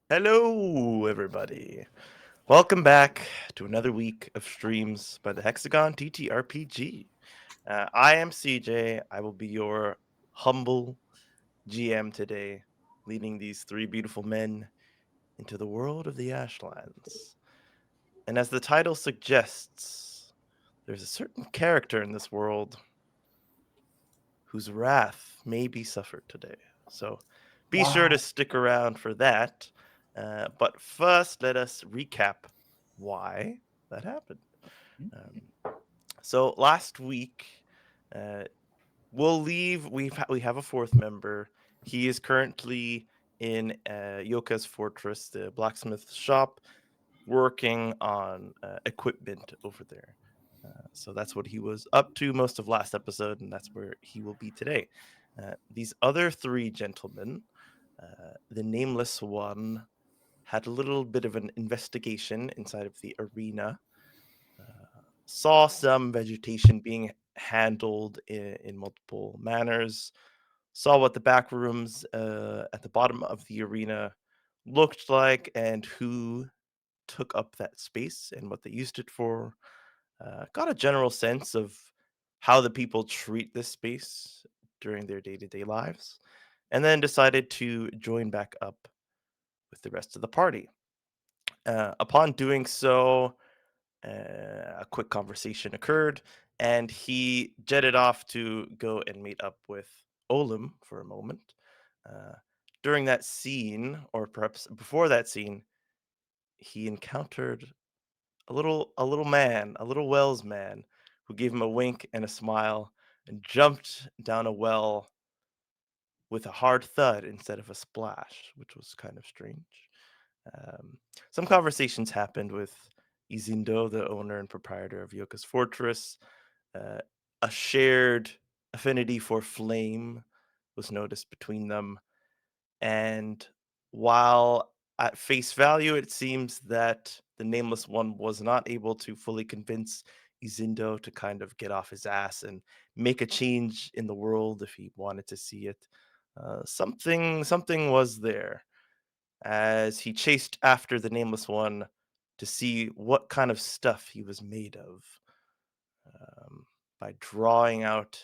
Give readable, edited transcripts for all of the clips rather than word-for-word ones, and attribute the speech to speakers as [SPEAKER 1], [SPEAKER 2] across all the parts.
[SPEAKER 1] Hello, everybody. Welcome back to another week of streams by the Hexagon TTRPG. I am CJ. I will be your humble GM today, leading these three beautiful men into the world of the Ashlands. And as the title suggests, there's a certain character in this world whose wrath may be suffered today. So be sure to
[SPEAKER 2] Wow.
[SPEAKER 1] stick around for that. But first, let us recap why that happened. Um, so last week, uh, we'll leave. We have a fourth member. He is currently in Yoka's fortress, the blacksmith shop, working on equipment over there. So that's what he was up to most of last episode, and that's where he will be today. These other three gentlemen, the nameless one, had a little bit of an investigation inside of the arena, saw some vegetation being handled in multiple manners, saw what the back rooms at the bottom of the arena looked like, and who took up that space and what they used it for. Got a general sense of how the people treat this space during their day to day lives, and then decided to join back up with the rest of the party. Upon doing so, a quick conversation occurred, and he jetted off to go and meet up with Olim for a moment. Uh, During that scene, or perhaps before that scene, he encountered a little man, a little Wells man, who gave him a wink and a smile and jumped down a well with a hard thud instead of a splash, which was kind of strange. Um, some conversations happened with Izindo, the owner and proprietor of Yoka's Fortress. Uh, a shared affinity for flame was noticed between them. And while at face value, it seems that the Nameless One was not able to fully convince Izindo to kind of get off his ass and make a change in the world if he wanted to see it. Something was there as he chased after the Nameless One to see what kind of stuff he was made of, um, by drawing out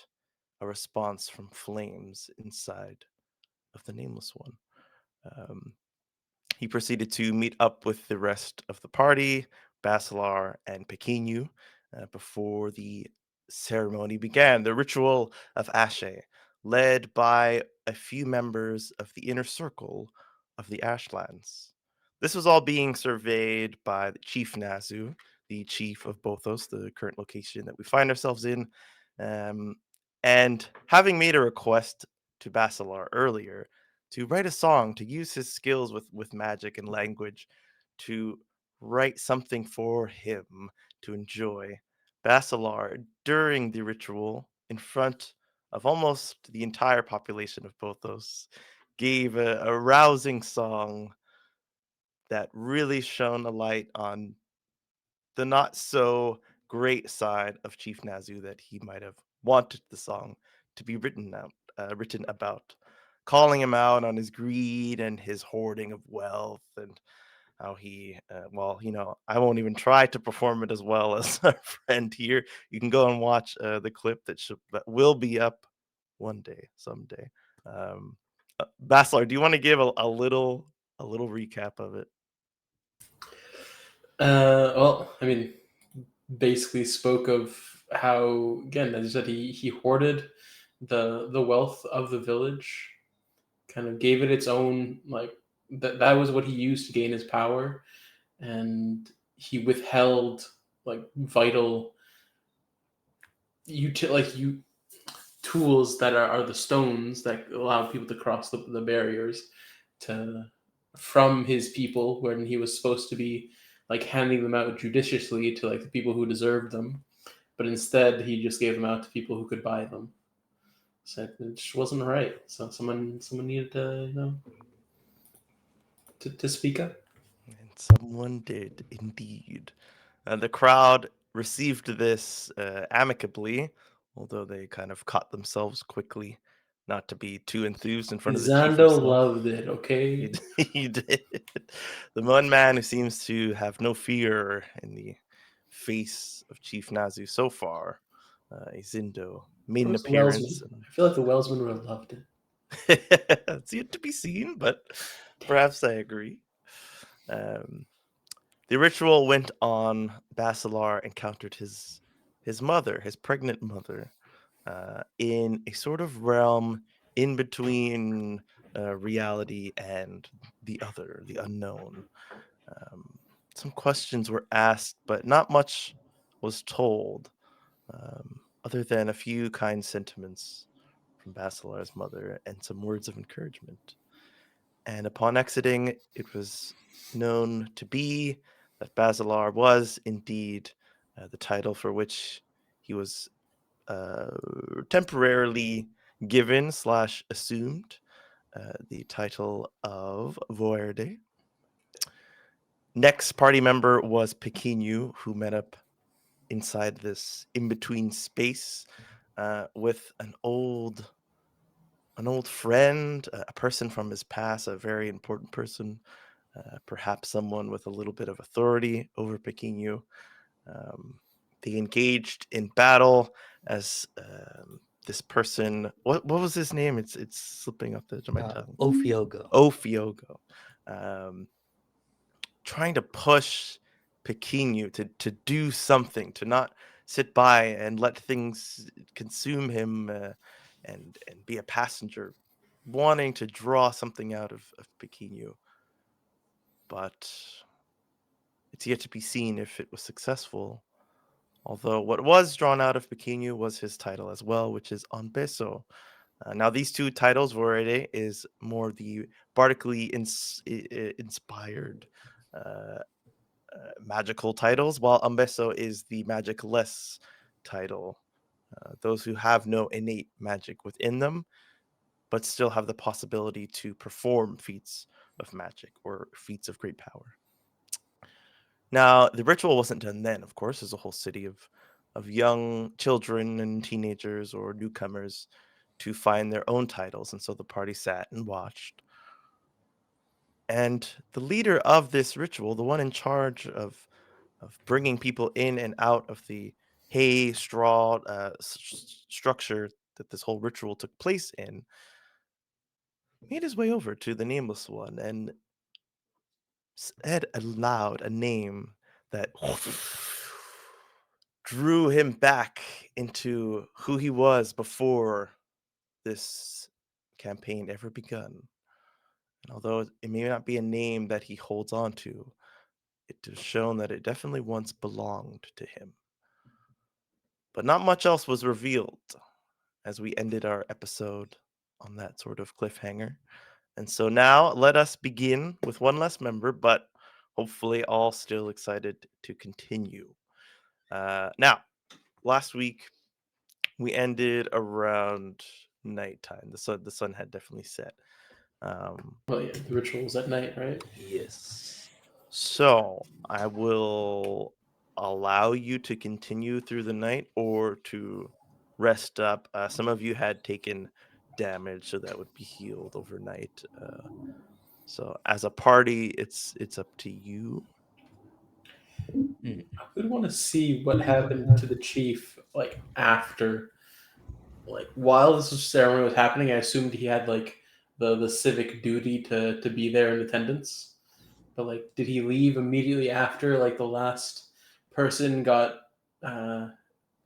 [SPEAKER 1] a response from flames inside of the Nameless One. Um, he proceeded to meet up with the rest of the party, Basalar and Pequenu, before the ceremony began, the ritual of Ashe, led by a few members of the inner circle of the Ashlands. This was all being surveyed by the Chief Nazu, the chief of Bothos, the current location that we find ourselves in. Um, and having made a request to Basalar earlier, to write a song, to use his skills with magic and language to write something for him to enjoy. Basalar, during the ritual, in front of almost the entire population of Bothos, gave a rousing song that really shone a light on the not so great side of Chief Nazu that he might have wanted the song to be written about, calling him out on his greed and his hoarding of wealth, and how he, well, I won't even try to perform it as well as our friend here. You can go and watch the clip that will be up one day, someday. Um, Baslar, do you want to give a little recap of it?
[SPEAKER 2] Well, I mean, basically spoke of how, again, as you said, he hoarded the wealth of the village, kind of gave it its own, like, that was what he used to gain his power, and he withheld like vital like you tools that are the stones that allow people to cross the barriers to from his people when he was supposed to be like handing them out judiciously to like the people who deserved them, but instead he just gave them out to people who could buy them. So it just wasn't right. So someone needed to to speak up.
[SPEAKER 1] And someone did indeed. The crowd received this amicably, although they kind of caught themselves quickly. not to be too enthused in front of the chief
[SPEAKER 2] Zando
[SPEAKER 1] himself.
[SPEAKER 2] loved it, okay?
[SPEAKER 1] He did. The one man who seems to have no fear in the face of Chief Nazu so far, Izindo, made
[SPEAKER 2] What
[SPEAKER 1] an
[SPEAKER 2] was the Wellsman?
[SPEAKER 1] appearance.
[SPEAKER 2] I feel like the Wellsman would have loved it.
[SPEAKER 1] It's yet to be seen, but perhaps I agree. Um, the ritual went on. Basalar encountered his mother, his pregnant mother, in a sort of realm in between reality and the other, the unknown. Um, some questions were asked, but not much was told, other than a few kind sentiments from Basalar's mother and some words of encouragement. And upon exiting, it was known to be that Basalar was indeed the title for which he was uh, temporarily given slash assumed, the title of Voerde. Next party member was Pequenu, who met up inside this in-between space with an old friend, a person from his past, a very important person, perhaps someone with a little bit of authority over Pequenu. Um, they engaged in battle as this person. What was his name? It's slipping off the edge of my tongue.
[SPEAKER 3] Ophiogo.
[SPEAKER 1] Ophiogo. Um, trying to push Pequenu to do something, to not sit by and let things consume him, and be a passenger, wanting to draw something out of Pequenu. But it's yet to be seen if it was successful. Although what was drawn out of Pequenu was his title as well, which is Onbeso. Now, these two titles, Vorede is more the bardically inspired uh, magical titles, while Umbeso is the magic-less title. Those who have no innate magic within them, but still have the possibility to perform feats of magic or feats of great power. Now, the ritual wasn't done then, of course. There's a whole city of young children and teenagers or newcomers to find their own titles, and so the party sat and watched. And the leader of this ritual, the one in charge of bringing people in and out of the hay straw structure that this whole ritual took place in, made his way over to the nameless one and said aloud a name that drew him back into who he was before this campaign ever begun. And although it may not be a name that he holds on to, it has shown that it definitely once belonged to him. But not much else was revealed as we ended our episode on that sort of cliffhanger. And so now let us begin with one less member, but hopefully all still excited to continue. Now, last week we ended around nighttime. The sun had definitely set.
[SPEAKER 2] Well, yeah, the ritual's at night, right?
[SPEAKER 1] Yes. So I will allow you to continue through the night or to rest up. Some of you had taken damage, so that would be healed overnight. So as a party, it's up to you.
[SPEAKER 2] I would want to see what happened to the chief, like after, like while this ceremony was happening. I assumed he had like the civic duty to be there in attendance. But like, did he leave immediately after like the last person got uh,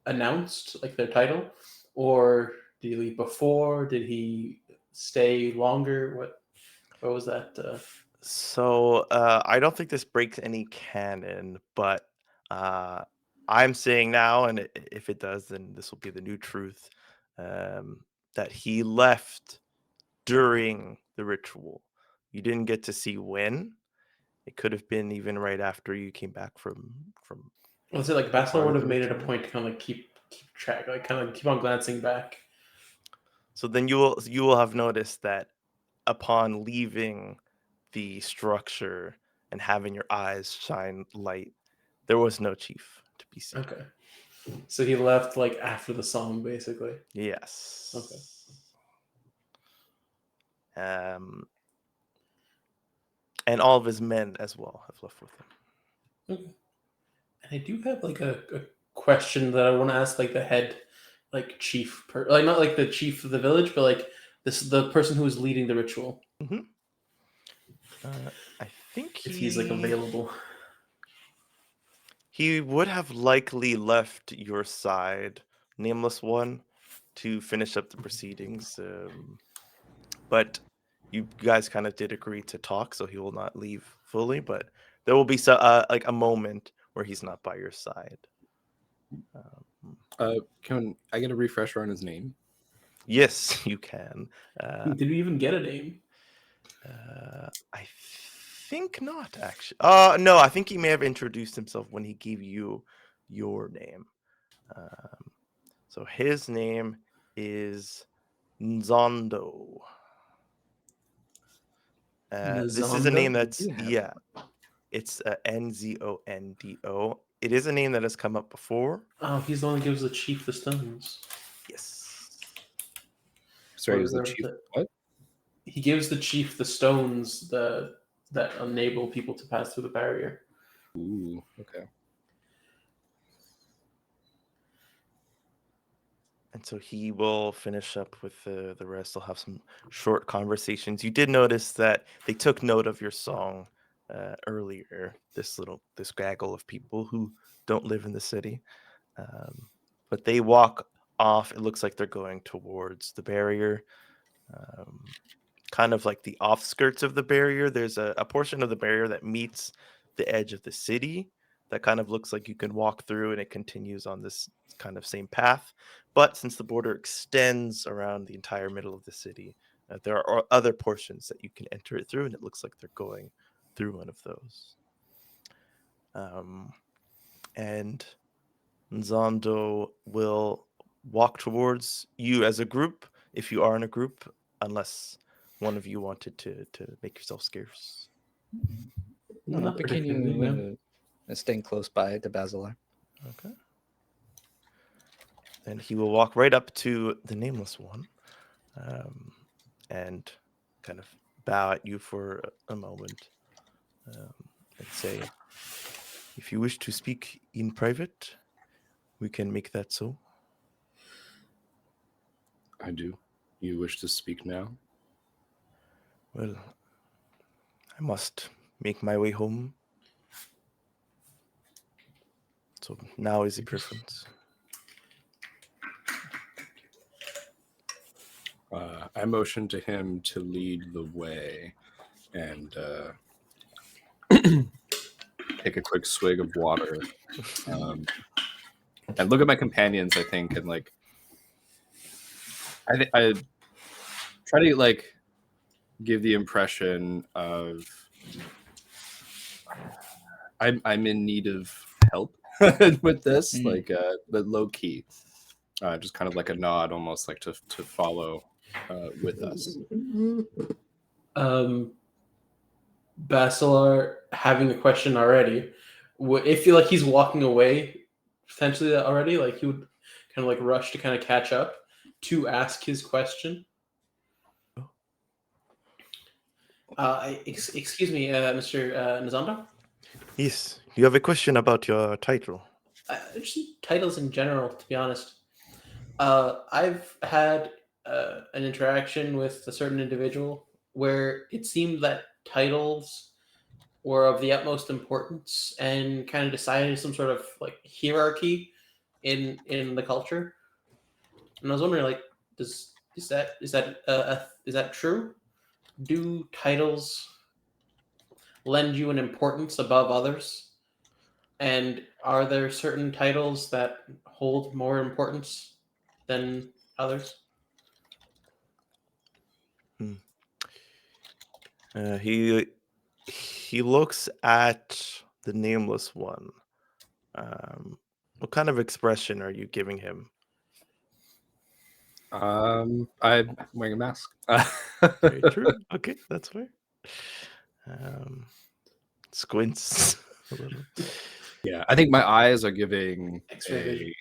[SPEAKER 2] announced, like their title, or did he leave before? Did he stay longer? What was that?
[SPEAKER 1] So I don't think this breaks any canon, but uh, I'm saying now, and if it does, then this will be the new truth, um, that he left during the ritual. You didn't get to see when. It could have been even right after you came back from
[SPEAKER 2] Let's say like
[SPEAKER 1] the
[SPEAKER 2] Basalar
[SPEAKER 1] part
[SPEAKER 2] would
[SPEAKER 1] of the
[SPEAKER 2] have made it a
[SPEAKER 1] ritual.
[SPEAKER 2] point to kind of like keep track, like kind of keep on glancing back.
[SPEAKER 1] So then you will have noticed that upon leaving the structure and having your eyes shine light, there was no chief to be seen.
[SPEAKER 2] Okay, so he left like after the song, basically. Okay.
[SPEAKER 1] Yes. and all of his men as well have left with him.
[SPEAKER 2] Okay. And I do have like a question that I want to ask like the head like chief like not like the chief of the village, but like the person who is leading the ritual.
[SPEAKER 1] Mm-hmm. I think
[SPEAKER 2] If he's like available.
[SPEAKER 1] He would have likely left your side, nameless one, to finish up the proceedings. But you guys kind of did agree to talk, so he will not leave fully. But there will be like a moment where he's not by your side.
[SPEAKER 3] Can I get a refresher on his name?
[SPEAKER 1] Yes, you can.
[SPEAKER 2] Did we even get a name?
[SPEAKER 1] I think not, actually. No, I think he may have introduced himself when he gave you your name. So his name is Nzondo. This is a name that's it's Nzondo. It is a name that has come up before.
[SPEAKER 2] Oh, he's the one that gives the chief the stones.
[SPEAKER 1] Yes.
[SPEAKER 3] Sorry, is the chief what?
[SPEAKER 2] He gives the chief the stones that enable people to pass through the barrier.
[SPEAKER 3] Ooh, okay.
[SPEAKER 1] And so he will finish up with the rest. They'll have some short conversations. You did notice that they took note of your song earlier. This gaggle of people who don't live in the city, but they walk off. It looks like they're going towards the barrier, kind of like the offskirts of the barrier. There's a portion of the barrier that meets the edge of the city that kind of looks like you can walk through, and it continues on this kind of same path. But since the border extends around the entire middle of the city, there are other portions that you can enter it through, and it looks like they're going through one of those. And Nzondo will walk towards you as a group, if you are in a group, unless one of you wanted to make yourself scarce.
[SPEAKER 4] No,
[SPEAKER 2] Not
[SPEAKER 4] I'm thinking
[SPEAKER 2] particularly,
[SPEAKER 4] staying close by to Basalar.
[SPEAKER 1] Okay. Then he will walk right up to the nameless one, and kind of bow at you for a moment, and say, "If you wish to speak in private, we can make that so."
[SPEAKER 3] I do. You wish to speak now?
[SPEAKER 1] Well, I must make my way home. So now is the preference.
[SPEAKER 3] I motion to him to lead the way and take a quick swig of water and look at my companions, I think, and like I try to like give the impression of I'm in need of help with this, like but low key, just kind of like a nod, almost like to follow with us.
[SPEAKER 2] Basalar having a question already. If feel like he's walking away potentially already, like he would kind of like rush to kind of catch up to ask his question. Excuse me, Mr. Nzondo?
[SPEAKER 1] Yes, you have a question about your title.
[SPEAKER 2] Just titles in general, to be honest. I've had an interaction with a certain individual where it seemed that titles were of the utmost importance and kind of decided some sort of like hierarchy in the culture. And I was wondering, like, is that true? Do titles lend you an importance above others? And are there certain titles that hold more importance than others?
[SPEAKER 1] He looks at the nameless one. What kind of expression are you giving him?
[SPEAKER 3] I'm wearing a mask.
[SPEAKER 1] Very true. Okay, that's fair. Squints a little.
[SPEAKER 3] Yeah, I think my eyes are giving
[SPEAKER 2] X-ray vision.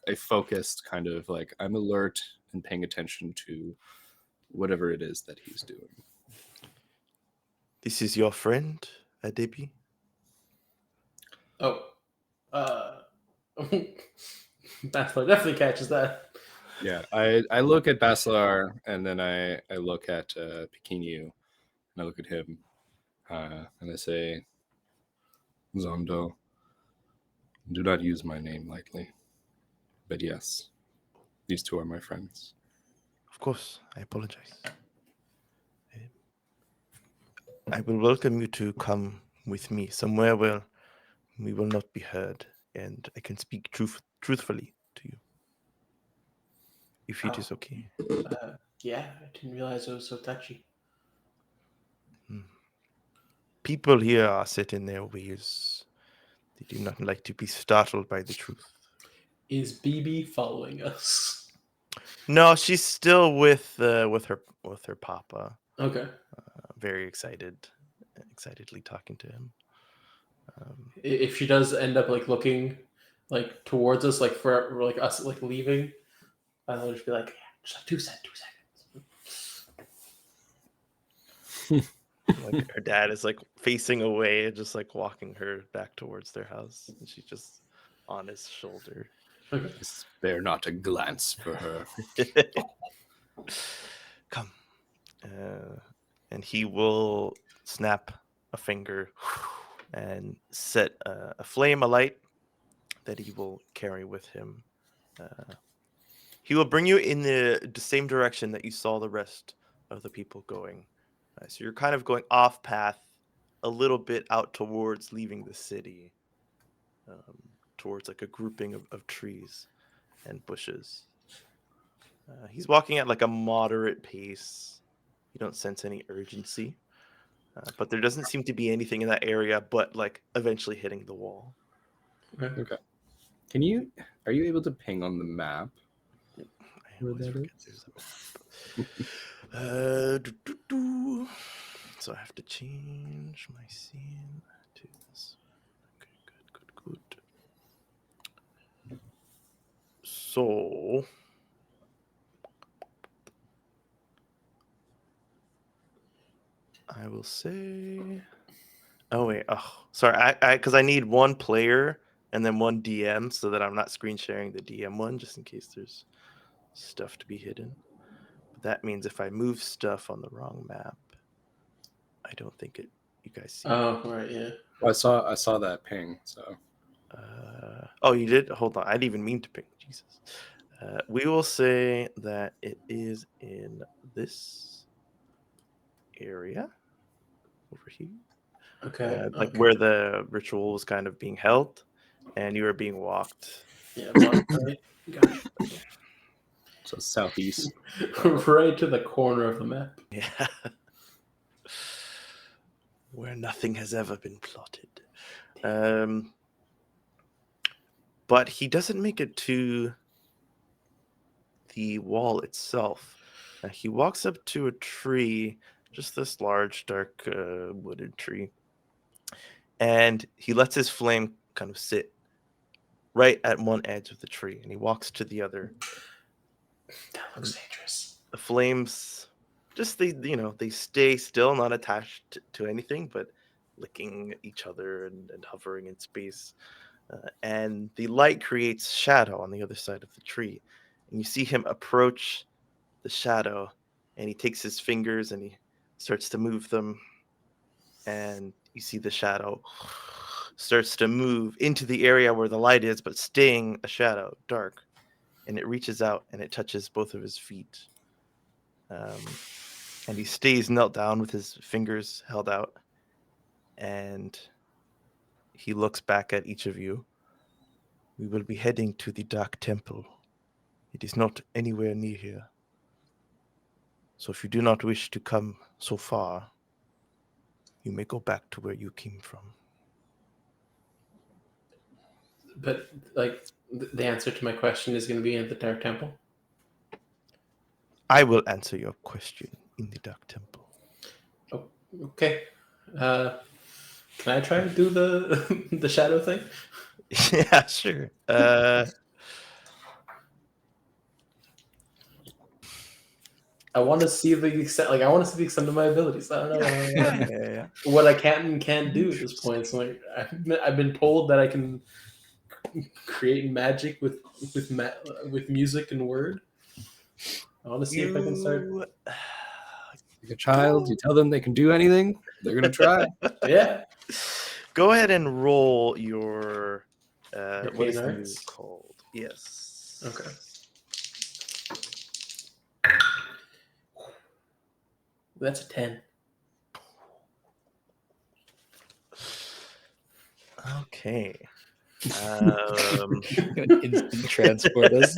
[SPEAKER 3] a focused kind of like I'm alert and paying attention to whatever it is that he's doing.
[SPEAKER 1] This is your friend, Adebi?
[SPEAKER 2] Oh, Basalar definitely catches that.
[SPEAKER 3] Yeah, I look at Basalar, and then I look at Pequenu, and I look at him, and I say, Zondo, do not use my name lightly. But yes, these two are my friends.
[SPEAKER 1] Of course, I apologize. I will welcome you to come with me somewhere where we will not be heard, and I can speak truthfully to you. If it is okay.
[SPEAKER 2] Yeah, I didn't realize it was so touchy.
[SPEAKER 1] People here are set in their ways. They do not like to be startled by the truth.
[SPEAKER 2] Is BB following us?
[SPEAKER 1] No, she's still with her papa.
[SPEAKER 2] Okay.
[SPEAKER 1] Very excitedly talking to him.
[SPEAKER 2] If she does end up like looking like towards us, like for like us like leaving, I'll just be like, just like 2 seconds.
[SPEAKER 1] Like her dad is like facing away, just like walking her back towards their house, and she's just on his shoulder.
[SPEAKER 2] Okay.
[SPEAKER 3] Spare not a glance for her.
[SPEAKER 1] Come. And he will snap a finger and set a flame alight that he will carry with him. He will bring you in the same direction that you saw the rest of the people going. So you're kind of going off path a little bit out towards leaving the city, towards like a grouping of trees and bushes. He's walking at like a moderate pace. You don't sense any urgency, but there doesn't seem to be anything in that area but like eventually hitting the wall.
[SPEAKER 3] Okay. Are you able to ping on the map?
[SPEAKER 1] I
[SPEAKER 3] Where
[SPEAKER 1] always
[SPEAKER 3] that
[SPEAKER 1] forget
[SPEAKER 3] is?
[SPEAKER 1] there's a So I have to change my scene to this. Okay, good. So I will say. Oh wait. Oh, sorry. I because I need one player and then one DM so that I'm not screen sharing the DM one just in case there's stuff to be hidden. But that means if I move stuff on the wrong map, I don't think it. You guys see.
[SPEAKER 2] Oh, right, yeah.
[SPEAKER 3] Well, I saw that ping. So
[SPEAKER 1] Oh, you did? Hold on. I didn't even mean to pick. Jesus. We will say that it is in this area over here.
[SPEAKER 2] Okay.
[SPEAKER 1] Like
[SPEAKER 2] okay.
[SPEAKER 1] where the ritual was kind of being held and you were being walked.
[SPEAKER 2] Yeah, right. Gotcha.
[SPEAKER 3] so southeast.
[SPEAKER 2] Right to the corner of the map.
[SPEAKER 1] Yeah. Where nothing has ever been plotted. But he doesn't make it to the wall itself. He walks up to a tree, just this large, dark, wooded tree, and he lets his flame kind of sit right at one edge of the tree, and he walks to the other.
[SPEAKER 2] That looks dangerous.
[SPEAKER 1] The flames, just they stay still, not attached to anything, but licking each other and hovering in space. And the light creates shadow on the other side of the tree, and you see him approach the shadow, and he takes his fingers and he starts to move them, and you see the shadow starts to move into the area where the light is, but staying a shadow, dark, and it reaches out and it touches both of his feet, and he stays knelt down with his fingers held out, and he looks back at each of you. We will be heading to the Dark Temple. It is not anywhere near here. So if you do not wish to come so far, you may go back to where you came from.
[SPEAKER 2] But like the answer to my question is going to be in the Dark Temple.
[SPEAKER 1] I will answer your question in the Dark Temple.
[SPEAKER 2] Oh, okay. Can I try to do the the shadow thing?
[SPEAKER 1] Yeah, sure.
[SPEAKER 2] I want to see the extent. Like I want to see the extent of my abilities. I don't know
[SPEAKER 1] Yeah.
[SPEAKER 2] what I can and can't do at this point. So like I've been told that I can create magic with music and word. I want to see if I can start.
[SPEAKER 1] You
[SPEAKER 3] Like a child, you tell them they can do anything, they're gonna try.
[SPEAKER 2] Yeah.
[SPEAKER 1] go ahead and roll your what is
[SPEAKER 2] Arcane
[SPEAKER 1] new
[SPEAKER 2] arts?
[SPEAKER 1] called? Yes.
[SPEAKER 2] Okay. That's a 10.
[SPEAKER 1] Okay.
[SPEAKER 4] Instant transport us.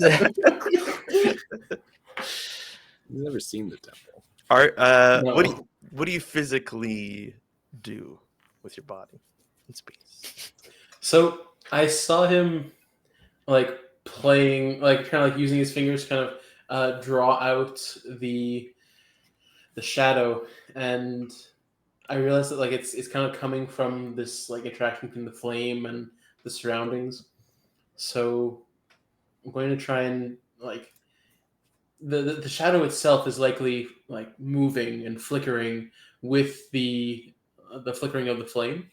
[SPEAKER 3] You've never seen the temple.
[SPEAKER 1] what do you physically do with your body in space?
[SPEAKER 2] So I saw him like playing, like kind of like using his fingers, kind of draw out the shadow, and I realized that like it's kind of coming from this like attraction between the flame and the surroundings. So I'm going to try and like the shadow itself is likely like moving and flickering with the flickering of the flame,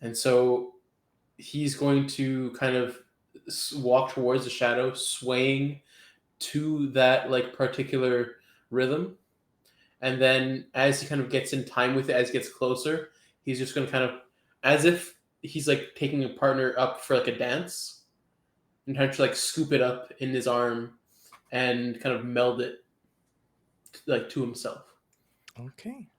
[SPEAKER 2] and so he's going to kind of walk towards the shadow, swaying to that like particular rhythm, and then as he kind of gets in time with it, as it gets closer, he's just going to kind of, as if he's like taking a partner up for like a dance, and trying to like scoop it up in his arm and kind of meld it like to himself.
[SPEAKER 1] Okay.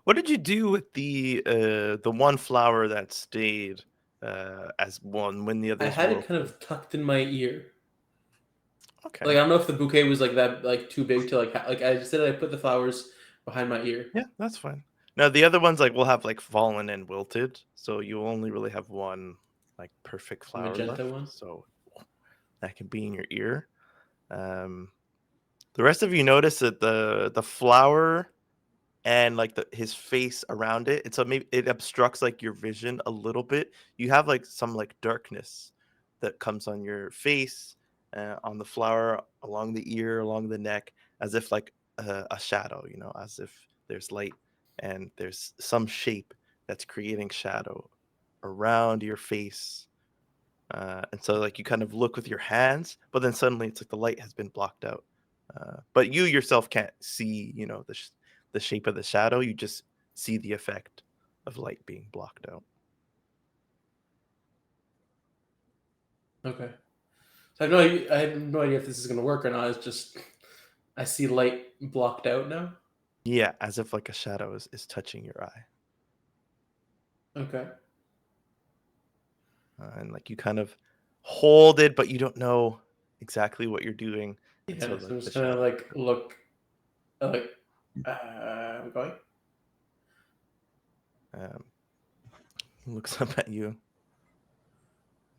[SPEAKER 1] What did you do with the one flower that stayed as one when the
[SPEAKER 2] I
[SPEAKER 1] others
[SPEAKER 2] had
[SPEAKER 1] were
[SPEAKER 2] it kind
[SPEAKER 1] open?
[SPEAKER 2] of tucked in my ear.
[SPEAKER 1] Okay.
[SPEAKER 2] Like I don't know if the bouquet was like that, like too big to like I just said I put the flowers behind my ear.
[SPEAKER 1] Yeah, that's fine. Now the other ones like will have like fallen and wilted, so you only really have one like perfect flower
[SPEAKER 2] Magenta
[SPEAKER 1] left.
[SPEAKER 2] one.
[SPEAKER 1] So that can be in your ear. Um, the rest of you notice that the flower and like his face around it, and so maybe it obstructs like your vision a little bit. You have like some like darkness that comes on your face, on the flower, along the ear, along the neck, as if like a shadow, as if there's light and there's some shape that's creating shadow around your face. And so like you kind of look with your hands, but then suddenly it's like the light has been blocked out. But you yourself can't see, the shape of the shadow. You just see the effect of light being blocked out.
[SPEAKER 2] Okay. So I have no idea if this is gonna work or not. It's just I see light blocked out now.
[SPEAKER 1] Yeah, as if like a shadow is touching your eye.
[SPEAKER 2] Okay.
[SPEAKER 1] And like you kind of hold it, but you don't know exactly what you're doing. And so
[SPEAKER 2] Yeah, so
[SPEAKER 1] like
[SPEAKER 2] I'm
[SPEAKER 1] the
[SPEAKER 2] just gonna
[SPEAKER 1] shadow
[SPEAKER 2] like look like I'm going.
[SPEAKER 1] um, looks up at you,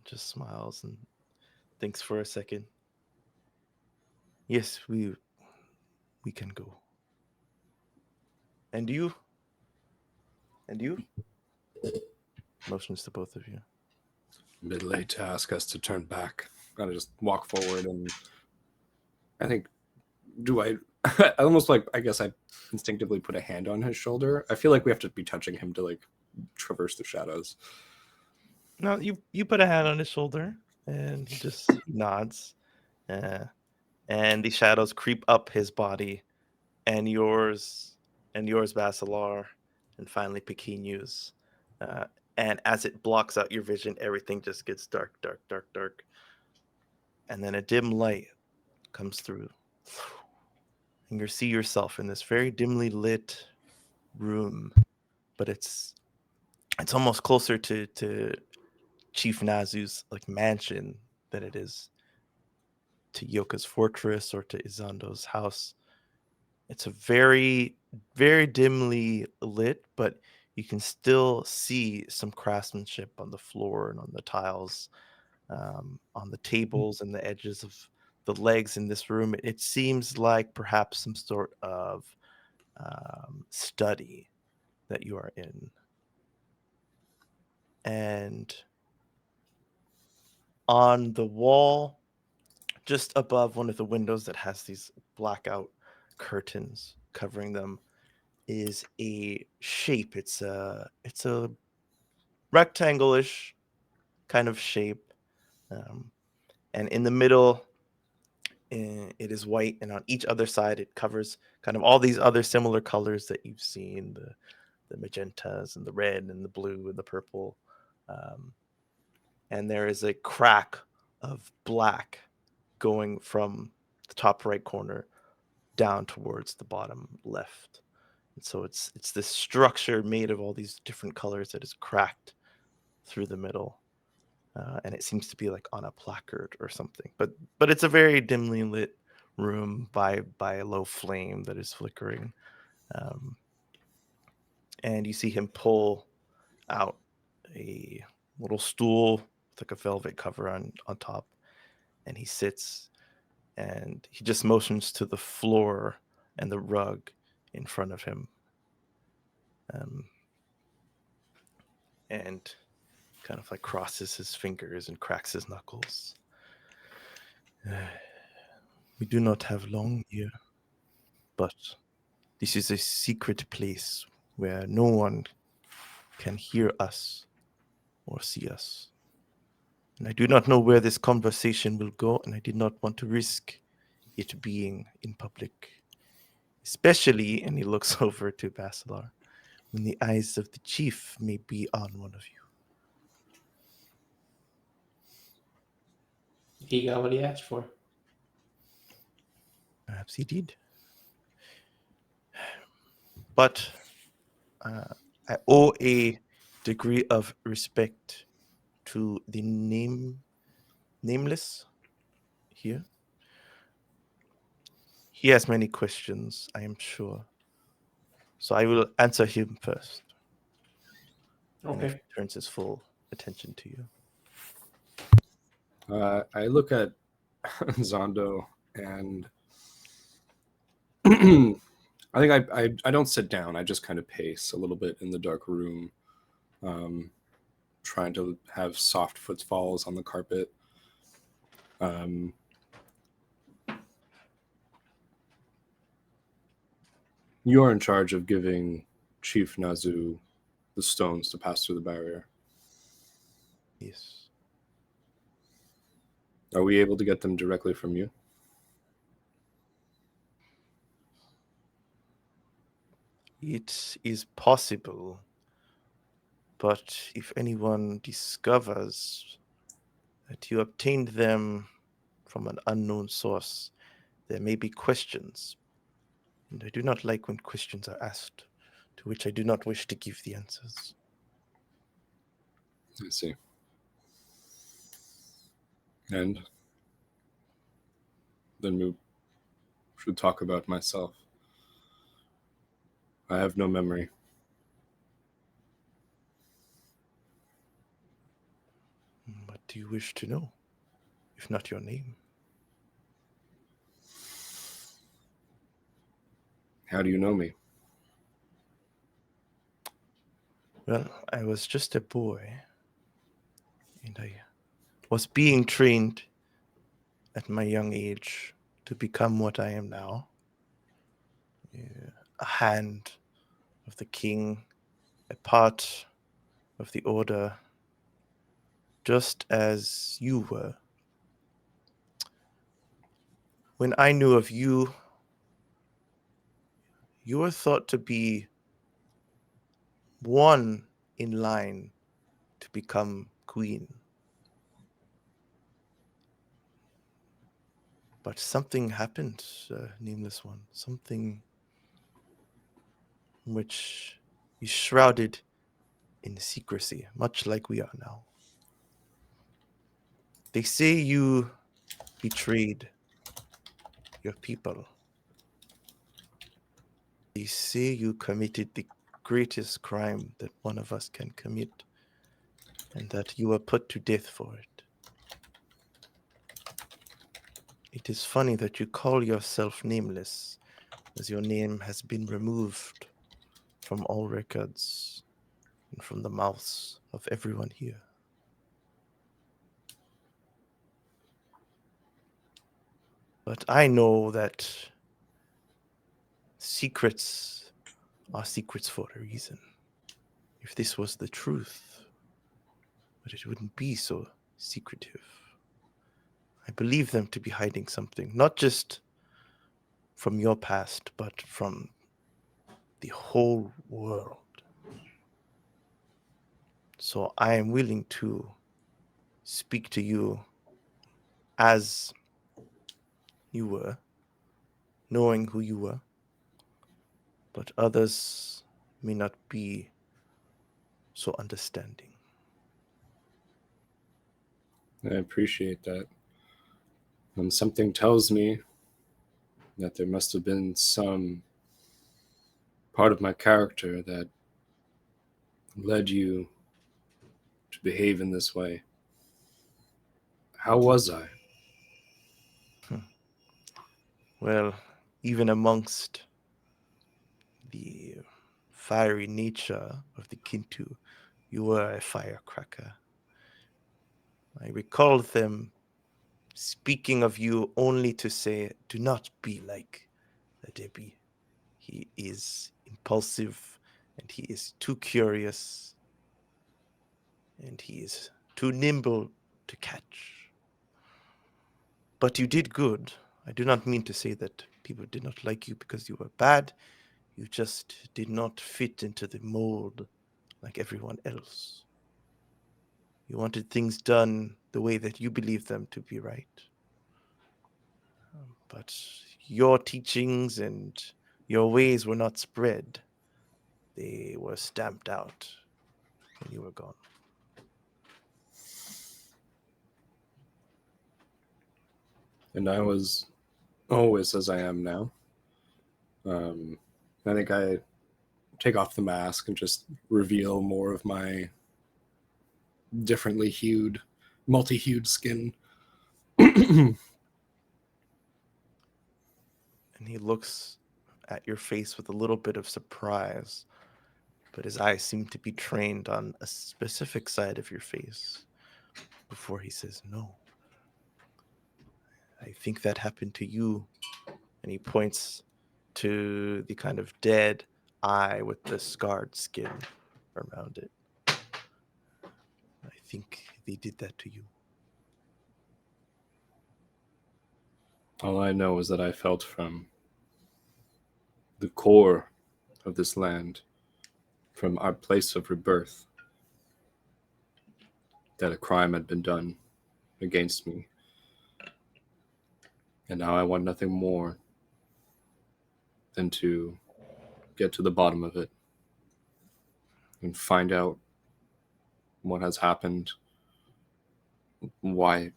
[SPEAKER 1] just smiles and thinks for a second. Yes, we can go. And you? And you? Motions to both of you.
[SPEAKER 3] A bit late to ask us to turn back. Gotta just walk forward, and I think I almost like, I guess I instinctively put a hand on his shoulder. I feel like we have to be touching him to like traverse the shadows.
[SPEAKER 1] No, you put a hand on his shoulder, and he just nods. And the shadows creep up his body, and yours, Basalar, and finally Pequeños. Uh, and as it blocks out your vision, everything just gets dark, dark, dark, dark. And then a dim light comes through, and you see yourself in this very dimly lit room, but it's almost closer to Chief Nazu's like mansion than it is to Yoka's fortress or to Izando's house. It's a very, very dimly lit, but you can still see some craftsmanship on the floor and on the tiles, on the tables and the edges of the legs in this room. It seems like perhaps some sort of study that you are in. And on the wall, just above one of the windows that has these blackout curtains covering them is a shape. It's a rectangle-ish kind of shape, and in the middle it is white, and on each other side it covers kind of all these other similar colors that you've seen, the magentas and the red and the blue and the purple, and there is a crack of black going from the top right corner down towards the bottom left. And so it's this structure made of all these different colors that is cracked through the middle, and it seems to be like on a placard or something. But it's a very dimly lit room by a low flame that is flickering, and you see him pull out a little stool with like a velvet cover on top, and he sits and he just motions to the floor and the rug in front of him, and kind of like crosses his fingers and cracks his knuckles. We do not have long here, but this is a secret place where no one can hear us or see us. And I do not know where this conversation will go, and I did not want to risk it being in public. Especially, and he looks over to Basalar, when the eyes of the chief may be on one of you.
[SPEAKER 2] He got what he asked for.
[SPEAKER 1] Perhaps he did. But I owe a degree of respect to the nameless here. He has many questions, I am sure. So I will answer him first. And if
[SPEAKER 2] Okay.
[SPEAKER 1] he turns his full attention to you.
[SPEAKER 3] I look at Zondo and I think I don't sit down. I just kind of pace a little bit in the dark room, trying to have soft footfalls on the carpet. You're in charge of giving Chief Nazu the stones to pass through the barrier.
[SPEAKER 1] Yes.
[SPEAKER 3] Are we able to get them directly from you?
[SPEAKER 1] It is possible, but if anyone discovers that you obtained them from an unknown source, there may be questions. And I do not like when questions are asked, to which I do not wish to give the answers.
[SPEAKER 3] I see. And then we should talk about myself. I have no memory.
[SPEAKER 1] What do you wish to know, if not your name?
[SPEAKER 3] How do you know me?
[SPEAKER 1] Well, I was just a boy, and I was being trained at my young age to become what I am now. A hand of the king, a part of the order, just as you were. When I knew of you, you were thought to be one in line to become queen. But something happened, Nameless One. Something which is shrouded in secrecy, much like we are now. They say you betrayed your people. They say you committed the greatest crime that one of us can commit, and that you were put to death for it. It is funny that you call yourself Nameless, as your name has been removed from all records and from the mouths of everyone here. But I know that secrets are secrets for a reason. If this was the truth, but it wouldn't be so secretive. I believe them to be hiding something, not just from your past, but from the whole world. So I am willing to speak to you as you were, knowing who you were, but others may not be so understanding.
[SPEAKER 3] I appreciate that. And something tells me that there must have been some part of my character that led you to behave in this way. How was I?
[SPEAKER 1] Well, even amongst the fiery nature of the Kintu, you were a firecracker. I recall them speaking of you only to say, do not be like the Debbie. He is impulsive, and he is too curious, and he is too nimble to catch. But you did good. I do not mean to say that people did not like you because you were bad. You just did not fit into the mold like everyone else. You wanted things done the way that you believed them to be right. But your teachings and your ways were not spread. They were stamped out when you were gone.
[SPEAKER 3] And I was always as I am now. I think I take off the mask and just reveal more of my differently hued, multi-hued skin.
[SPEAKER 1] And he looks at your face with a little bit of surprise, but his eyes seem to be trained on a specific side of your face before he says, no. I think that happened to you. And he points to the kind of dead eye with the scarred skin around it. I think they did that to you.
[SPEAKER 3] All I know is that I felt from the core of this land, from our place of rebirth, that a crime had been done against me. And now I want nothing more than to get to the bottom of it and find out what has happened, why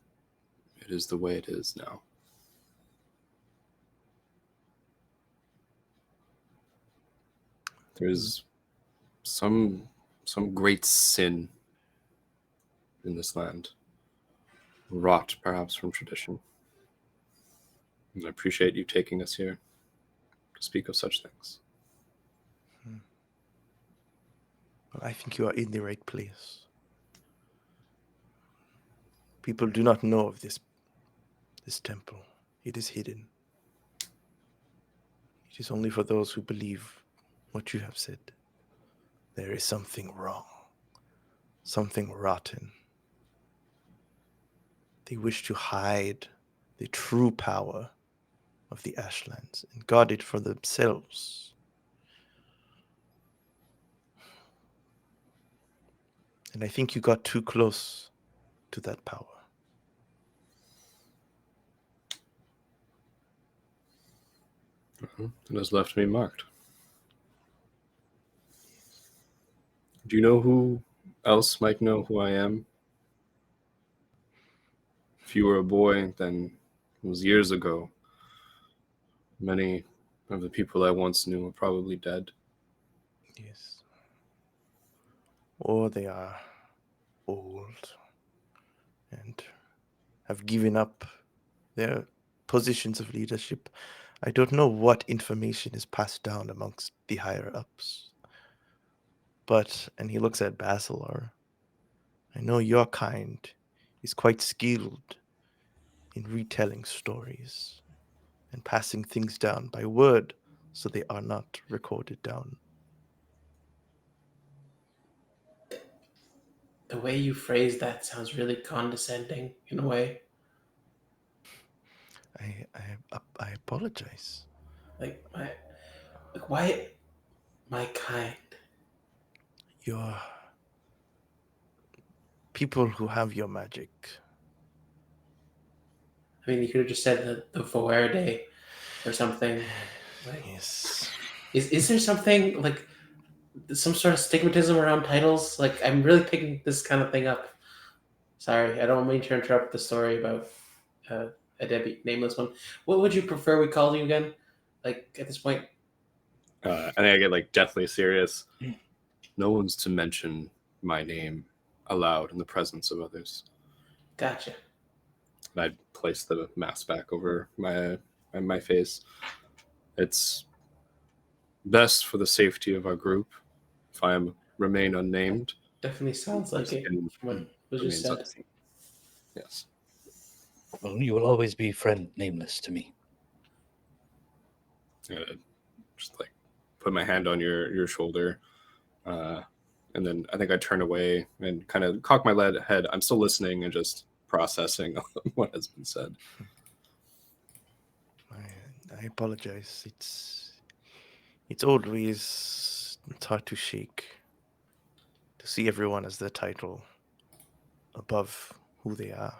[SPEAKER 3] it is the way it is now. There's some great sin in this land, wrought perhaps from tradition. And I appreciate you taking us here to speak of such things.
[SPEAKER 1] Well, I think you are in the right place. People do not know of this temple. It is hidden. It is only for those who believe what you have said. There is something wrong, something rotten. They wish to hide the true power of the Ashlands and guard it for themselves. And I think you got too close to that power.
[SPEAKER 3] It has left me marked. Do you know who else might know who I am? If you were a boy, then it was years ago. Many of the people I once knew are probably dead.
[SPEAKER 1] Yes. Or they are old and have given up their positions of leadership. I don't know what information is passed down amongst the higher ups. But, and he looks at Basalar, I know your kind is quite skilled in retelling stories and passing things down by word so they are not recorded down.
[SPEAKER 2] The way you phrase that sounds really condescending in a way.
[SPEAKER 1] I apologize.
[SPEAKER 2] Like why my kind?
[SPEAKER 1] You're people who have your magic.
[SPEAKER 2] I mean, you could have just said the Verde or something. Like,
[SPEAKER 1] Yes.
[SPEAKER 2] is there something like some sort of stigmatism around titles? Like, I'm really picking this kind of thing up. Sorry, I don't mean to interrupt the story about a Debbie nameless one. What would you prefer we call you again? Like at this point,
[SPEAKER 3] I think I get like deathly serious. No one's to mention my name aloud in the presence of others.
[SPEAKER 2] gotcha.
[SPEAKER 3] And I'd place the mask back over my face. It's best for the safety of our group if I remain unnamed.
[SPEAKER 2] Definitely sounds like it
[SPEAKER 3] And
[SPEAKER 2] from what was just
[SPEAKER 3] remains
[SPEAKER 2] said.
[SPEAKER 3] unseen. Yes.
[SPEAKER 4] Well, you will always be friend nameless to me.
[SPEAKER 3] Just like put my hand on your shoulder, and then I think I turn away and kind of cock my head. I'm still listening and just processing what has been said.
[SPEAKER 1] I apologize. It's always hard to shake to see everyone as their title above who they are.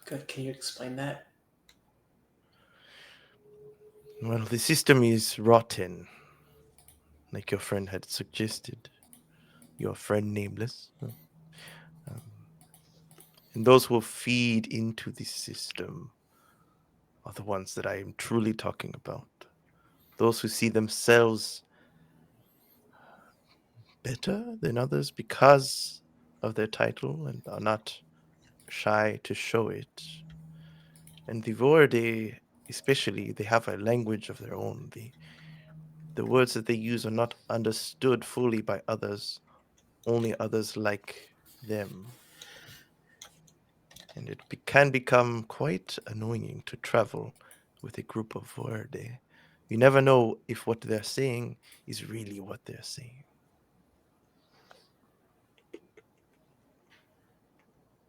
[SPEAKER 2] Good. Can you explain that?
[SPEAKER 1] Well, the system is rotten, like your friend had suggested. Your friend nameless. And those who feed into this system are the ones that I am truly talking about. Those who see themselves better than others because of their title and are not shy to show it. And the Vorde, especially, they have a language of their own. The words that they use are not understood fully by others, only others like them. And it can become quite annoying to travel with a group of Vorde. You never know if what they're saying is really what they're saying.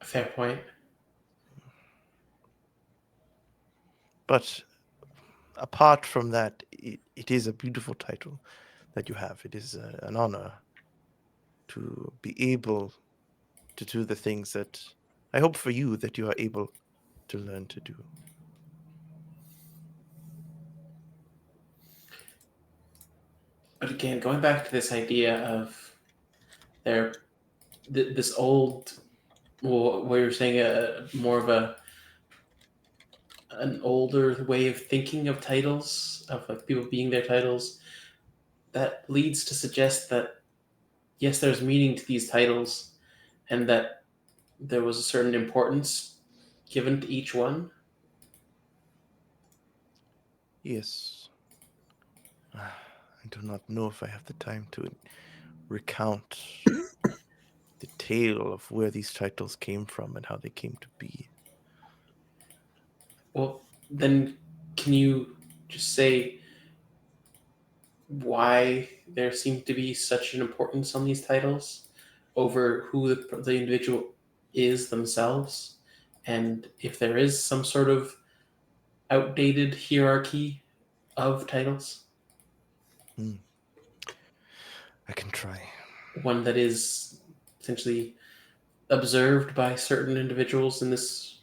[SPEAKER 2] Fair point.
[SPEAKER 1] But apart from that, it is a beautiful title that you have. It is an honor to be able to do the things that I hope for you that you are able to learn to do.
[SPEAKER 2] But again, going back to this idea of this old, well, what you're saying, more of an older way of thinking of titles, of like people being their titles, that leads to suggest that yes, there's meaning to these titles, and that there was a certain importance given to each one.
[SPEAKER 1] Yes. I do not know if I have the time to recount the tale of where these titles came from and how they came to be.
[SPEAKER 2] Well, then can you just say why there seemed to be such an importance on these titles over who the individual is themselves, and if there is some sort of outdated hierarchy of titles,
[SPEAKER 1] I can try.
[SPEAKER 2] one that is essentially observed by certain individuals in this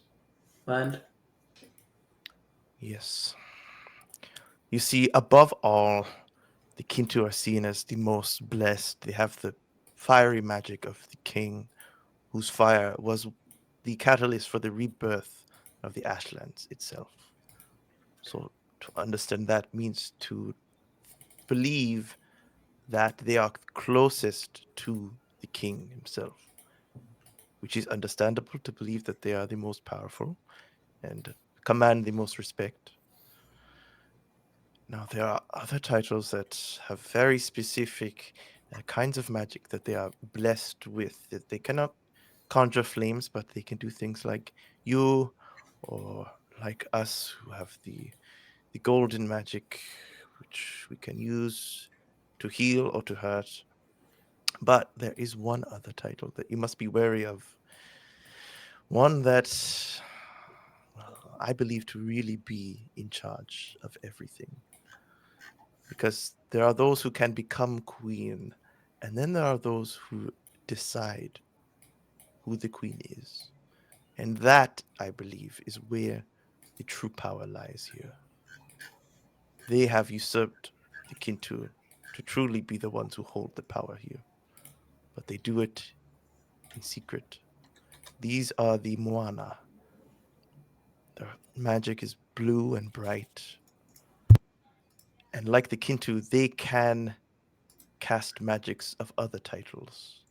[SPEAKER 2] land?
[SPEAKER 1] Yes. You see, above all, the Kintu are seen as the most blessed. They have the fiery magic of the king, whose fire was the catalyst for the rebirth of the Ashlands itself. So to understand that means to believe that they are closest to the king himself, which is understandable to believe that they are the most powerful and command the most respect. Now, there are other titles that have very specific kinds of magic that they are blessed with. That they cannot conjure flames, but they can do things like you or like us who have the golden magic which we can use to heal or to hurt. But there is one other title that you must be wary of. One that, well, I believe to really be in charge of everything. Because there are those who can become queen, and then there are those who decide who the queen is. And that, I believe, is where the true power lies here. They have usurped the Kintu to truly be the ones who hold the power here. But they do it in secret. These are the Moana. Their magic is blue and bright. And like the Kintu, they can cast magics of other titles.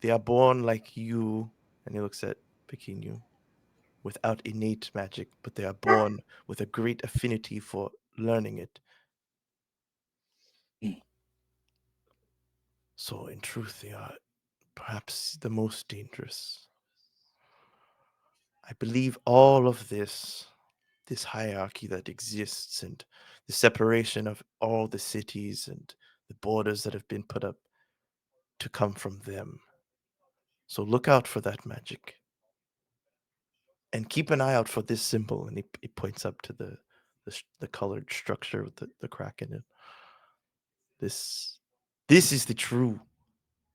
[SPEAKER 1] They are born like you, and he looks at Pequeno, without innate magic, but they are born with a great affinity for learning it. So, in truth, they are perhaps the most dangerous. I believe all of this hierarchy that exists, and the separation of all the cities and the borders that have been put up to come from them. So look out for that magic. And keep an eye out for this symbol. And he points up to the colored structure with the crack in it. This is the true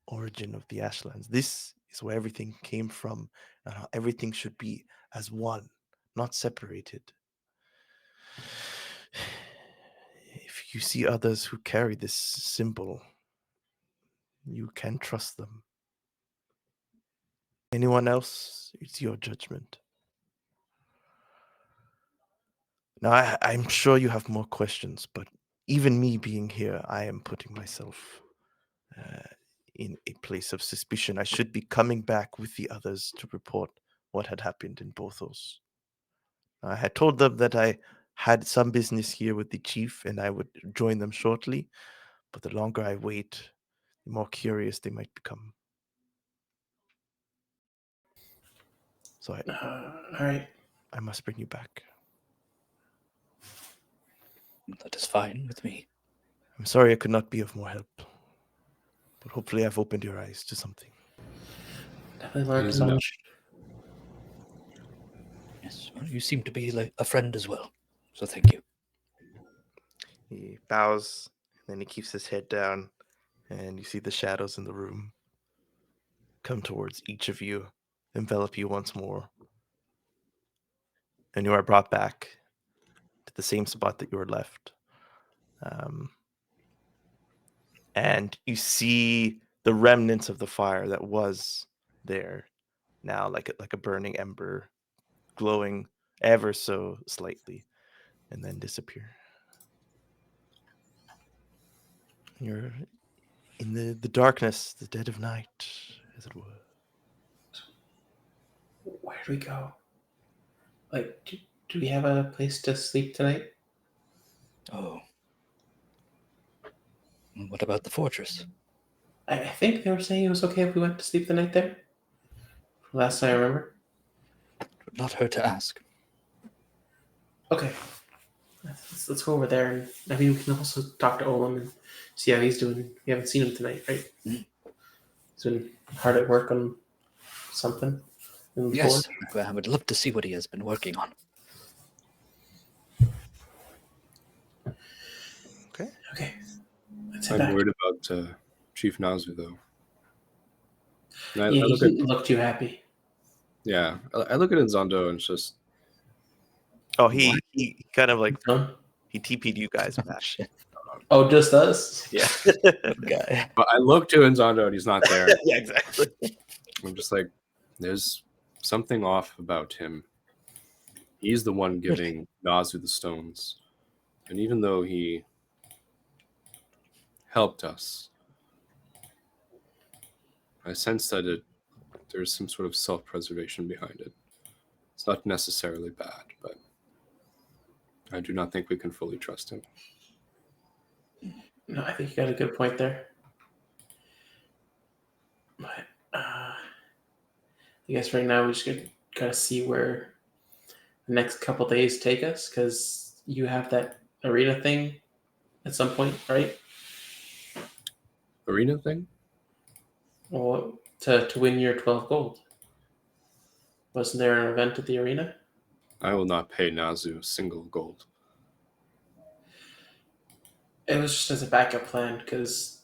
[SPEAKER 1] origin of the Ashlands. This is where everything came from, and how everything should be as one, not separated. If you see others who carry this symbol, you can trust them. Anyone else, it's your judgment. Now, I'm sure you have more questions, but even me being here, I am putting myself in a place of suspicion. I should be coming back with the others to report what had happened in Bothos. I had told them that I had some business here with the chief and I would join them shortly, but the longer I wait, the more curious they might become. So
[SPEAKER 2] All right.
[SPEAKER 1] I must bring you back.
[SPEAKER 4] That is fine with me.
[SPEAKER 1] I'm sorry I could not be of more help, but hopefully I've opened your eyes to something.
[SPEAKER 2] Definitely learned
[SPEAKER 3] Yes,
[SPEAKER 2] too
[SPEAKER 3] no.
[SPEAKER 2] much.
[SPEAKER 4] Yes, well, you seem to be like a friend as well. So thank you.
[SPEAKER 1] He bows, and then he keeps his head down, and you see the shadows in the room come towards each of you, envelop you once more. And you are brought back to the same spot that you were left. And you see the remnants of the fire that was there now, like a burning ember, glowing ever so slightly, and then disappear. You're in the darkness, the dead of night, as it were.
[SPEAKER 2] Where do we go? Like, do we have a place to sleep tonight?
[SPEAKER 4] Oh. What about the fortress?
[SPEAKER 2] I think they were saying it was okay if we went to sleep the night there. Last I remember.
[SPEAKER 4] It would not hurt to ask.
[SPEAKER 2] Okay. Let's go over there, and I mean we can also talk to Olam and see how he's doing. We haven't seen him tonight, right?
[SPEAKER 4] Mm.
[SPEAKER 2] He's been hard at work on something. In the
[SPEAKER 4] Yes,
[SPEAKER 2] forge.
[SPEAKER 4] I would love to see what he has been working on.
[SPEAKER 2] Okay. Let's head
[SPEAKER 3] I'm
[SPEAKER 2] back.
[SPEAKER 3] worried about Chief Nazu, though. And
[SPEAKER 2] Yeah,
[SPEAKER 3] I
[SPEAKER 2] he
[SPEAKER 3] look at
[SPEAKER 2] didn't look too happy.
[SPEAKER 3] I look at Zondo and it's just
[SPEAKER 1] Oh, he kind of like
[SPEAKER 2] Huh?
[SPEAKER 1] he TP'd you guys
[SPEAKER 4] Oh,
[SPEAKER 1] back.
[SPEAKER 4] shit.
[SPEAKER 2] Oh, just us?
[SPEAKER 1] Yeah.
[SPEAKER 4] Good guy.
[SPEAKER 3] but I look to Zondo and he's not there.
[SPEAKER 1] Yeah, exactly.
[SPEAKER 3] I'm just like, there's something off about him. He's the one giving Nazu the stones. And even though he helped us, I sense that there's some sort of self-preservation behind it. It's not necessarily bad, but I do not think we can fully trust him.
[SPEAKER 2] No, I think you got a good point there. But I guess right now we just gotta see where the next couple days take us, because you have that arena thing at some point, right?
[SPEAKER 3] Arena thing?
[SPEAKER 2] Well, to win your 12 gold. Wasn't there an event at the arena?
[SPEAKER 3] I will not pay Nazu single gold.
[SPEAKER 2] It was just as a backup plan because,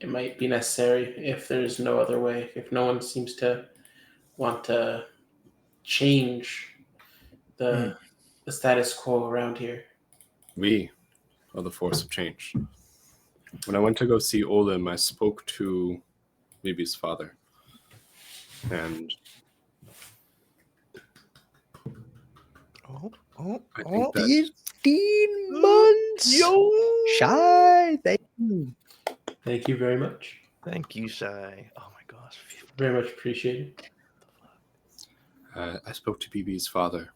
[SPEAKER 2] it might be necessary if there's no other way. If no one seems to want to change the status quo around here.
[SPEAKER 3] We are the force of change. When I went to go see Olim, I spoke to Libby's father. And I think that
[SPEAKER 4] 15 months.
[SPEAKER 1] Yo!
[SPEAKER 4] Shy. Thank you.
[SPEAKER 2] Thank you very much.
[SPEAKER 1] Thank you, Shy. Oh my gosh.
[SPEAKER 2] Very much appreciated.
[SPEAKER 3] I spoke to BB's father,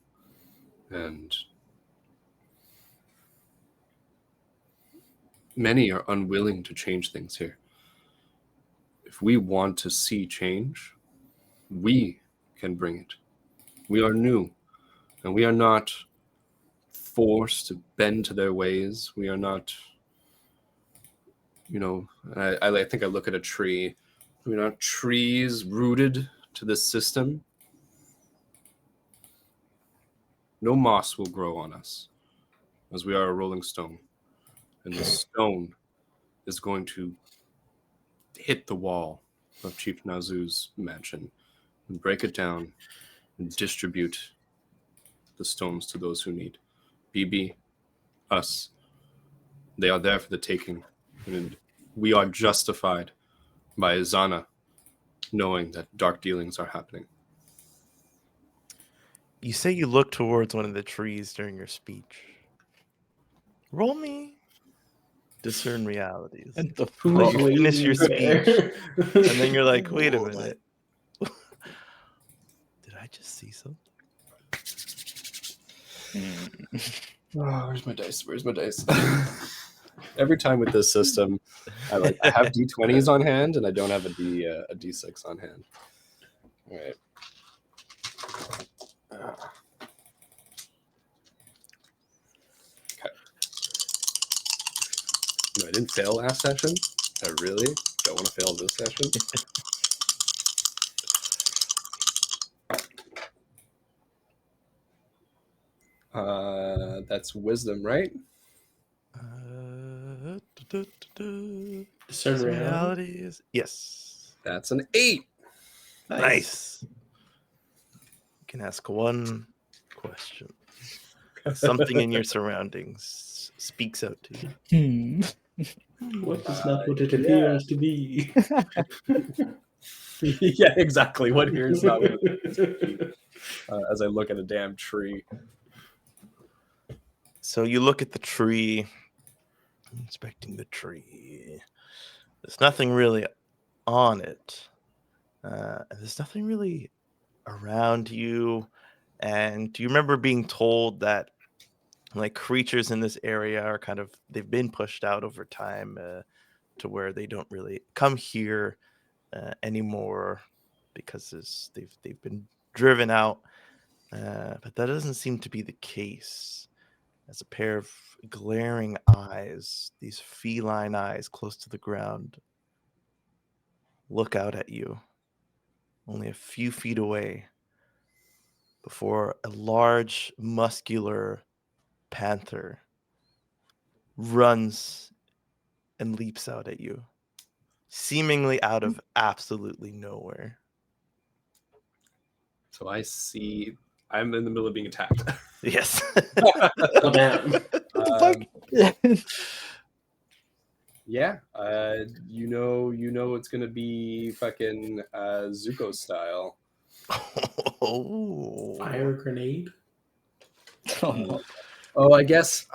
[SPEAKER 3] and many are unwilling to change things here. If we want to see change, we can bring it. We are new, and we are not forced to bend to their ways. We are not, I think I look at a tree. We're not trees rooted to this system. No moss will grow on us, as we are a rolling stone. And the stone is going to hit the wall of Chief Nazu's mansion and break it down and distribute the stones to those who need. BB, us, they are there for the taking. And we are justified by Izana knowing that dark dealings are happening.
[SPEAKER 1] You say you look towards one of the trees during your speech. Roll me discern realities.
[SPEAKER 4] And the
[SPEAKER 2] Who's
[SPEAKER 1] Let you
[SPEAKER 2] waiting
[SPEAKER 1] finish your
[SPEAKER 2] there?
[SPEAKER 1] speech, and then you're like, wait a
[SPEAKER 4] Ooh.
[SPEAKER 1] minute. Did I just see something?
[SPEAKER 3] Oh, where's my dice? Where's my dice? Every time with this system, I have D20s on hand, and I don't have a D6 on hand. All right. Okay. No, I didn't fail last session. I really don't want to fail this session. That's wisdom, right?
[SPEAKER 2] Discern reality.
[SPEAKER 1] Realities. Yes.
[SPEAKER 3] That's an 8.
[SPEAKER 1] Nice. You can ask one question. Something in your surroundings speaks out to you.
[SPEAKER 2] What is not what it appears to be?
[SPEAKER 3] Yeah, exactly. What here is not what it as I look at a damn tree.
[SPEAKER 1] So you look at the tree, inspecting the tree. There's nothing really on it. There's nothing really around you. And do you remember being told that like creatures in this area are they've been pushed out over time to where they don't really come here anymore because they've been driven out. But that doesn't seem to be the case. As a pair of glaring eyes, these feline eyes close to the ground, look out at you only a few feet away before a large, muscular panther runs and leaps out at you, seemingly out of absolutely nowhere.
[SPEAKER 3] So I see I'm in the middle of being attacked.
[SPEAKER 1] Yes.
[SPEAKER 2] Oh, damn.
[SPEAKER 3] Yeah, you know it's gonna be fucking Zuko style.
[SPEAKER 1] Oh.
[SPEAKER 2] Fire grenade?
[SPEAKER 4] Oh, no.
[SPEAKER 3] Oh, I guess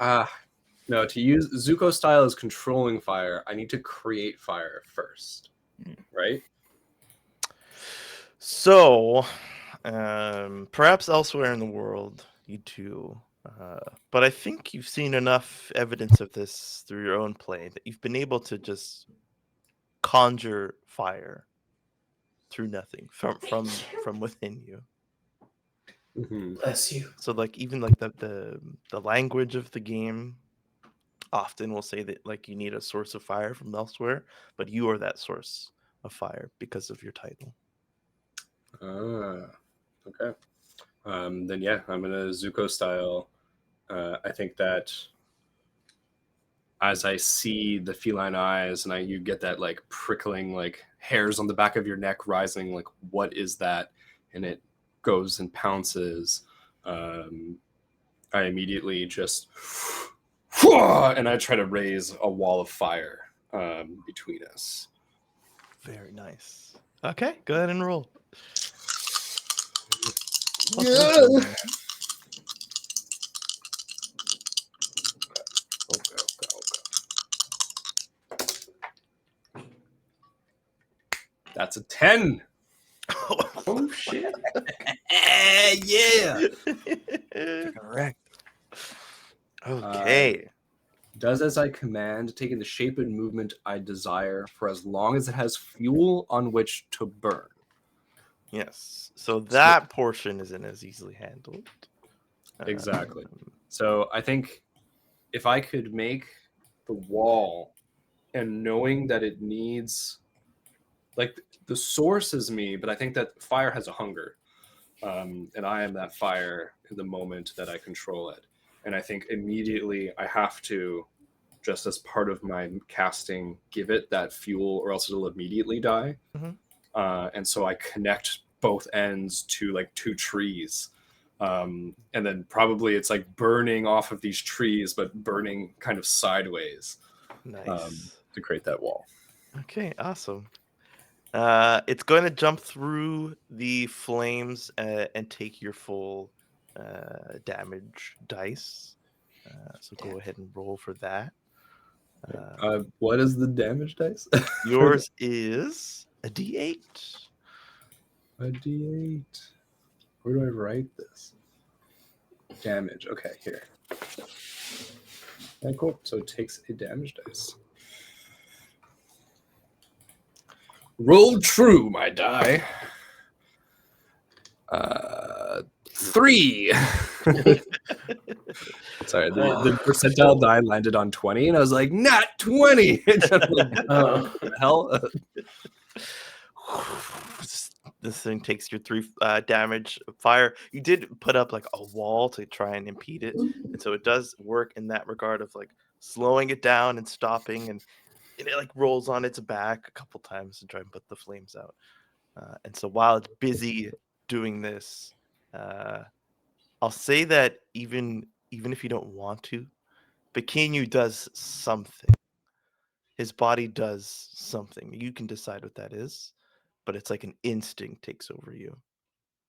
[SPEAKER 3] no. To use Zuko style is controlling fire. I need to create fire first, right?
[SPEAKER 1] So, perhaps elsewhere in the world, you too. But I think you've seen enough evidence of this through your own play that you've been able to just conjure fire through nothing from within you.
[SPEAKER 2] Bless you.
[SPEAKER 1] So like even like the language of the game often will say that like you need a source of fire from elsewhere, but you are that source of fire because of your title.
[SPEAKER 3] Okay. Then yeah, I'm gonna Zuko style. I think that as I see the feline eyes and you get that like prickling like hairs on the back of your neck rising, like what is that? And it goes and pounces. I immediately just and I try to raise a wall of fire between us.
[SPEAKER 1] Very nice. Okay, go ahead and roll.
[SPEAKER 3] That's a 10.
[SPEAKER 2] Oh shit!
[SPEAKER 3] Yeah.
[SPEAKER 4] Correct.
[SPEAKER 1] Okay.
[SPEAKER 3] Does as I command, taking the shape and movement I desire for as long as it has fuel on which to burn.
[SPEAKER 1] Yes. So that portion isn't as easily handled.
[SPEAKER 3] Exactly. So I think if I could make the wall and knowing that it needs, like the source is me, but I think that fire has a hunger. And I am that fire in the moment that I control it. And I think immediately I have to, just as part of my casting, give it that fuel or else it'll immediately die. And so I connect both ends to like two trees. And then probably it's like burning off of these trees, but burning kind of sideways.
[SPEAKER 1] Nice.
[SPEAKER 3] To create that wall.
[SPEAKER 1] Okay, awesome. It's going to jump through the flames and take your full damage dice. So go ahead and roll for that.
[SPEAKER 3] What is the damage dice?
[SPEAKER 1] Yours is a D8.
[SPEAKER 3] A D8. Where do I write this? Damage. Okay, here. Okay, cool. So it takes a damage dice. Roll true, my die. 3. Sorry, the percentile die landed on 20, and I was like, not 20. What the hell?
[SPEAKER 1] This thing takes your 3 damage of fire. You did put up like a wall to try and impede it, and so it does work in that regard of like slowing it down and stopping, and it like rolls on its back a couple times to try and put the flames out. And so while it's busy doing this, I'll say that even if you don't want to, Bikinu does something. His body does something. You can decide what that is, but it's like an instinct takes over you,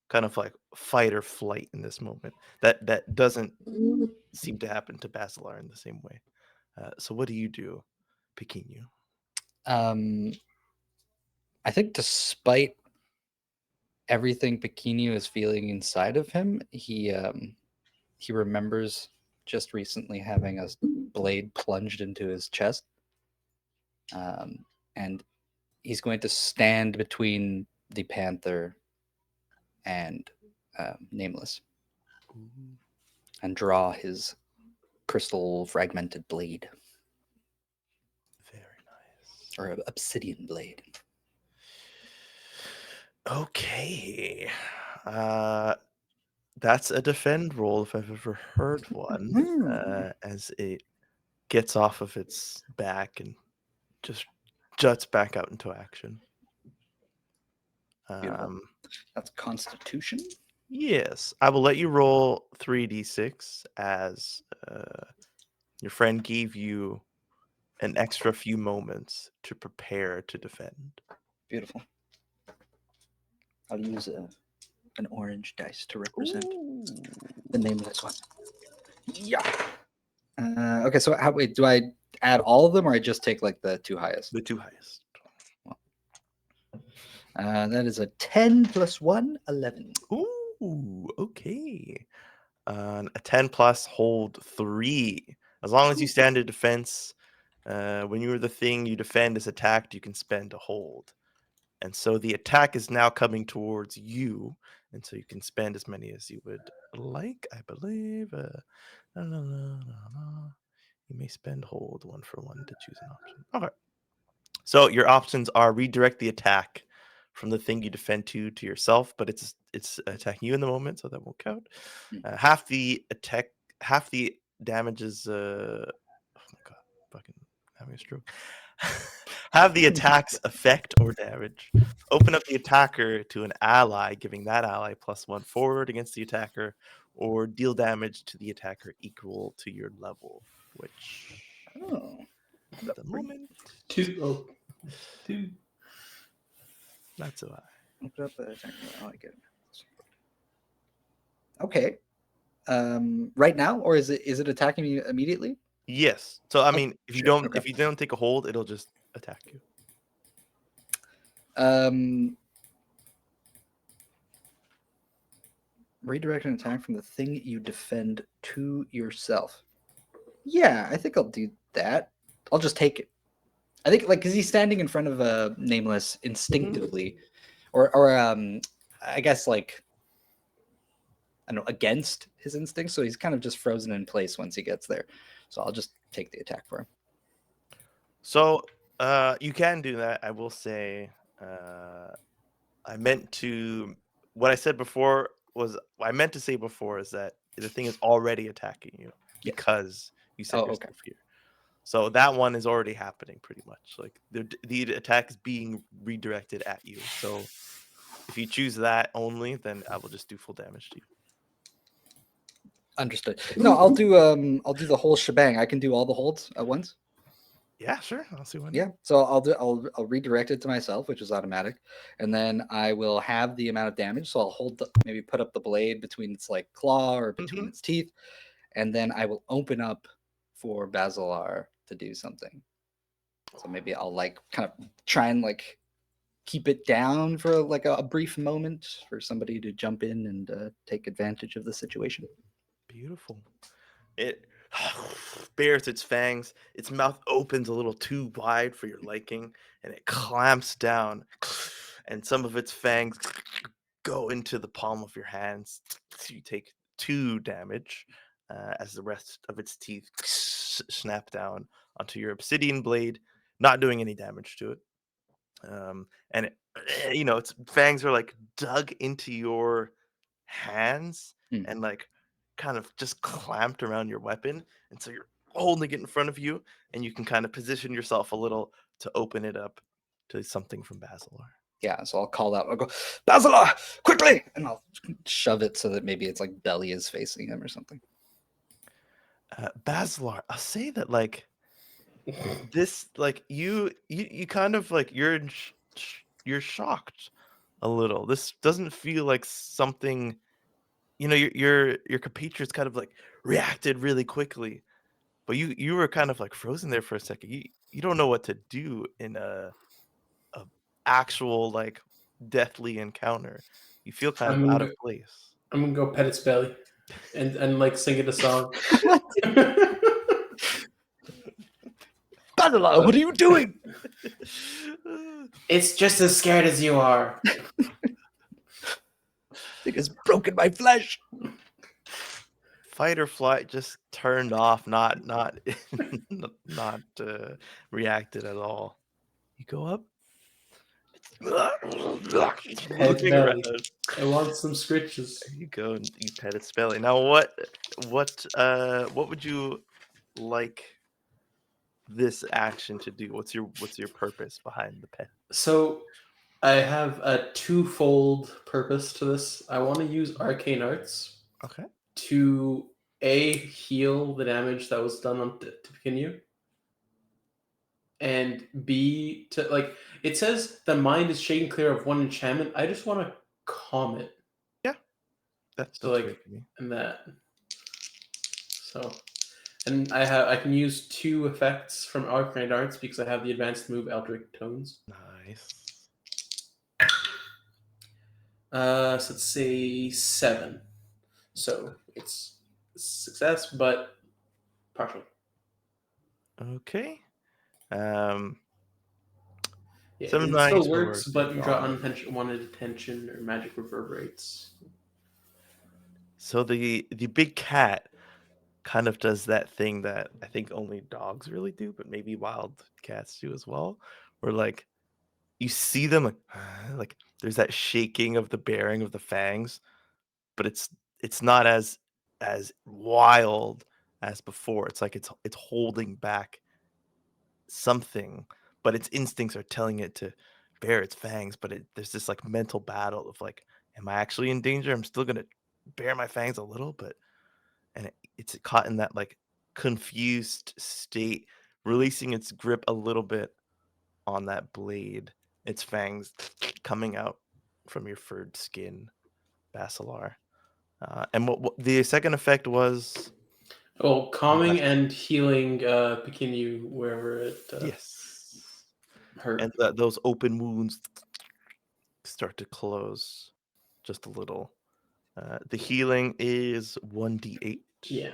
[SPEAKER 1] kind of like fight or flight in this moment. That doesn't seem to happen to Basalar in the same way. So what do you do, Bikinu?
[SPEAKER 4] I think despite everything Bikinu is feeling inside of him, he remembers just recently having a blade plunged into his chest. And he's going to stand between the panther and Nameless and draw his crystal fragmented blade.
[SPEAKER 1] Very nice.
[SPEAKER 4] Or an obsidian blade.
[SPEAKER 1] Okay. That's a defend roll if I've ever heard one. As it gets off of its back and just juts back out into action.
[SPEAKER 4] That's Constitution.
[SPEAKER 1] Yes, I will let you roll 3d6 as your friend gave you an extra few moments to prepare to defend.
[SPEAKER 4] Beautiful. I'll use an orange dice to represent the Nameless one. Yeah. Okay, so wait, do I add all of them or I just take like the 2 highest?
[SPEAKER 1] The 2 highest.
[SPEAKER 4] That is a 10 plus 1, 11.
[SPEAKER 1] Ooh, okay. A 10 plus hold 3. As long as you stand a defense, when you are the thing you defend is attacked, you can spend a hold. And so the attack is now coming towards you. And so you can spend as many as you would like, I believe. You may spend hold 1 for 1 to choose an option. Okay. So your options are redirect the attack from the thing you defend to yourself, but it's attacking you in the moment, so that won't count. Half the damage is oh my god, fucking having a stroke. Have the attack's effect or damage. Open up the attacker to an ally, giving that ally +1 forward against the attacker, or deal damage to the attacker equal to your level, which at the moment
[SPEAKER 2] 2.
[SPEAKER 1] not so high.
[SPEAKER 4] Open up the attacker. I like it. Okay. Right now, or is it attacking me immediately?
[SPEAKER 1] Yes. So I mean, if you
[SPEAKER 4] sure,
[SPEAKER 1] don't
[SPEAKER 4] okay.
[SPEAKER 1] if you don't take a hold, it'll just attack you.
[SPEAKER 4] Redirect an attack from the thing you defend to yourself. Yeah, I think I'll do that. I'll just take it. I think because he's standing in front of nameless instinctively, or I guess I don't know, against his instincts. So he's kind of just frozen in place once he gets there. So I'll just take the attack for him.
[SPEAKER 1] So you can do that. I will say I meant to what I said before was what I meant to say before is that the thing is already attacking you because you set yourself here. So that one is already happening pretty much. Like the attack is being redirected at you. So if you choose that only, then I will just do full damage to you.
[SPEAKER 4] Understood. No, I'll do the whole shebang. I can do all the holds at once.
[SPEAKER 1] Yeah, sure. I'll see one.
[SPEAKER 4] Yeah. So I'll redirect it to myself, which is automatic, and then I will have the amount of damage. So I'll hold maybe put up the blade between its claw or between its teeth, and then I will open up for Basalar to do something. So maybe I'll kind of try and keep it down for a brief moment for somebody to jump in and take advantage of the situation.
[SPEAKER 1] Beautiful. It bares its fangs. Its mouth opens a little too wide for your liking, and it clamps down. And some of its fangs go into the palm of your hands. You take 2 damage as the rest of its teeth snap down onto your obsidian blade, not doing any damage to it. And it, its fangs are dug into your hands and kind of just clamped around your weapon, and so you're holding it in front of you, and you can kind of position yourself a little to open it up to something from Basalar.
[SPEAKER 4] Yeah, so I'll call out. I'll go, Basalar, quickly, and I'll shove it so that maybe its belly is facing him or something.
[SPEAKER 1] Basalar, I'll say that this you kind of you're shocked a little. This doesn't feel like something. Your compatriots kind of reacted really quickly, but you were kind of frozen there for a second. You don't know what to do in a actual deathly encounter. You feel kind of out of place.
[SPEAKER 2] I'm gonna go pet its belly and sing it a song.
[SPEAKER 4] Basalar, what are you doing?
[SPEAKER 2] It's just as scared as you are.
[SPEAKER 4] It has broken my flesh.
[SPEAKER 1] Fight or flight just turned off, not reacted at all. You go up. Looking around.
[SPEAKER 2] I want some scritches.
[SPEAKER 1] There you go. And you pet its belly. Now, what would you like this action to do? What's your purpose behind the pet?
[SPEAKER 2] So, I have a 2-fold purpose to this. I want to use arcane arts.
[SPEAKER 1] Okay.
[SPEAKER 2] To heal the damage that was done to Pekinu, and B, to it says the mind is shaken clear of 1 enchantment. I just want to calm it.
[SPEAKER 1] Yeah, that's
[SPEAKER 2] and that. So, and I can use 2 effects from arcane arts because I have the advanced move Eldritch Tones.
[SPEAKER 1] Nice.
[SPEAKER 2] So let's say 7. So it's a success, but partial.
[SPEAKER 1] Okay.
[SPEAKER 2] Yeah,
[SPEAKER 1] Seven
[SPEAKER 2] it still
[SPEAKER 1] nights
[SPEAKER 2] works,
[SPEAKER 1] worth
[SPEAKER 2] but
[SPEAKER 1] of
[SPEAKER 2] you draw
[SPEAKER 1] drawing.
[SPEAKER 2] unwanted attention or magic reverberates.
[SPEAKER 1] So the big cat kind of does that thing that I think only dogs really do, but maybe wild cats do as well. Where like you see them like there's that shaking of the bearing of the fangs, but it's not as wild as before. It's like it's holding back something, but its instincts are telling it to bare its fangs. But there's this like mental battle of like, am I actually in danger? I'm still gonna bare my fangs a little, but it's caught in that like confused state, releasing its grip a little bit on that blade, its fangs coming out from your furred skin, Basalar. And what the second effect was?
[SPEAKER 2] Oh, calming
[SPEAKER 1] Gotcha.
[SPEAKER 2] and healing Pikinu wherever it
[SPEAKER 1] Yes.
[SPEAKER 2] hurt.
[SPEAKER 1] And those open wounds start to close just a little. The healing is 1d8.
[SPEAKER 2] Yeah.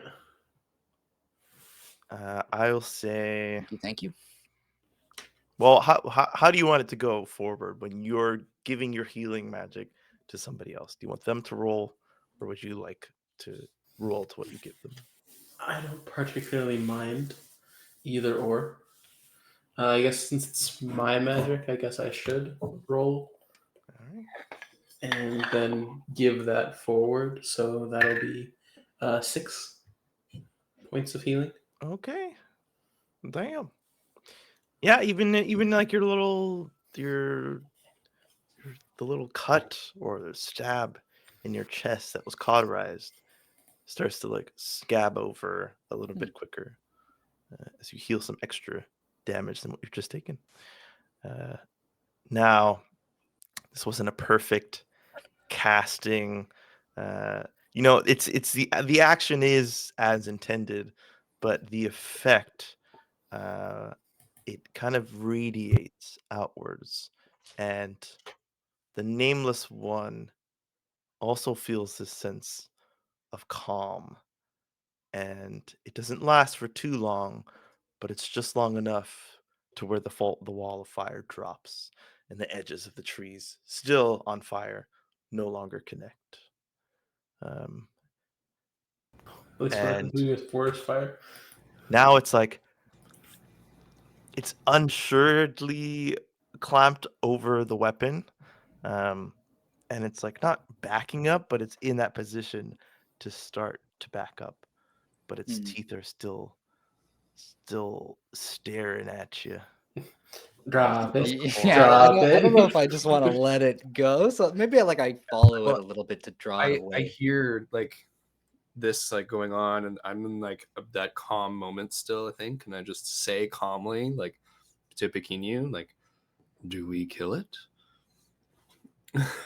[SPEAKER 1] I'll say.
[SPEAKER 4] Thank you.
[SPEAKER 1] Well, how do you want it to go forward when you're giving your healing magic to somebody else? Do you want them to roll, or would you like to roll to what you give them?
[SPEAKER 2] I don't particularly mind either or. I guess since it's my magic, I guess I should roll
[SPEAKER 1] All right.
[SPEAKER 2] and then give that forward. So that'll be 6 points of healing.
[SPEAKER 1] Okay. Damn. Yeah, even like the little cut or the stab in your chest that was cauterized starts to like scab over a little bit quicker as you heal some extra damage than what you've just taken. Now, this wasn't a perfect casting. It's the action is as intended, but the effect it kind of radiates outwards, and the nameless one also feels this sense of calm, and it doesn't last for too long, but it's just long enough to where the wall of fire drops and the edges of the trees still on fire no longer connect. Um,
[SPEAKER 2] At least for
[SPEAKER 1] and
[SPEAKER 2] continuous forest fire.
[SPEAKER 1] now it's like it's unsuredly clamped over the weapon, um, and it's like not backing up, but it's in that position to start to back up, but its teeth are still staring at you.
[SPEAKER 2] Drop it.
[SPEAKER 4] Yeah,
[SPEAKER 2] Drop
[SPEAKER 4] I don't know
[SPEAKER 2] it.
[SPEAKER 4] if I just want to let it go. So maybe I follow it a little bit to draw it
[SPEAKER 3] I
[SPEAKER 4] away.
[SPEAKER 3] hear like this like going on, and I'm in like that calm moment still, I think, and I just say calmly like to Pikinu, like, do we kill it?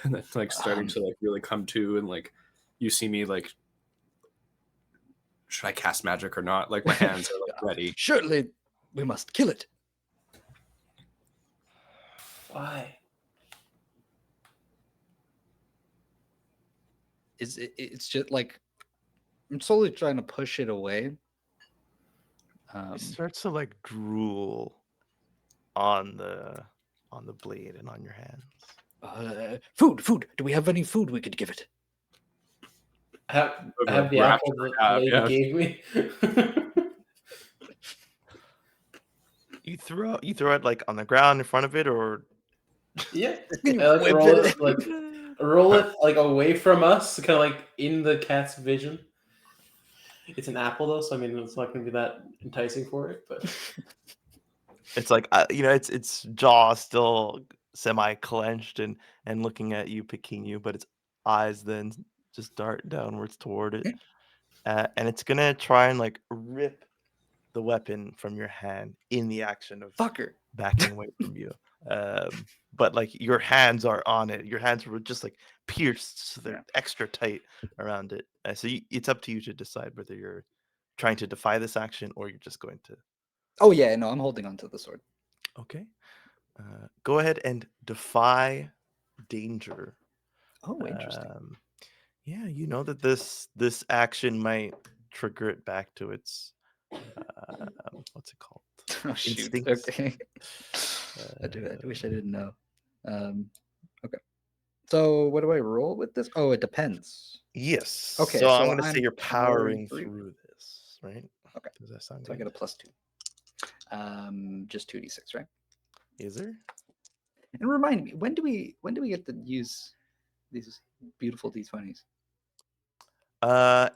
[SPEAKER 3] And that's like starting to like really come to, and like you see me like, should I cast magic or not? Like my hands are like ready.
[SPEAKER 4] Surely we must kill it.
[SPEAKER 2] Why?
[SPEAKER 4] It's just like I'm slowly trying to push it away.
[SPEAKER 1] It starts to like drool on the blade and on your hands.
[SPEAKER 4] Food. Do we have any food we could give it?
[SPEAKER 2] I have the apple that the lady gave me.
[SPEAKER 1] You throw it like on the ground in front of it, or
[SPEAKER 2] Yeah.
[SPEAKER 4] You
[SPEAKER 2] I like
[SPEAKER 4] whip
[SPEAKER 2] roll
[SPEAKER 4] it.
[SPEAKER 2] it roll it like away from us, kind of like in the cat's vision. It's an apple though, so I mean it's not gonna be that enticing for it, but
[SPEAKER 1] it's like its jaw still semi clenched and looking at you, picking you, but its eyes then just dart downwards toward it, and it's gonna try and like rip the weapon from your hand in the action of
[SPEAKER 4] Fucker.
[SPEAKER 1] backing away from you. But like your hands are on it. Your hands were just like pierced, so they're extra tight around it. So it's up to you to decide whether you're trying to defy this action or you're just going to.
[SPEAKER 4] Oh yeah, no, I'm holding onto the sword.
[SPEAKER 1] Okay. Go ahead and defy danger.
[SPEAKER 4] Oh, interesting.
[SPEAKER 1] Yeah, you know that this action might trigger it back to its what's it called?
[SPEAKER 4] Oh shoot.
[SPEAKER 1] Instincts.
[SPEAKER 4] Okay. I wish I didn't know. Okay. So what do I roll with this? Oh, it depends.
[SPEAKER 1] Yes.
[SPEAKER 4] Okay,
[SPEAKER 1] So I'm
[SPEAKER 4] so
[SPEAKER 1] going to say
[SPEAKER 4] I'm
[SPEAKER 1] you're powering
[SPEAKER 4] through.
[SPEAKER 1] through this, right?
[SPEAKER 4] Okay.
[SPEAKER 1] Does that sound
[SPEAKER 4] So I
[SPEAKER 1] good?
[SPEAKER 4] get a +2. Just 2d6, right?
[SPEAKER 1] Is there?
[SPEAKER 4] And remind me, when do we get to use these beautiful d20s?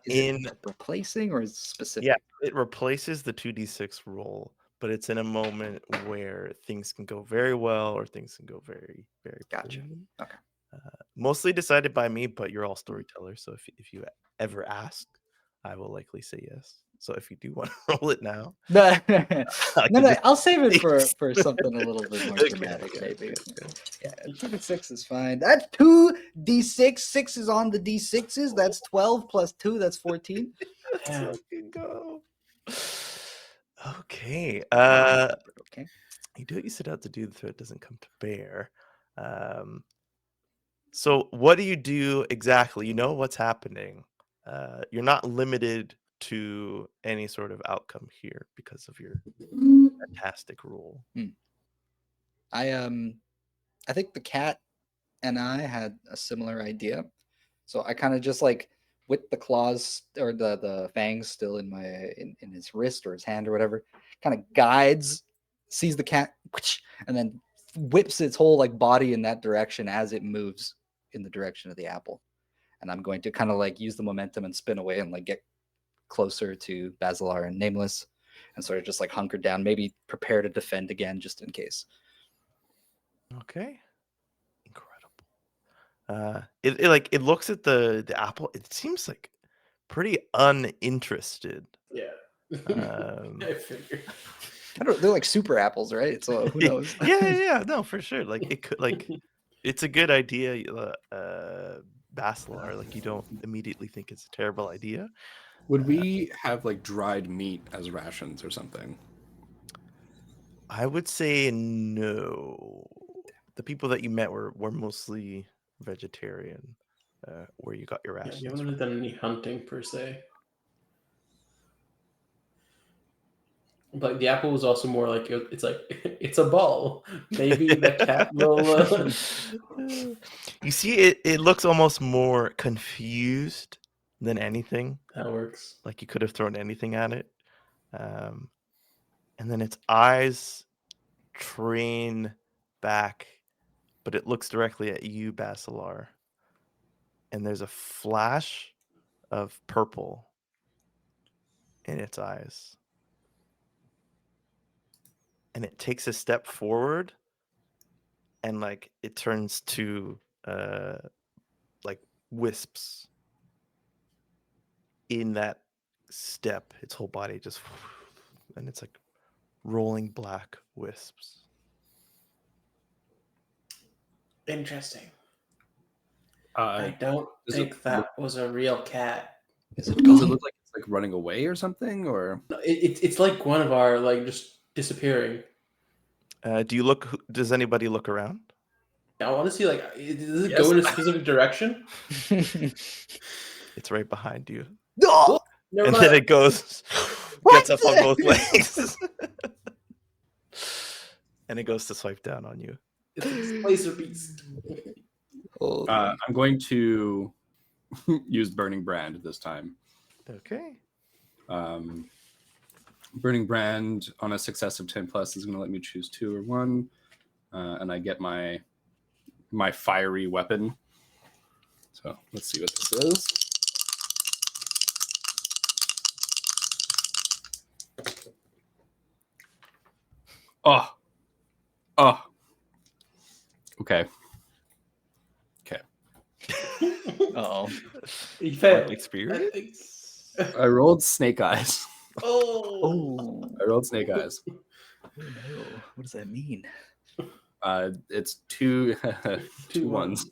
[SPEAKER 4] Is
[SPEAKER 1] In
[SPEAKER 4] it like replacing or is it specific?
[SPEAKER 1] yeah, it replaces the 2d6 roll, but it's in a moment where things can go very well or things can go very, very
[SPEAKER 4] Gotcha.
[SPEAKER 1] poorly.
[SPEAKER 4] Okay.
[SPEAKER 1] Mostly decided by me, but you're all storytellers, so if you ever ask, I will likely say yes. So if you do want to roll it now,
[SPEAKER 4] No,
[SPEAKER 1] I
[SPEAKER 4] no,
[SPEAKER 1] can just
[SPEAKER 4] I'll save it for
[SPEAKER 1] say-
[SPEAKER 4] something a little bit more
[SPEAKER 1] Okay,
[SPEAKER 4] dramatic,
[SPEAKER 1] okay,
[SPEAKER 4] maybe.
[SPEAKER 1] okay.
[SPEAKER 4] Yeah, 2d6 is fine. That's 2d6. 6 is on the d6s. That's 12 plus 2. That's 14.
[SPEAKER 1] Let's
[SPEAKER 2] Yeah.
[SPEAKER 1] fucking go. Okay.
[SPEAKER 4] Okay.
[SPEAKER 1] You do what you set out to do, the threat doesn't come to bear. So what do you do exactly? You know what's happening. You're not limited to any sort of outcome here because of your fantastic rule.
[SPEAKER 4] I think the cat and I had a similar idea. So I kind of just like with the claws or the fangs still in in his wrist or his hand or whatever, kind of guides, sees the cat, and then whips its whole like body in that direction as it moves in the direction of the apple. And I'm going to kind of like use the momentum and spin away and like get closer to Basalar and Nameless and sort of just like hunker down, maybe prepare to defend again just in case.
[SPEAKER 1] Okay. Incredible. It looks at the apple. It seems like pretty uninterested.
[SPEAKER 2] Yeah.
[SPEAKER 1] Um,
[SPEAKER 2] I figured.
[SPEAKER 4] I don't. They're like super apples, right? So who knows?
[SPEAKER 1] yeah, no, for sure. Like it could, like it's a good idea, Basalar. Like you don't immediately think it's a terrible idea.
[SPEAKER 3] Would we have like dried meat as rations or something?
[SPEAKER 1] I would say no. The people that you met were mostly vegetarian, where you got your
[SPEAKER 2] Yeah, we
[SPEAKER 1] rations.
[SPEAKER 2] haven't really done any hunting per se. But the apple was also more like it's like it's a ball. Maybe the cat will.
[SPEAKER 1] You see, it looks almost more confused than anything.
[SPEAKER 2] That works.
[SPEAKER 1] Like you could have thrown anything at it. And then its eyes train back, but it looks directly at you, Basalar. And there's a flash of purple in its eyes. And it takes a step forward and like it turns to like wisps in that step. Its whole body just and it's like rolling black wisps.
[SPEAKER 2] Interesting.
[SPEAKER 3] Uh,
[SPEAKER 2] I don't
[SPEAKER 3] does
[SPEAKER 2] think
[SPEAKER 3] it
[SPEAKER 2] that
[SPEAKER 3] look-
[SPEAKER 2] was a real cat.
[SPEAKER 4] Is it
[SPEAKER 3] Does it
[SPEAKER 4] gone?
[SPEAKER 3] look like it's like running away or something? Or
[SPEAKER 2] No, it's like one of our like just disappearing.
[SPEAKER 1] Does anybody look around?
[SPEAKER 2] I want to see like does it
[SPEAKER 3] Yes.
[SPEAKER 2] go in a specific direction?
[SPEAKER 1] It's right behind you.
[SPEAKER 4] No!
[SPEAKER 2] Never
[SPEAKER 1] And
[SPEAKER 2] mind.
[SPEAKER 1] then it goes gets up on both legs. And it goes to swipe down on you.
[SPEAKER 2] It's a displacer beast.
[SPEAKER 4] Oh,
[SPEAKER 3] I'm going to use Burning Brand this time.
[SPEAKER 1] Okay.
[SPEAKER 3] Burning Brand on a success of 10 plus is going to let me choose 2 or 1, and I get my fiery weapon. So let's see what this is. Oh. Okay.
[SPEAKER 4] oh.
[SPEAKER 2] He failed.
[SPEAKER 1] Experience?
[SPEAKER 3] I rolled Snake Eyes.
[SPEAKER 2] Oh.
[SPEAKER 3] I rolled Snake Eyes.
[SPEAKER 4] No. What does that mean?
[SPEAKER 3] It's two ones.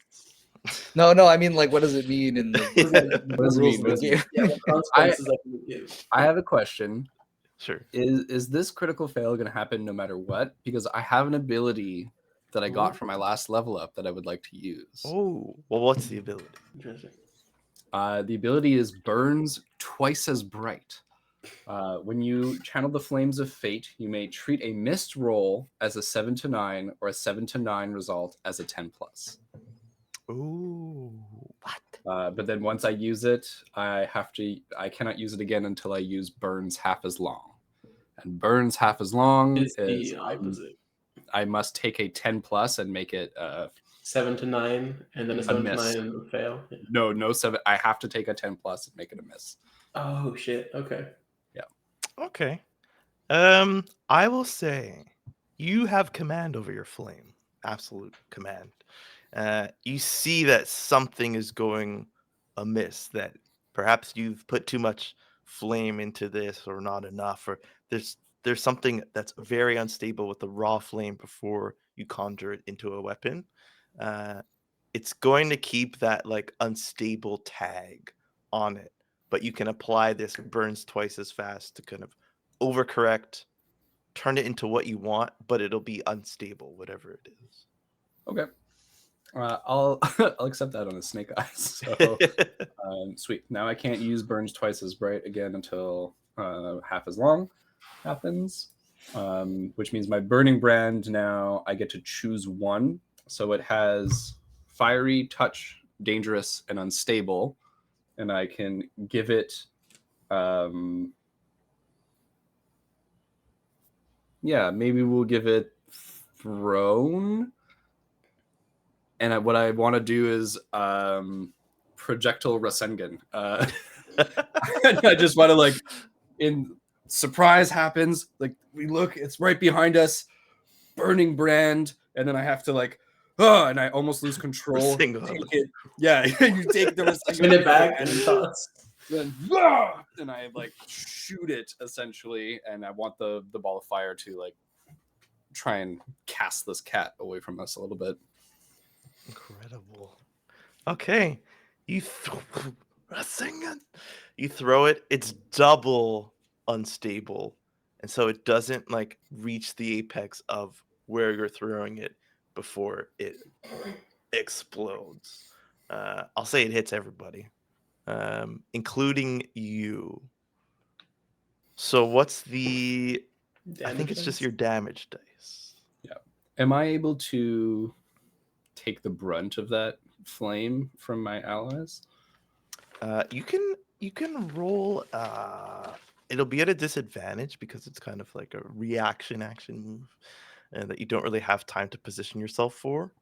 [SPEAKER 4] No, I mean, like, what does it mean in the
[SPEAKER 3] What does it
[SPEAKER 4] rules
[SPEAKER 3] mean?
[SPEAKER 4] of
[SPEAKER 3] What does
[SPEAKER 4] the
[SPEAKER 3] it
[SPEAKER 4] game?
[SPEAKER 2] Yeah, what consequences that can give?
[SPEAKER 3] I have a question.
[SPEAKER 1] Sure.
[SPEAKER 3] Is this critical fail going to happen no matter what? Because I have an ability that I got from my last level up that I would like to use.
[SPEAKER 1] Oh, well, what's the ability?
[SPEAKER 2] Interesting.
[SPEAKER 3] The ability is burns twice as bright. When you channel the flames of fate, you may treat a missed roll as a 7 to 9 or a 7 to 9 result as a 10 plus.
[SPEAKER 1] Ooh, what?
[SPEAKER 3] But then once I use it, I cannot use it again until I use burns half as long. And burns half as long
[SPEAKER 2] It's
[SPEAKER 3] is
[SPEAKER 2] the opposite.
[SPEAKER 3] I must take a 10 plus and make it
[SPEAKER 2] 7 to 9, and then a 7 to
[SPEAKER 3] miss.
[SPEAKER 2] 9 and a fail. Yeah.
[SPEAKER 3] no 7. I have to take a 10 plus and make it a miss.
[SPEAKER 2] Oh shit. Okay.
[SPEAKER 1] Okay. I will say you have command over your flame. Absolute command. You see that something is going amiss, that perhaps you've put too much flame into this or not enough, or there's something that's very unstable with the raw flame before you conjure it into a weapon. It's going to keep that like unstable tag on it, but you can apply this burns twice as fast to kind of overcorrect, turn it into what you want, but it'll be unstable, whatever it is.
[SPEAKER 3] Okay. I'll I'll accept that on the snake eyes. So sweet. Now I can't use burns twice as bright again until half as long happens, which means my burning brand now I get to choose one. So it has fiery, touch, dangerous, and unstable, and I can give it. Maybe we'll give it thrown. And what I want to do is projectile Rasengan. I just want to like, in surprise happens, like we look, it's right behind us, burning brand, and then I have to like, and I almost lose control. Take it. Yeah, you take the Rasengan,
[SPEAKER 2] Spin it back and toss.
[SPEAKER 3] Then and I like shoot it essentially, and I want the ball of fire to like try and cast this cat away from us a little bit.
[SPEAKER 1] Incredible. Okay. You throw it, it's double unstable. And so it doesn't like reach the apex of where you're throwing it before it explodes. I'll say it hits everybody, including you. So what's the I think it's just your damage dice.
[SPEAKER 3] Yeah. Am I able to take the brunt of that flame from my allies?
[SPEAKER 1] You can roll. It'll be at a disadvantage because it's kind of like a reaction action move, and that you don't really have time to position yourself for.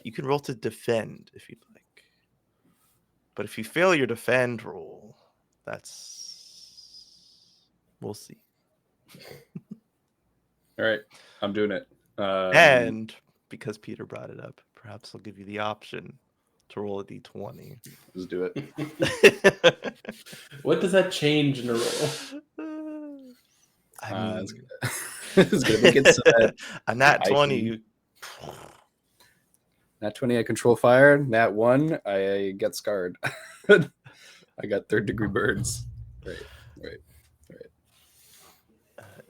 [SPEAKER 1] You can roll to defend if you'd like, but if you fail your defend roll, we'll see.
[SPEAKER 3] All right, I'm doing it.
[SPEAKER 1] And because Peter brought it up, perhaps I'll give you the option to roll a d20.
[SPEAKER 3] Let's do it.
[SPEAKER 2] What does that change in a roll?
[SPEAKER 1] I mean,
[SPEAKER 3] it's gonna make it so that
[SPEAKER 1] a nat 20.
[SPEAKER 3] Nat 20, I control fire. Nat 1, I get scarred. I got 3rd degree burns. Right.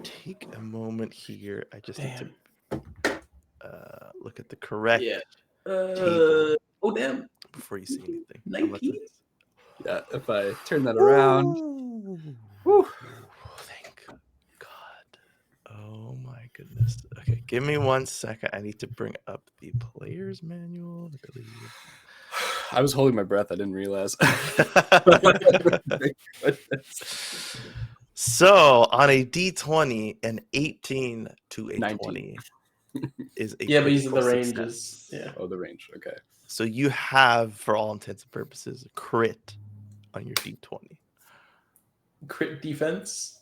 [SPEAKER 1] Take a moment here. I just need to look at the correct table.
[SPEAKER 2] Oh, damn.
[SPEAKER 1] Before you say anything.
[SPEAKER 2] 19?
[SPEAKER 3] Yeah, if I turn that around.
[SPEAKER 1] Whew. Thank God. Oh my goodness. Okay, give me 1 second. I need to bring up the player's manual, I believe.
[SPEAKER 3] I was holding my breath. I didn't realize.
[SPEAKER 1] So on a D20, an 18 to a 20 is a
[SPEAKER 2] but these are the
[SPEAKER 1] critical
[SPEAKER 2] ranges.
[SPEAKER 1] success.
[SPEAKER 2] Yeah.
[SPEAKER 3] Oh, the range. Okay.
[SPEAKER 1] So you have, for all intents and purposes, a crit on your D20.
[SPEAKER 2] Crit defense.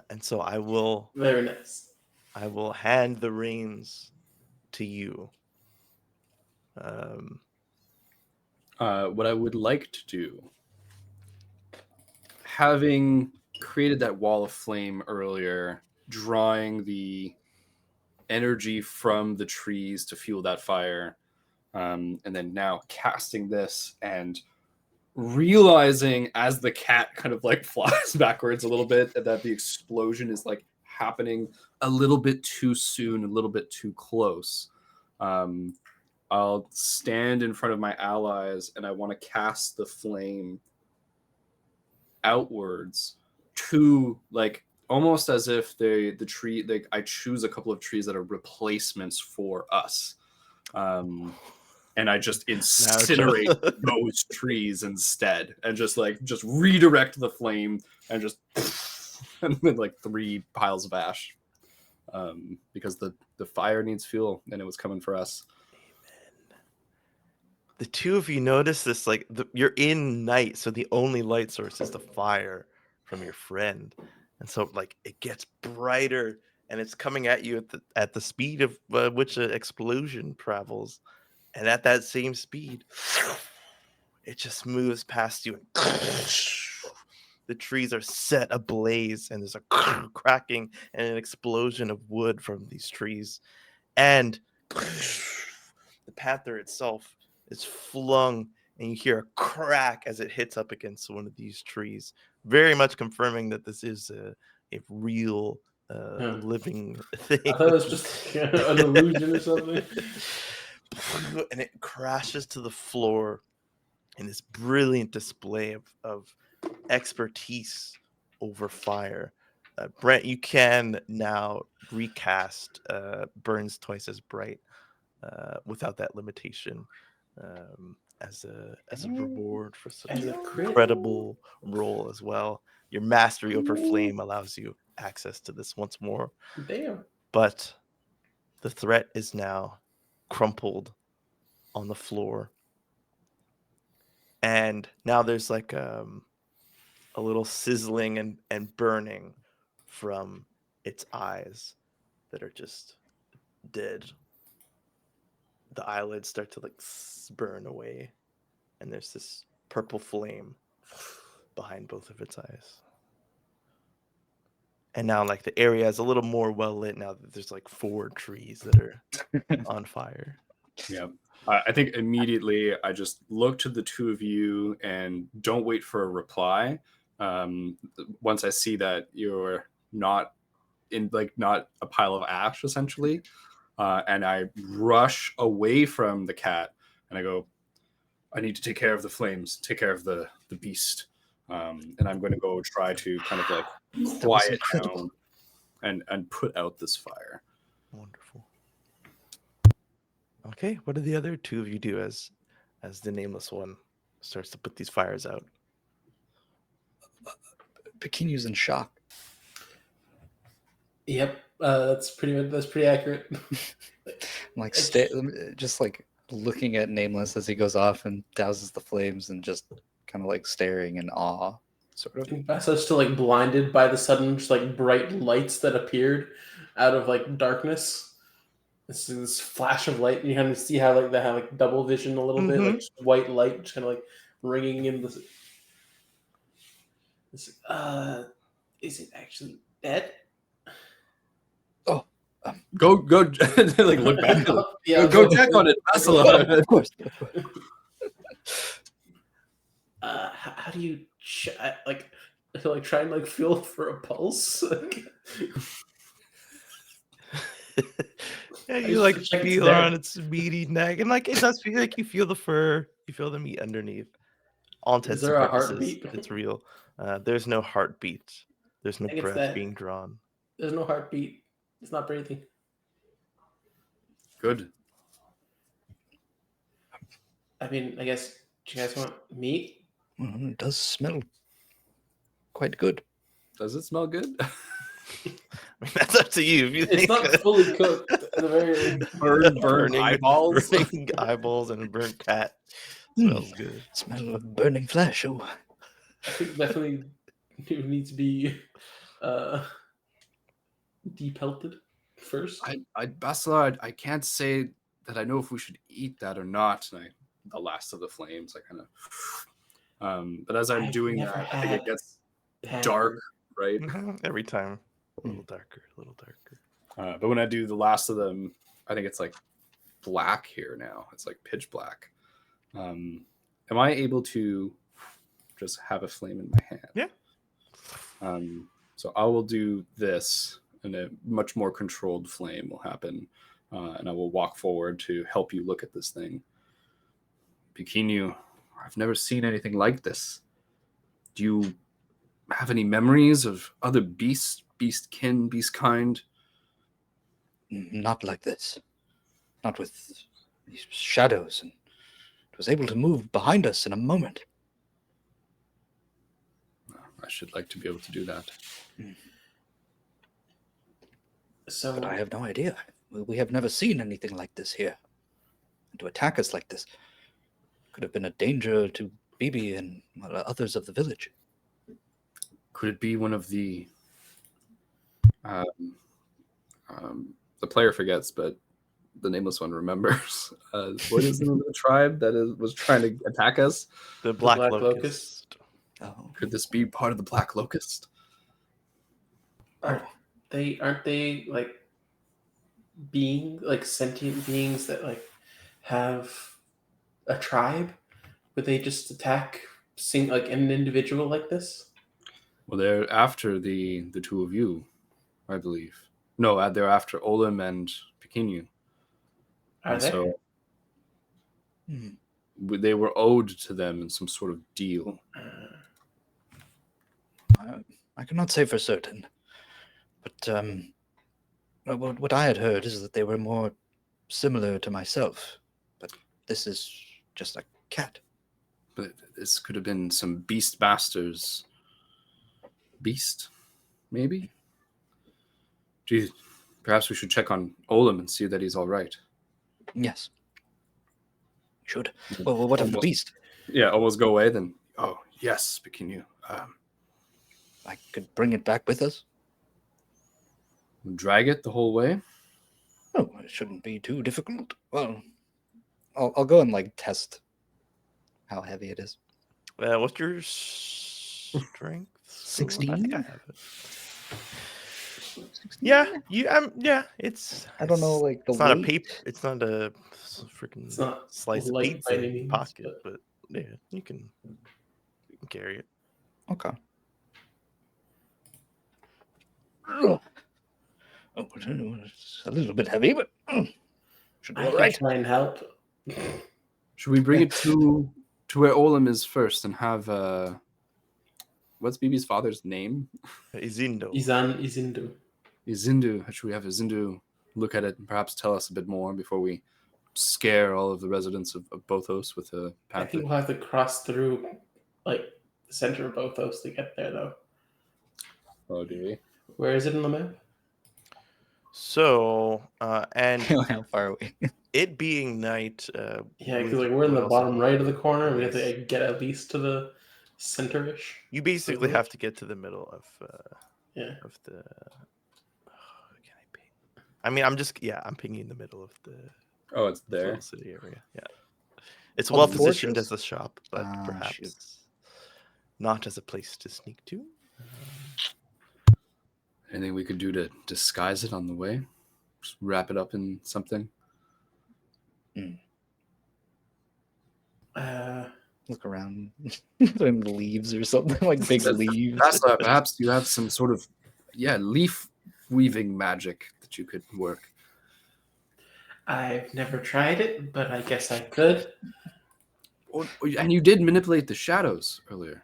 [SPEAKER 1] And so I will.
[SPEAKER 2] Very nice.
[SPEAKER 1] I will hand the reins to you.
[SPEAKER 3] What I would like to do, having created that wall of flame earlier, drawing the energy from the trees to fuel that fire, and then now casting this and realizing as the cat kind of like flies backwards a little bit that the explosion is like happening a little bit too soon, a little bit too close. I'll stand in front of my allies and I want to cast the flame outwards two, like almost as if the tree, like I choose a couple of trees that are replacements for us, and I just incinerate those trees instead, and just redirect the flame, and just and then like 3 piles of ash, because the fire needs fuel, and it was coming for us.
[SPEAKER 1] The two of you notice this, like you're in night, so the only light source is the fire from your friend, and so like it gets brighter, and it's coming at you at the speed of which an explosion travels, and at that same speed, it just moves past you, and the trees are set ablaze, and there's a cracking and an explosion of wood from these trees, and the panther itself is flung, and you hear a crack as it hits up against one of these trees, very much confirming that this is a real living thing.
[SPEAKER 2] I thought it was just an illusion or something.
[SPEAKER 1] And it crashes to the floor in this brilliant display of expertise over fire. Brent, you can now recast Burns Twice as Bright without that limitation, as a reward for such
[SPEAKER 2] And
[SPEAKER 1] an
[SPEAKER 2] a crit.
[SPEAKER 1] incredible role as well. Your mastery over flame allows you access to this once more.
[SPEAKER 2] Damn.
[SPEAKER 1] But the threat is now crumpled on the floor. And now there's like a little sizzling and burning from its eyes that are just dead. The eyelids start to like burn away, and there's this purple flame behind both of its eyes. And now like the area is a little more well lit now that there's like 4 trees that are on fire.
[SPEAKER 3] Yeah. I think immediately I just look to the two of you and don't wait for a reply. Once I see that you're not a pile of ash, essentially, and I rush away from the cat, and I go, I need to take care of the flames, take care of the beast, and I'm going to go try to kind of like quiet down and put out this fire.
[SPEAKER 1] Wonderful. Okay, what do the other two of you do as the nameless one starts to put these fires out?
[SPEAKER 4] Pekinu's in shock.
[SPEAKER 2] Yep, that's pretty accurate.
[SPEAKER 4] Like just like looking at Nameless as he goes off and douses the flames, and just kind of like staring in awe, sort of.
[SPEAKER 2] Basa's still like blinded by the sudden just like bright lights that appeared out of like darkness. This flash of light, and you kind of see how like they have like double vision a little bit, like just white light, just kind of like ringing in this. Is it actually dead?
[SPEAKER 4] Oh,
[SPEAKER 3] Go like look back.
[SPEAKER 2] Yeah,
[SPEAKER 3] go check on it, Basalar.
[SPEAKER 4] of course.
[SPEAKER 2] How do you like try and like feel for a pulse?
[SPEAKER 1] Yeah, you like feel on its meaty neck, and like it does feel like you feel the fur, you feel the meat underneath. All intents and
[SPEAKER 2] there a
[SPEAKER 1] purposes,
[SPEAKER 2] heartbeat?
[SPEAKER 1] it's real. There's no heartbeat. There's no
[SPEAKER 2] I think it's
[SPEAKER 1] breath
[SPEAKER 2] that.
[SPEAKER 1] being drawn.
[SPEAKER 2] There's no heartbeat. It's not breathing.
[SPEAKER 3] Good.
[SPEAKER 2] I mean, I guess. Do you guys want meat?
[SPEAKER 4] It does smell quite good.
[SPEAKER 3] Does it smell good?
[SPEAKER 1] I mean, that's up to you. If you
[SPEAKER 2] It's
[SPEAKER 1] think
[SPEAKER 2] not fully cooked. At the very
[SPEAKER 3] burn
[SPEAKER 1] burning
[SPEAKER 3] eyeballs.
[SPEAKER 1] burning eyeballs and a burnt cat smells good.
[SPEAKER 4] Smell of burning flesh. Oh,
[SPEAKER 2] I think definitely it needs to be depelted first.
[SPEAKER 3] Basalar, I can't say that I know if we should eat that or not. And the last of the flames, I kind of. But as I'm
[SPEAKER 2] I've
[SPEAKER 3] doing
[SPEAKER 2] never
[SPEAKER 3] that, I think it
[SPEAKER 2] had
[SPEAKER 3] gets
[SPEAKER 2] panther.
[SPEAKER 3] dark, right?
[SPEAKER 1] Every time, a little darker, a little darker.
[SPEAKER 3] But when I do the last of them, I think it's like black here now. It's like pitch black. Am I able to just have a flame in my hand?
[SPEAKER 1] Yeah.
[SPEAKER 3] So I will do this, and a much more controlled flame will happen, and I will walk forward to help you look at this thing. Pekinu, I've never seen anything like this. Do you have any memories of other beasts, beast kin, beast kind?
[SPEAKER 4] Not like this. Not with these shadows, and it was able to move behind us in a moment.
[SPEAKER 3] I should like to be able to do that.
[SPEAKER 2] So
[SPEAKER 4] But I have no idea. We have never seen anything like this here. And to attack us like this could have been a danger to Bibi and others of the village.
[SPEAKER 3] Could it be one of the player forgets, but the nameless one remembers. What is the name of the tribe that was trying to attack us?
[SPEAKER 1] The Black,
[SPEAKER 2] Black
[SPEAKER 1] Locust.
[SPEAKER 4] Oh,
[SPEAKER 3] Could this be part of the Black Locust?
[SPEAKER 2] aren't they like sentient beings that like have a tribe? Would they just attack like an individual like this?
[SPEAKER 3] Well, they're after the two of you, I believe. No, they're after Olim and Pequenu.
[SPEAKER 2] Are
[SPEAKER 3] And
[SPEAKER 2] they?
[SPEAKER 3] so they were owed to them in some sort of deal.
[SPEAKER 4] I cannot say for certain. But what I had heard is that they were more similar to myself. But this is just a cat.
[SPEAKER 3] But this could have been some beast masters. Beast, maybe? Gee, perhaps we should check on Olim and see that he's all right.
[SPEAKER 4] Yes. Should. Well, what of the beast?
[SPEAKER 3] Yeah, almost go away, then, oh, yes, Pequenu.
[SPEAKER 4] I could bring it back with us.
[SPEAKER 3] Drag it the whole way?
[SPEAKER 4] Oh, it shouldn't be too difficult. Well, I'll go and like test how heavy it is.
[SPEAKER 1] What's your strength?
[SPEAKER 4] 16?
[SPEAKER 1] I think I have it. 16? Yeah, yeah, it's.
[SPEAKER 4] I don't know, like the
[SPEAKER 1] It's not a
[SPEAKER 4] weight.
[SPEAKER 1] paper. It's not a freaking
[SPEAKER 2] It's not
[SPEAKER 1] slice of
[SPEAKER 2] light
[SPEAKER 1] pizza
[SPEAKER 2] by any
[SPEAKER 1] in your
[SPEAKER 2] means,
[SPEAKER 1] pocket, but yeah, you can carry it.
[SPEAKER 4] Okay. Oh, it's a little bit heavy, but should be
[SPEAKER 2] I
[SPEAKER 4] all
[SPEAKER 2] can
[SPEAKER 4] right.
[SPEAKER 2] try and help.
[SPEAKER 3] Should we bring it to where Olim is first and have what's Bibi's father's name?
[SPEAKER 1] Izindo.
[SPEAKER 2] Izindu.
[SPEAKER 3] Izindu. Should we have Izindu look at it and perhaps tell us a bit more before we scare all of the residents of Bothos with a
[SPEAKER 2] I
[SPEAKER 3] panther?
[SPEAKER 2] think we'll have to cross through like the center of Bothos to get there though.
[SPEAKER 3] Oh, do we?
[SPEAKER 2] Where is it in the map?
[SPEAKER 1] So, and
[SPEAKER 4] How far away?
[SPEAKER 1] it being night.
[SPEAKER 2] Yeah, because like we're in
[SPEAKER 1] would
[SPEAKER 2] the
[SPEAKER 1] also
[SPEAKER 2] bottom
[SPEAKER 1] be-
[SPEAKER 2] right of the corner, and we have to
[SPEAKER 1] Yes.
[SPEAKER 2] like, get at least to the center-ish.
[SPEAKER 1] You basically
[SPEAKER 2] village.
[SPEAKER 1] have to get to the middle of
[SPEAKER 2] Yeah.
[SPEAKER 1] the. Can I ping? I mean, I'm pinging the middle of the
[SPEAKER 3] Oh, it's there.
[SPEAKER 1] little city area. Yeah, it's
[SPEAKER 4] Oh,
[SPEAKER 1] well
[SPEAKER 4] the
[SPEAKER 1] positioned
[SPEAKER 4] fortress?
[SPEAKER 1] as a shop, but
[SPEAKER 4] Ah,
[SPEAKER 1] perhaps
[SPEAKER 4] shoot.
[SPEAKER 1] not as a place to sneak to.
[SPEAKER 3] Anything we could do to disguise it on the way? Just wrap it up in something?
[SPEAKER 4] Look around. In leaves or something, like big leaves.
[SPEAKER 3] Perhaps you have some sort of leaf weaving magic that you could work.
[SPEAKER 2] I've never tried it, but I guess I could.
[SPEAKER 3] And you did manipulate the shadows earlier.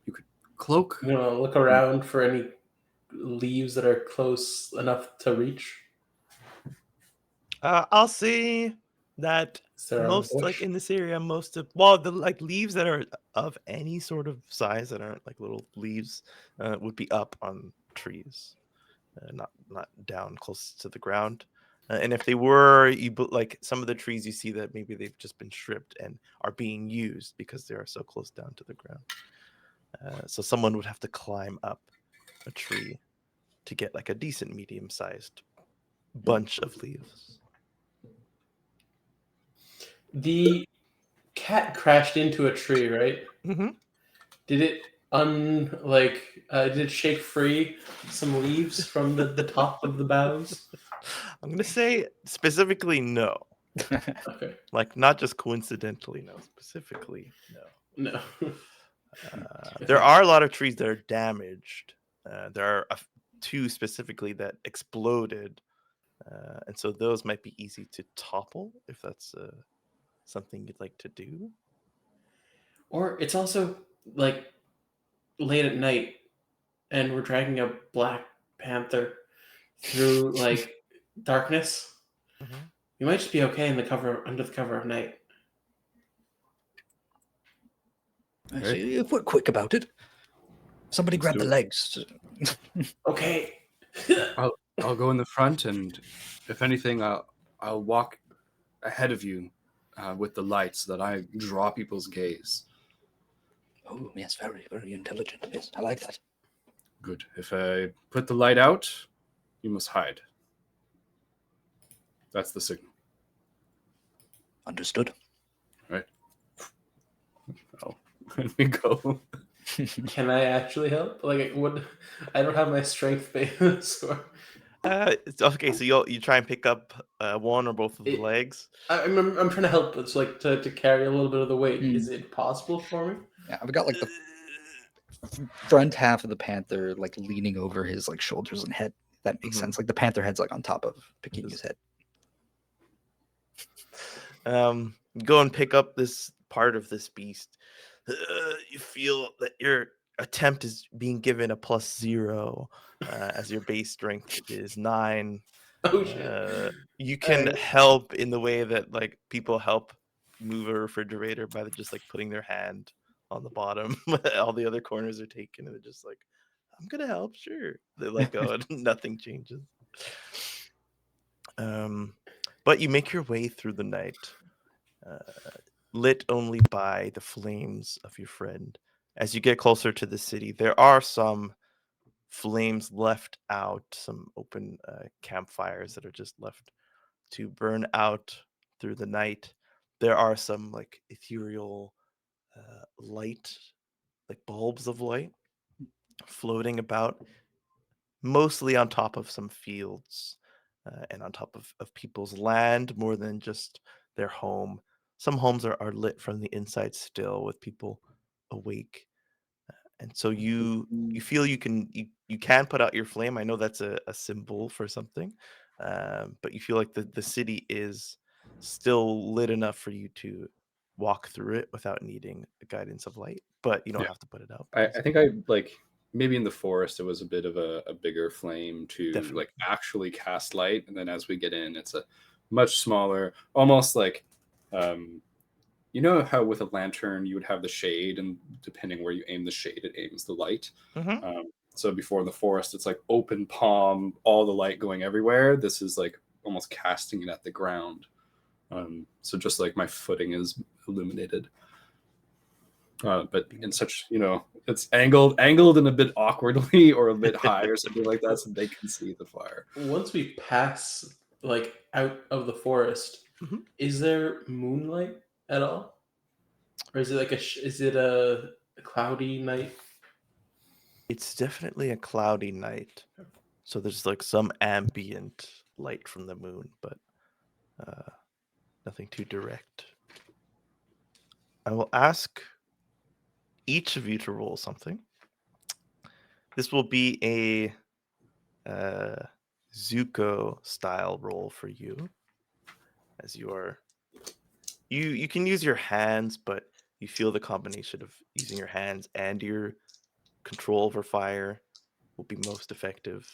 [SPEAKER 3] You could cloak.
[SPEAKER 2] I'm gonna look around for any leaves that are close enough to reach.
[SPEAKER 1] I'll say that
[SPEAKER 2] Is there a
[SPEAKER 1] most
[SPEAKER 2] bush?
[SPEAKER 1] like in this area, most of the like leaves that are of any sort of size that aren't like little leaves would be up on trees, not down close to the ground. And if they were, like some of the trees you see that maybe they've just been stripped and are being used because they are so close down to the ground. So someone would have to climb up a tree to get like a decent medium-sized bunch of leaves.
[SPEAKER 2] The cat crashed into a tree, right?
[SPEAKER 1] Mm-hmm.
[SPEAKER 2] Did it did it shake free some leaves from the top of the boughs?
[SPEAKER 1] I'm gonna say specifically no.
[SPEAKER 2] Okay.
[SPEAKER 1] Like not just coincidentally, no. Specifically, no.
[SPEAKER 2] No.
[SPEAKER 1] There are a lot of trees that are damaged. There are two specifically that exploded, and so those might be easy to topple if that's something you'd like to do.
[SPEAKER 2] Or it's also like late at night. and we're dragging a black panther through like darkness,
[SPEAKER 1] Mhm.
[SPEAKER 2] we might just be okay in the cover under the cover of night.
[SPEAKER 4] I
[SPEAKER 3] Right.
[SPEAKER 4] see. If we're quick about it, somebody
[SPEAKER 3] Let's
[SPEAKER 4] grab
[SPEAKER 3] do
[SPEAKER 4] the
[SPEAKER 3] it.
[SPEAKER 4] legs.
[SPEAKER 2] Okay.
[SPEAKER 3] I'll go in the front, and if anything, I'll walk ahead of you with the light so that I draw people's gaze.
[SPEAKER 4] Oh, yes, very, very intelligent. Yes, I like that.
[SPEAKER 3] Good. If I put the light out, you must hide. That's the signal.
[SPEAKER 4] Understood.
[SPEAKER 3] Right. Oh, let me go.
[SPEAKER 2] Can I actually help? Like, what? I don't have my strength base. So
[SPEAKER 1] Okay, so you try and pick up one or both of the legs.
[SPEAKER 2] I'm trying to help. It's like to carry a little bit of the weight.
[SPEAKER 4] Hmm.
[SPEAKER 2] Is it possible for me?
[SPEAKER 4] Yeah, I've got like the front half of the panther like leaning over his like shoulders and head. That makes
[SPEAKER 1] Mhm.
[SPEAKER 4] sense. Like the panther head's like on top of Pekinu's head.
[SPEAKER 1] Go and pick up this part of this beast. You feel that your attempt is being given a +0 as your base strength is 9.
[SPEAKER 2] Oh shit!
[SPEAKER 1] You can help in the way that like people help move a refrigerator by just like putting their hand on the bottom. All the other corners are taken, and they're just like, "I'm gonna help, sure." They let go, and nothing changes. But you make your way through the night, lit only by the flames of your friend. As you get closer to the city, there are some flames left out, some open campfires that are just left to burn out through the night. There are some like ethereal light, like bulbs of light floating about, mostly on top of some fields and on top of people's land more than just their home. Some homes are lit from the inside still with people awake. And so you feel you can put out your flame. I know that's a symbol for something, but you feel like the city is still lit enough for you to walk through it without needing the guidance of light. But you don't
[SPEAKER 3] Yeah.
[SPEAKER 1] have to put it out.
[SPEAKER 3] I think I like maybe in the forest it was a bit of a bigger flame to
[SPEAKER 1] Definitely.
[SPEAKER 3] like actually cast light, and then as we get in, it's a much smaller, almost like you know how with a lantern you would have the shade, and depending where you aim the shade, it aims the light.
[SPEAKER 1] Mhm.
[SPEAKER 3] So before in the forest, it's like open palm, all the light going everywhere. This is like almost casting it at the ground. So just like my footing is illuminated. But in such, it's angled in a bit awkwardly or a bit high or something like that, so they can see the fire.
[SPEAKER 2] Once we pass like out of the forest,
[SPEAKER 1] Mhm.
[SPEAKER 2] is there moonlight at all, or is it like is it a cloudy night?
[SPEAKER 1] It's definitely a cloudy night. So there's like some ambient light from the moon, but nothing too direct. I will ask each of you to roll something. This will be a Zuko style roll for you, as you can use your hands, but you feel the combination of using your hands and your control over fire will be most effective.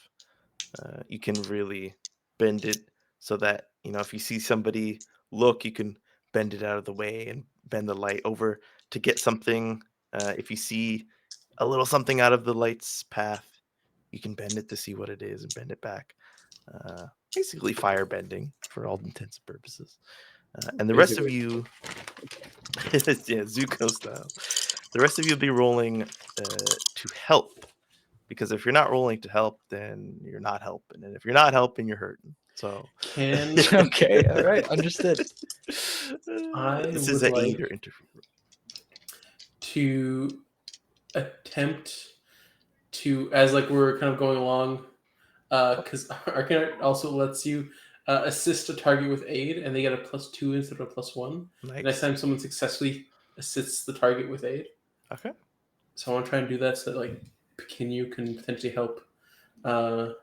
[SPEAKER 1] You can really bend it so that if you see somebody look, you can bend it out of the way and bend the light over to get something. If you see a little something out of the light's path, you can bend it to see what it is and bend it back. Basically fire bending for all intents and purposes. And the rest of you, yeah, Zuko style. The rest of you will be rolling to help, because if you're not rolling to help, then you're not helping, and if you're not helping, you're hurting. So
[SPEAKER 2] Can
[SPEAKER 4] Okay, all right, understood.
[SPEAKER 2] I
[SPEAKER 1] this is
[SPEAKER 2] would
[SPEAKER 1] an
[SPEAKER 2] like
[SPEAKER 1] aid or interview.
[SPEAKER 2] to attempt to, as like we're kind of going along, because Arcanine also lets you assist a target with aid, and they get a +2 instead of a +1. The next
[SPEAKER 1] Nice.
[SPEAKER 2] time someone successfully assists the target with aid.
[SPEAKER 1] Okay.
[SPEAKER 2] So I want to try and do that so that like Pekinyu can potentially help the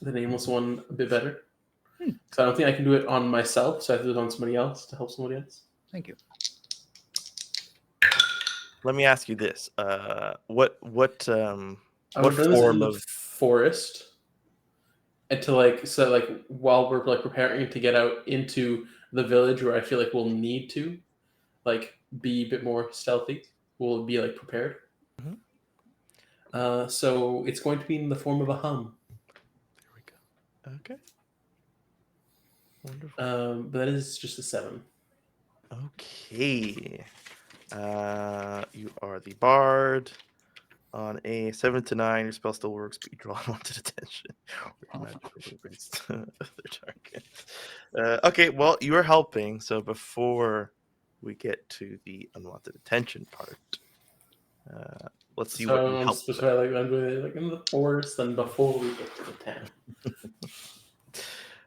[SPEAKER 2] nameless one a bit better. Because I don't think I can do it on myself, so I have to do it on somebody else to help somebody else.
[SPEAKER 4] Thank you.
[SPEAKER 1] Let me ask you this: what
[SPEAKER 2] I
[SPEAKER 1] What
[SPEAKER 2] would have done this
[SPEAKER 1] form
[SPEAKER 2] in the
[SPEAKER 1] of-
[SPEAKER 2] forest, and to while we're like preparing to get out into the village where I feel like we'll need to like be a bit more stealthy. We'll be like prepared.
[SPEAKER 1] Mhm.
[SPEAKER 2] So it's going to be in the form of a hum.
[SPEAKER 1] There we go. Okay. Wonderful.
[SPEAKER 2] But that is just a 7.
[SPEAKER 1] Okay. You are the bard. On a 7 to 9, your spell still works, but you draw unwanted attention. Or magical movements to their target. Okay, well, you are helping. So before we get to the unwanted attention part, let's see what you help with.
[SPEAKER 2] Like I'm doing it like in the forest and before we get to the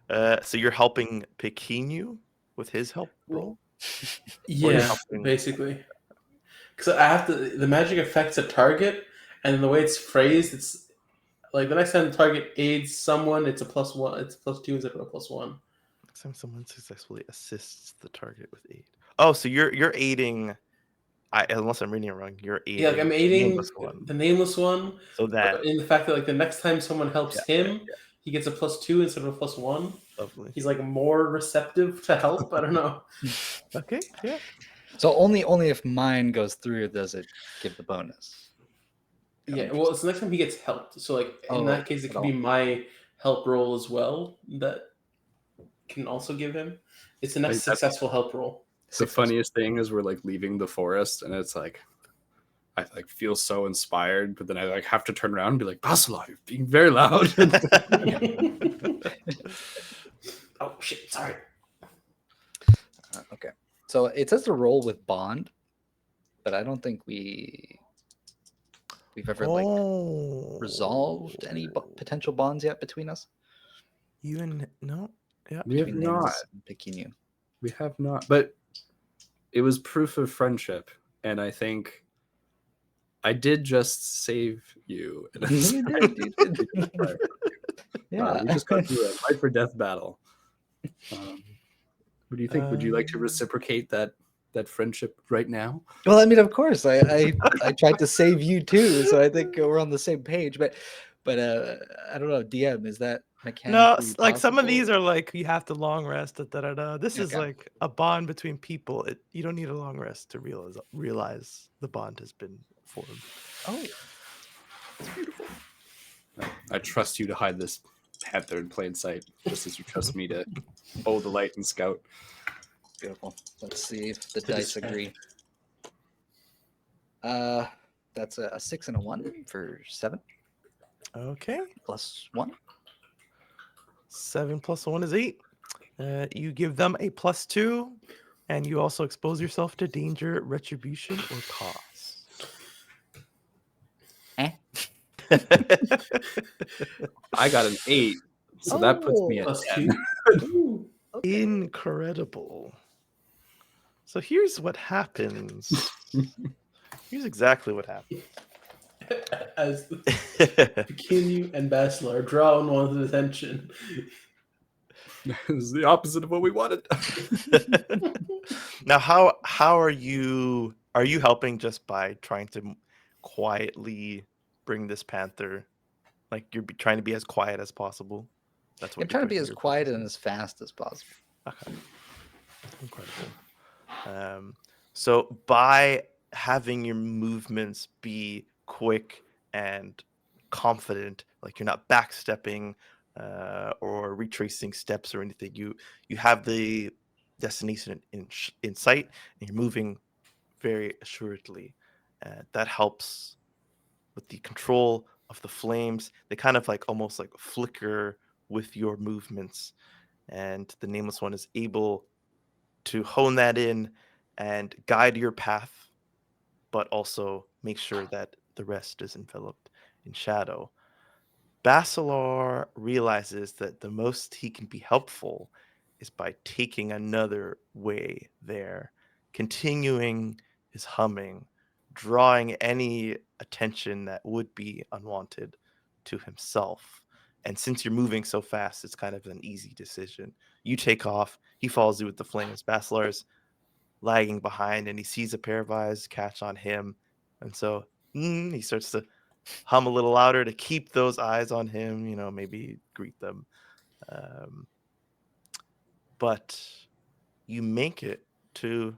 [SPEAKER 2] town.
[SPEAKER 1] So you're helping Pekinu with his help roll?
[SPEAKER 2] Yeah,
[SPEAKER 1] helping-
[SPEAKER 2] basically. Because I have to. The magic affects a target, and the way it's phrased, it's like the next time the target aids someone, it's a +1. It's +2 instead of a +1.
[SPEAKER 1] Next time someone successfully assists the target with aid. Oh, so you're aiding. Unless I'm reading it wrong, you're aiding.
[SPEAKER 2] Yeah, like I'm aiding
[SPEAKER 1] nameless one.
[SPEAKER 2] the nameless one.
[SPEAKER 1] So that
[SPEAKER 2] in the fact that like the next time someone helps
[SPEAKER 1] Yeah,
[SPEAKER 2] him, he gets a +2 instead of a +1.
[SPEAKER 1] lovely.
[SPEAKER 2] He's like more receptive to help. I don't know.
[SPEAKER 1] Okay, yeah.
[SPEAKER 4] So only if mine goes through does it give the bonus.
[SPEAKER 2] Yeah, well, it's the next time he gets helped. So, like, in that case, it could be my help roll as well that can also give him. It's the next successful help roll.
[SPEAKER 3] The funniest thing is we're like leaving the forest, and it's like I like feel so inspired, but then I like have to turn around and be like, Basalar, you're being very loud.
[SPEAKER 2] Oh shit! Sorry.
[SPEAKER 4] Okay. So it says to roll with bond, but I don't think we've ever like resolved any potential bonds yet between us.
[SPEAKER 1] You and no, yeah.
[SPEAKER 3] We have
[SPEAKER 4] Between
[SPEAKER 3] not.
[SPEAKER 4] Nameless and Pekinu.
[SPEAKER 3] We have not. But it was proof of friendship, and I think I did just save you.
[SPEAKER 4] You did. Yeah.
[SPEAKER 3] We just got through a life or death battle. What do you think? Would you like to reciprocate that friendship right now?
[SPEAKER 4] Well, I mean, of course, I tried to save you too, so I think we're on the same page. But I don't know, DM, is that
[SPEAKER 1] No,
[SPEAKER 4] mechanically
[SPEAKER 1] like some of
[SPEAKER 4] possible?
[SPEAKER 1] these are like you have to long rest. This is
[SPEAKER 4] Okay.
[SPEAKER 1] like a bond between people. You don't need a long rest to realize the bond has been formed.
[SPEAKER 4] Oh,
[SPEAKER 3] I trust you to hide this panther in plain sight, just as you trust me to hold the light and scout.
[SPEAKER 4] beautiful. Let's see if the dice agree. That's a 6 and a 1 for 7
[SPEAKER 1] Okay,
[SPEAKER 4] plus 1.
[SPEAKER 1] 7 plus 1 is 8. You give them a +2, and you also expose yourself to danger, retribution, or cost.
[SPEAKER 3] I got an 8, so that puts me at 10.
[SPEAKER 2] +2.
[SPEAKER 1] Incredible. So here's what happens. Here's exactly what happens.
[SPEAKER 2] As Pekinu and Basalar draw unwanted attention.
[SPEAKER 3] This is the opposite of what we wanted.
[SPEAKER 1] Now, how are you helping just by trying to quietly bring this panther? Like you're trying to be as quiet as possible. That's what
[SPEAKER 4] I'm trying to be as quiet and as fast as possible.
[SPEAKER 1] Okay. Incredible. So by having your movements be quick and confident, like you're not backstepping or retracing steps or anything, you have the destination in sight, and you're moving very assuredly. That helps with the control of the flames. They kind of like almost like flicker with your movements, and the nameless one is able to hone that in and guide your path, but also make sure that the rest is enveloped in shadow. Basalar realizes that the most he can be helpful is by taking another way there, continuing his humming, drawing any attention that would be unwanted to himself. And since you're moving so fast, it's kind of an easy decision. You take off, he follows you with the flames. Basalar's lagging behind, and he sees a pair of eyes catch on him. And so he starts to hum a little louder to keep those eyes on him, maybe greet them. But you make it to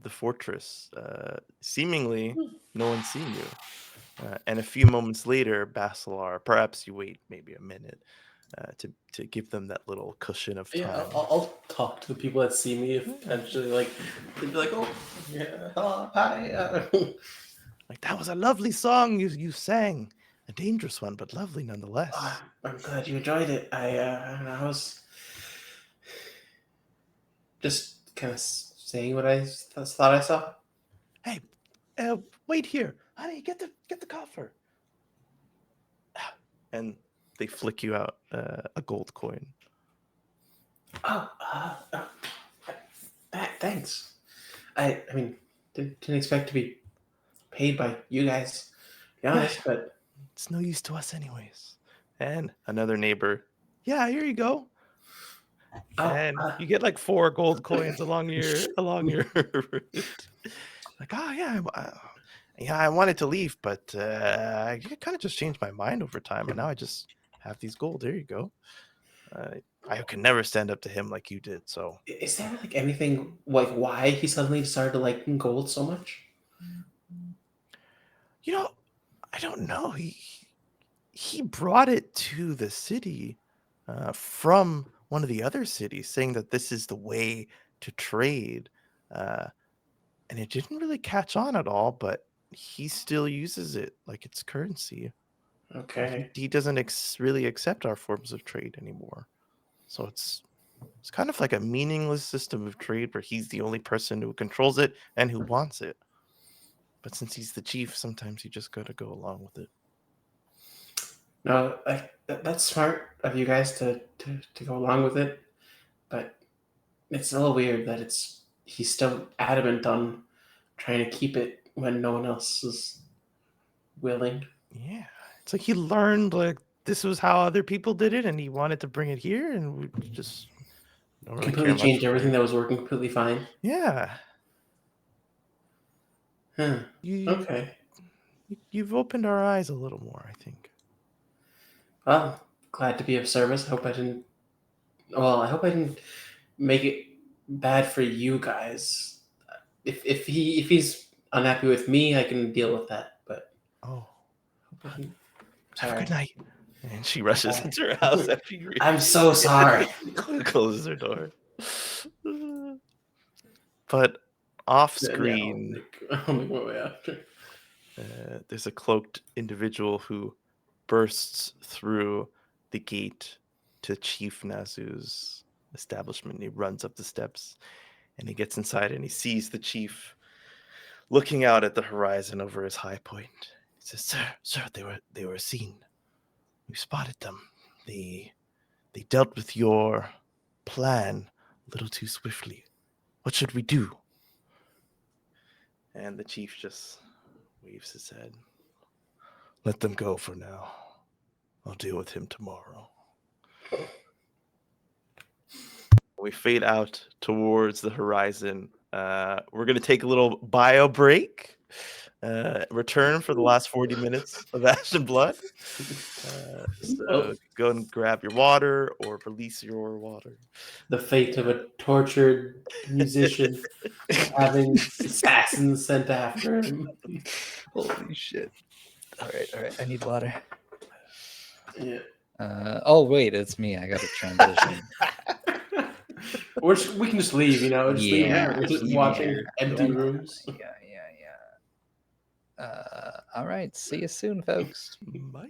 [SPEAKER 1] the fortress. Seemingly, no one's seen you. And a few moments later, Basalar, perhaps you wait maybe a minute to give them that little cushion of time.
[SPEAKER 2] Yeah, I'll talk to the people that see me if potentially, like, they'd be like, oh, yeah, hello, hi.
[SPEAKER 1] Like, that was a lovely song you sang. A dangerous one, but lovely nonetheless.
[SPEAKER 2] I'm glad you enjoyed it. I was just kind of saying what I thought I saw.
[SPEAKER 1] Hey, wait here. Honey, get the coffer. And they flick you out a gold coin.
[SPEAKER 2] Oh, thanks. I mean, didn't expect to be paid by you guys, to be honest, but
[SPEAKER 1] it's no use to us anyways. And another neighbor, yeah, here you go. And you get like 4 gold coins along your route. Like, oh yeah, I wanted to leave, but I kind of just changed my mind over time, and now I just have these gold. There you go. I can never stand up to him like you did. So,
[SPEAKER 2] is there like anything like why he suddenly started to like gold so much?
[SPEAKER 1] I don't know. He brought it to the city from one of the other cities, saying that this is the way to trade, and it didn't really catch on at all. But he still uses it like it's currency.
[SPEAKER 2] Okay.
[SPEAKER 1] He doesn't really accept our forms of trade anymore. So it's kind of like a meaningless system of trade where he's the only person who controls it and who wants it. But since he's the chief, sometimes you just got to go along with it.
[SPEAKER 2] No, that's smart of you guys to go along with it, but it's a little weird that he's still adamant on trying to keep it when no one else is willing.
[SPEAKER 1] Yeah, it's like he learned like this was how other people did it, and he wanted to bring it here, and we just don't really
[SPEAKER 2] Completely
[SPEAKER 1] care
[SPEAKER 2] changed
[SPEAKER 1] much
[SPEAKER 2] everything
[SPEAKER 1] for it.
[SPEAKER 2] that was working completely fine.
[SPEAKER 1] Yeah.
[SPEAKER 2] Huh.
[SPEAKER 1] You,
[SPEAKER 2] Okay.
[SPEAKER 1] you've opened our eyes a little more, I think.
[SPEAKER 2] Well, glad to be of service. I hope I didn't make it bad for you guys. If he's unhappy with me, I can deal with that. But
[SPEAKER 1] Oh, have a
[SPEAKER 2] sorry.
[SPEAKER 1] good night. And she rushes into her house after you.
[SPEAKER 2] I'm so sorry.
[SPEAKER 1] Closes her door. But off screen,
[SPEAKER 2] I'll make my way after.
[SPEAKER 1] there's a cloaked individual who bursts through the gate to Chief Nazu's establishment. He runs up the steps and he gets inside and he sees the chief looking out at the horizon over his high point. He says, Sir, they were seen. We spotted them. They dealt with your plan a little too swiftly. What should we do? And the chief just waves his head. Let them go for now. I'll deal with him tomorrow. We fade out towards the horizon. We're going to take a little bio break. Return for the last 40 minutes of Ash and Blood. So go and grab your water or release your water.
[SPEAKER 2] The fate of a tortured musician having assassins sent after him.
[SPEAKER 4] Holy shit. All right. I need water.
[SPEAKER 2] Yeah.
[SPEAKER 4] Oh, wait, it's me. I got to transition.
[SPEAKER 2] We can just leave, just leave
[SPEAKER 4] Yeah,
[SPEAKER 2] here. We're just
[SPEAKER 4] leave
[SPEAKER 2] watching
[SPEAKER 4] here.
[SPEAKER 2] empty
[SPEAKER 4] Yeah.
[SPEAKER 2] rooms.
[SPEAKER 4] Yeah. All right. See you soon, folks.
[SPEAKER 1] Bye.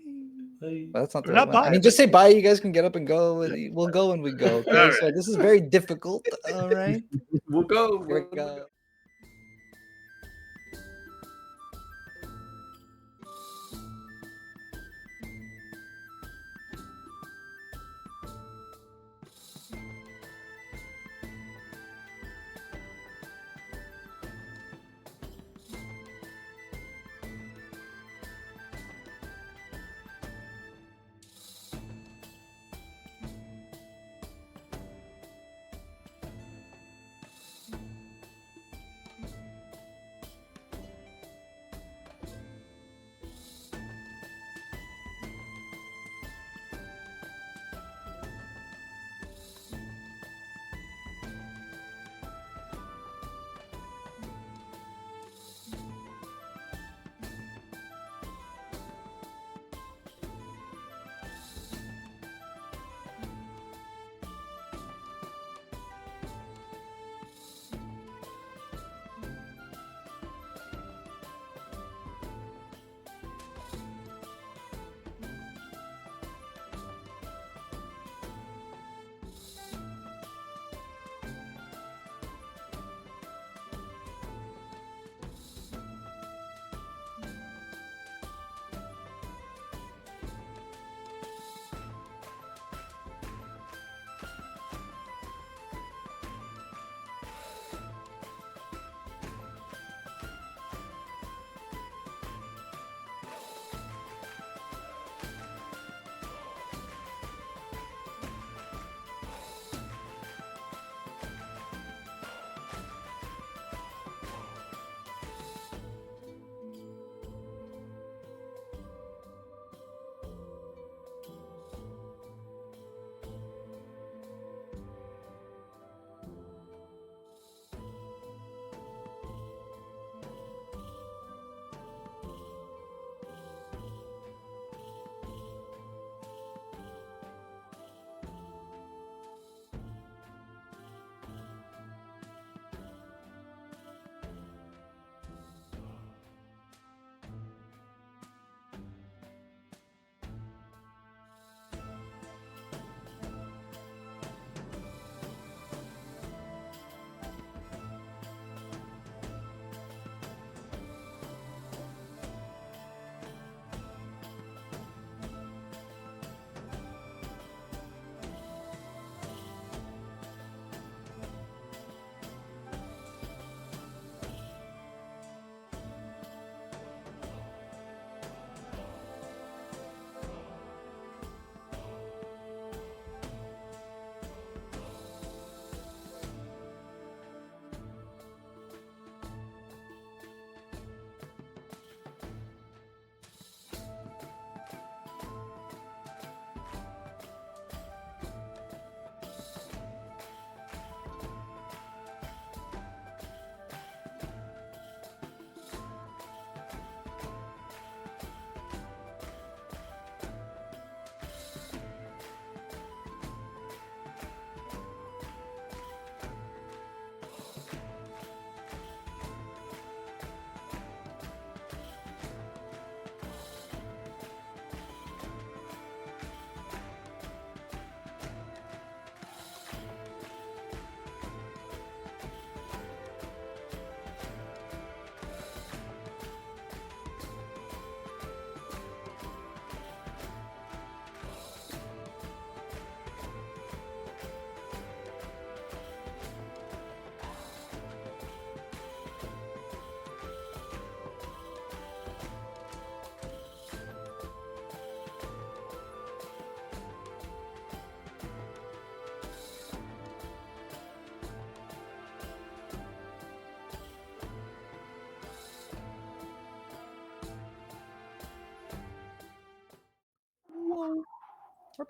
[SPEAKER 2] Hey.
[SPEAKER 4] Well, that's not the
[SPEAKER 1] Or
[SPEAKER 4] right
[SPEAKER 1] not
[SPEAKER 4] one. I
[SPEAKER 1] bye,
[SPEAKER 4] mean, just say bye. You guys can get up and go. We'll go when we go. Okay.
[SPEAKER 2] All
[SPEAKER 4] So
[SPEAKER 2] right.
[SPEAKER 4] this is very difficult. All right.
[SPEAKER 2] We'll go.
[SPEAKER 4] Here we go.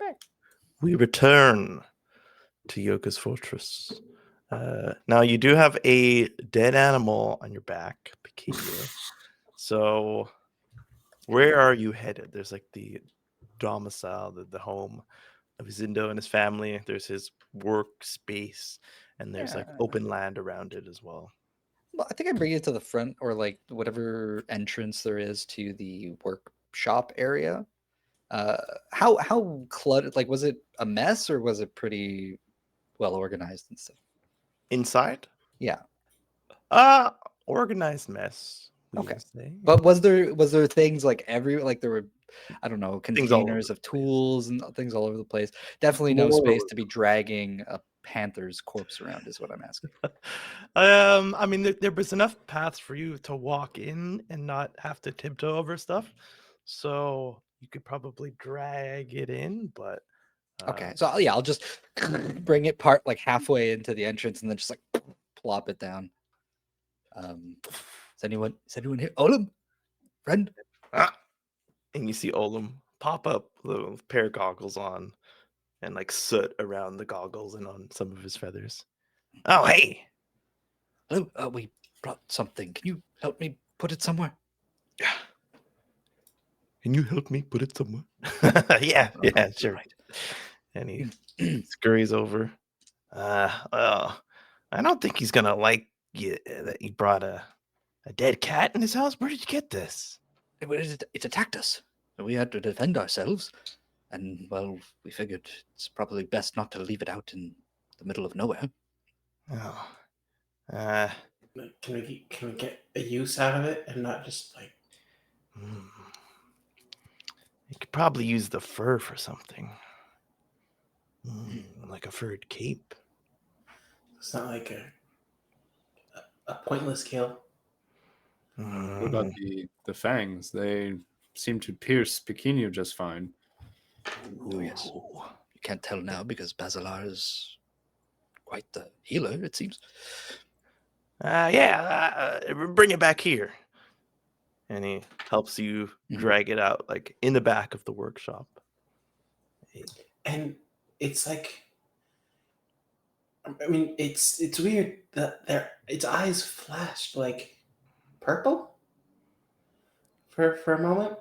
[SPEAKER 1] back. We return to Yoka's fortress. Now you do have a dead animal on your back, Pequeno. So where are you headed? There's like the domicile, the home of Zindo and his family. There's his workspace, and there's like open land around it as well.
[SPEAKER 4] Well, I think I bring it to the front or like whatever entrance there is to the workshop area. How cluttered? Like, was it a mess or was it pretty well organized and stuff?
[SPEAKER 1] Inside?
[SPEAKER 4] Yeah.
[SPEAKER 1] Organized mess. we
[SPEAKER 4] Okay.
[SPEAKER 1] will say.
[SPEAKER 4] But was there things like there were, I don't know,
[SPEAKER 1] Things all over
[SPEAKER 4] containers
[SPEAKER 1] the
[SPEAKER 4] of
[SPEAKER 1] place.
[SPEAKER 4] tools and things all over the place. Definitely no
[SPEAKER 3] More
[SPEAKER 4] space
[SPEAKER 3] over
[SPEAKER 4] to be dragging a panther's corpse around is what I'm asking.
[SPEAKER 1] I mean, there was enough paths for you to walk in and not have to tiptoe over stuff, so you could probably drag it in. But
[SPEAKER 4] Okay. So yeah, I'll just bring it part like halfway into the entrance and then just like plop it down. Is anyone here? Olim? Friend?
[SPEAKER 1] and you see Olam pop up, little pair of goggles on, and like soot around the goggles and on some of his feathers. Oh, hey!
[SPEAKER 4] Hello, we brought something. Can you help me put it somewhere?
[SPEAKER 1] Yeah. Can you help me put it somewhere? yeah, sure.
[SPEAKER 4] Right.
[SPEAKER 1] And he scurries over. Well, I don't think he's gonna like you that you brought a dead cat in his house. Where did you get this?
[SPEAKER 4] It attacked us. We had to defend ourselves. And, well, we figured it's probably best not to leave it out in the middle of nowhere.
[SPEAKER 1] Oh,
[SPEAKER 2] Can we get a use out of it and not just like?
[SPEAKER 1] you could probably use the fur for something, like a furred cape.
[SPEAKER 2] It's not like a pointless kill.
[SPEAKER 3] What about the fangs? They seem to pierce Pequeno just fine.
[SPEAKER 4] Oh, yes. You can't tell now because Basalar is quite the healer, it seems.
[SPEAKER 1] Bring it back here. And he helps you drag it out, like in the back of the workshop.
[SPEAKER 2] And it's like, I mean, it's weird that its eyes flashed like purple for a moment.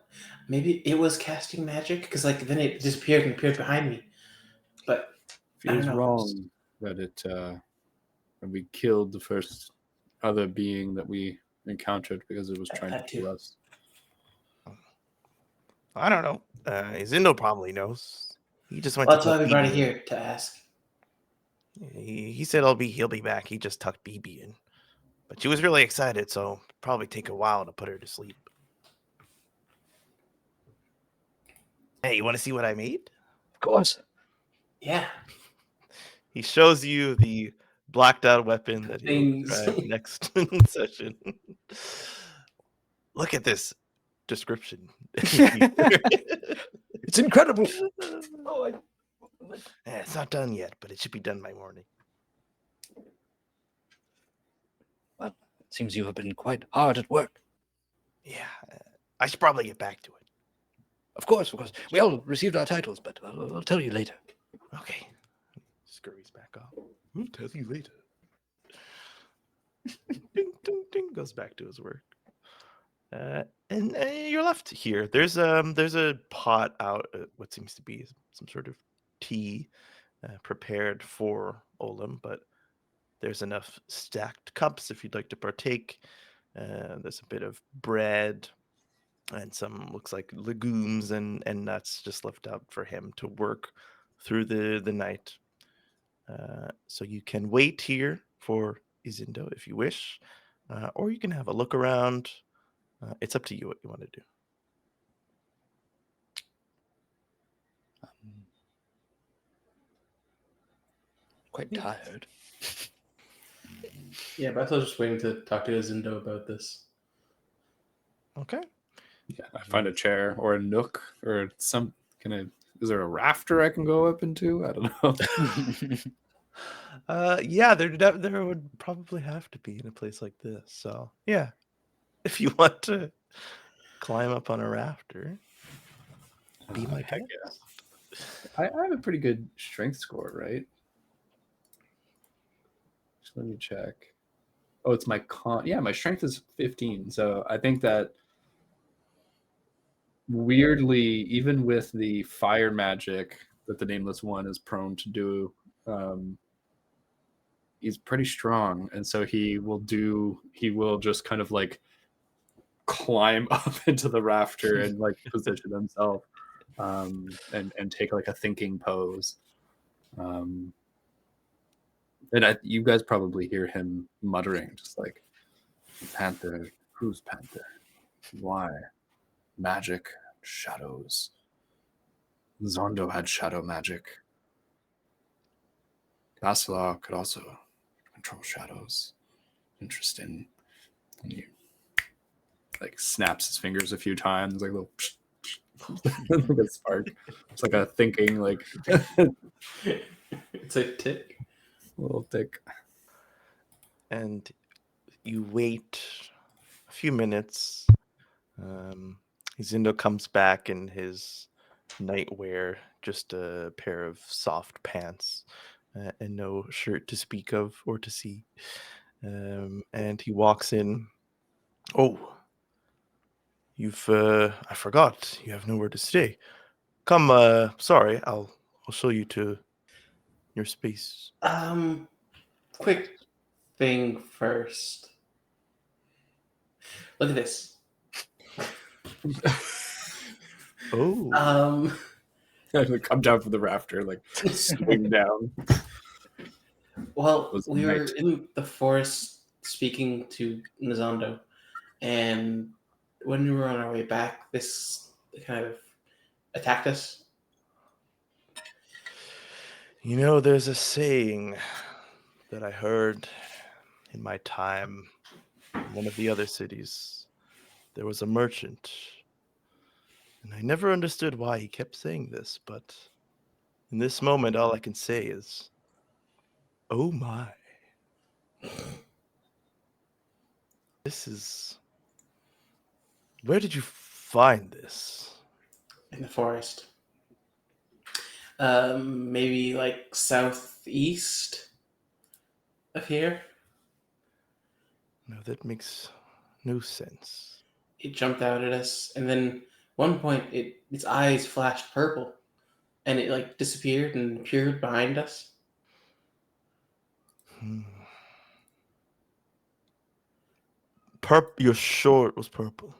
[SPEAKER 2] Maybe it was casting magic because like then it disappeared and appeared behind me. But I
[SPEAKER 3] Feels
[SPEAKER 2] don't know.
[SPEAKER 3] wrong that it that we killed the first other being that we encountered because it was trying to kill us.
[SPEAKER 1] I don't know. Zindo probably knows. He just went
[SPEAKER 2] Well,
[SPEAKER 1] to
[SPEAKER 2] that's why
[SPEAKER 1] tuck
[SPEAKER 2] we brought it
[SPEAKER 1] BB in.
[SPEAKER 2] here to ask.
[SPEAKER 1] He said he'll be back. He just tucked BB in. But she was really excited, so probably take a while to put her to sleep. Hey, you want to see what I made?
[SPEAKER 4] Of course.
[SPEAKER 2] Yeah.
[SPEAKER 1] He shows you the blacked out weapon that he will
[SPEAKER 2] Things.
[SPEAKER 1] describe next session. Look at this description.
[SPEAKER 4] It's incredible.
[SPEAKER 1] It's not done yet, but it should be done by morning.
[SPEAKER 4] Well, it seems you have been quite hard at work.
[SPEAKER 1] Yeah, I should probably get back to it.
[SPEAKER 4] Of course. We all received our titles, but I'll tell you later.
[SPEAKER 1] Okay. Scurries back off. We'll tell you later. Ding, ding, ding, goes back to his work. And you're left here. There's a pot out, what seems to be some sort of tea prepared for Olam, but there's enough stacked cups if you'd like to partake. There's a bit of bread and some looks like legumes and nuts just left out for him to work through the night. So you can wait here for Izindo if you wish, or you can have a look around. It's up to you what you want to do.
[SPEAKER 4] Quite tired.
[SPEAKER 2] Yeah, but I was just waiting to talk to Zindo about this.
[SPEAKER 1] Okay.
[SPEAKER 3] Yeah, I find a chair or a nook or some is there a rafter I can go up into? I don't know.
[SPEAKER 1] Yeah, there would probably have to be in a place like this. So yeah, if you want to climb up on a rafter, be my guest.
[SPEAKER 3] I have a pretty good strength score, right? Just let me check. Oh, it's my con. Yeah, my strength is 15. So I think that weirdly, even with the fire magic that the Nameless One is prone to do, he's pretty strong. And so he will just kind of like climb up into the rafter and like position himself and take like a thinking pose. And you guys probably hear him muttering, just like, Panther, who's Panther? Why? Magic, shadows. Zondo had shadow magic. Basalar could also control shadows. Interesting. And he like snaps his fingers a few times, like a little like a spark. It's like a thinking, like
[SPEAKER 2] It's a tick.
[SPEAKER 3] a little thick.
[SPEAKER 1] And you wait a few minutes. Zindo comes back in his nightwear, just a pair of soft pants and no shirt to speak of or to see. And he walks in. Oh, I forgot. You have nowhere to stay. Come, sorry, I'll show you to your space.
[SPEAKER 2] Quick thing first. Look at this.
[SPEAKER 1] Oh.
[SPEAKER 3] Come down from the rafter, like swing down.
[SPEAKER 2] Well,
[SPEAKER 3] Was
[SPEAKER 2] we were
[SPEAKER 3] night.
[SPEAKER 2] in the forest speaking to Nazondo, and when we were on our way back, this kind of attacked us.
[SPEAKER 1] You know, there's a saying that I heard in my time in one of the other cities. There was a merchant, and I never understood why he kept saying this, but in this moment, all I can say is, oh my. This is... Where did you find this?
[SPEAKER 2] In the forest. Maybe like southeast of here.
[SPEAKER 1] No, that makes no sense.
[SPEAKER 2] It jumped out at us, and then one point, its eyes flashed purple, and it like disappeared and appeared behind us.
[SPEAKER 1] You're sure it was purple?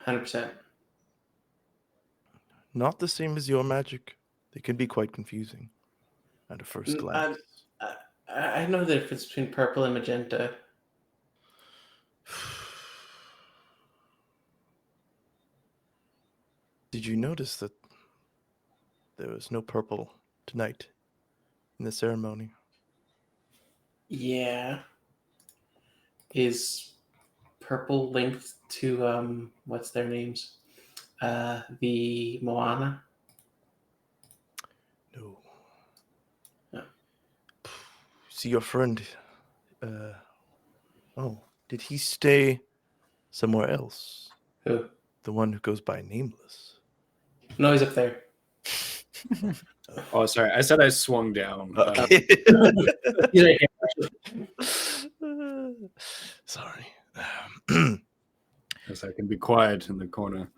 [SPEAKER 2] 100%.
[SPEAKER 1] Not the same as your magic. They can be quite confusing at a first glance.
[SPEAKER 2] I know the difference between purple and magenta.
[SPEAKER 1] Did you notice that there was no purple tonight in the ceremony?
[SPEAKER 2] Yeah. Is purple linked to what's their names? The Moana.
[SPEAKER 1] No.
[SPEAKER 2] No.
[SPEAKER 1] See your friend. Did he stay somewhere else?
[SPEAKER 2] Who?
[SPEAKER 1] The one who goes by Nameless.
[SPEAKER 2] No, he's up there.
[SPEAKER 3] Oh, sorry. I said I swung down.
[SPEAKER 1] Okay.
[SPEAKER 2] Yeah.
[SPEAKER 1] Sorry.
[SPEAKER 3] Yes, I can be quiet in the corner.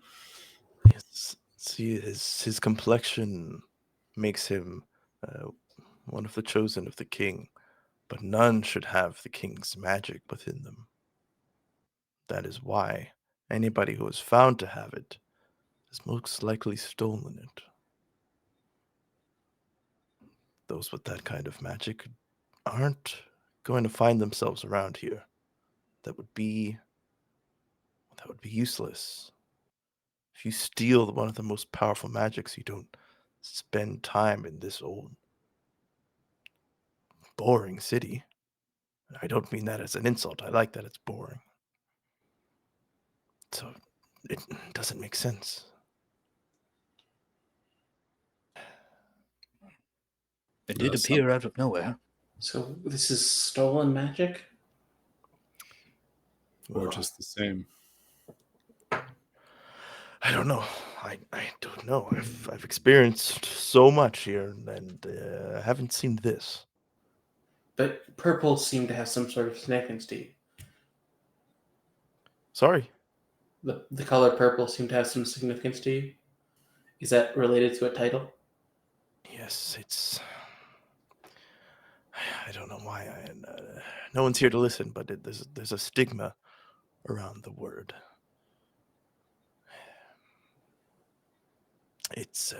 [SPEAKER 1] Yes. See, his complexion makes him one of the chosen of the king, but none should have the king's magic within them. That is why anybody who is found to have it has most likely stolen it. Those with that kind of magic aren't going to find themselves around here. That would be useless. If you steal one of the most powerful magics, you don't spend time in this old, boring city. I don't mean that as an insult. I like that it's boring. So it doesn't make sense.
[SPEAKER 4] It did appear out of nowhere.
[SPEAKER 2] So this is stolen magic?
[SPEAKER 3] Or just the same.
[SPEAKER 1] I don't know. I don't know. I've experienced so much here, and I haven't seen this.
[SPEAKER 2] But purple seemed to have some sort of significance to you.
[SPEAKER 1] Sorry.
[SPEAKER 2] The color purple seemed to have some significance to you. Is that related to a title?
[SPEAKER 1] Yes, it's. I don't know why. No one's here to listen, but there's a stigma around the word. It's.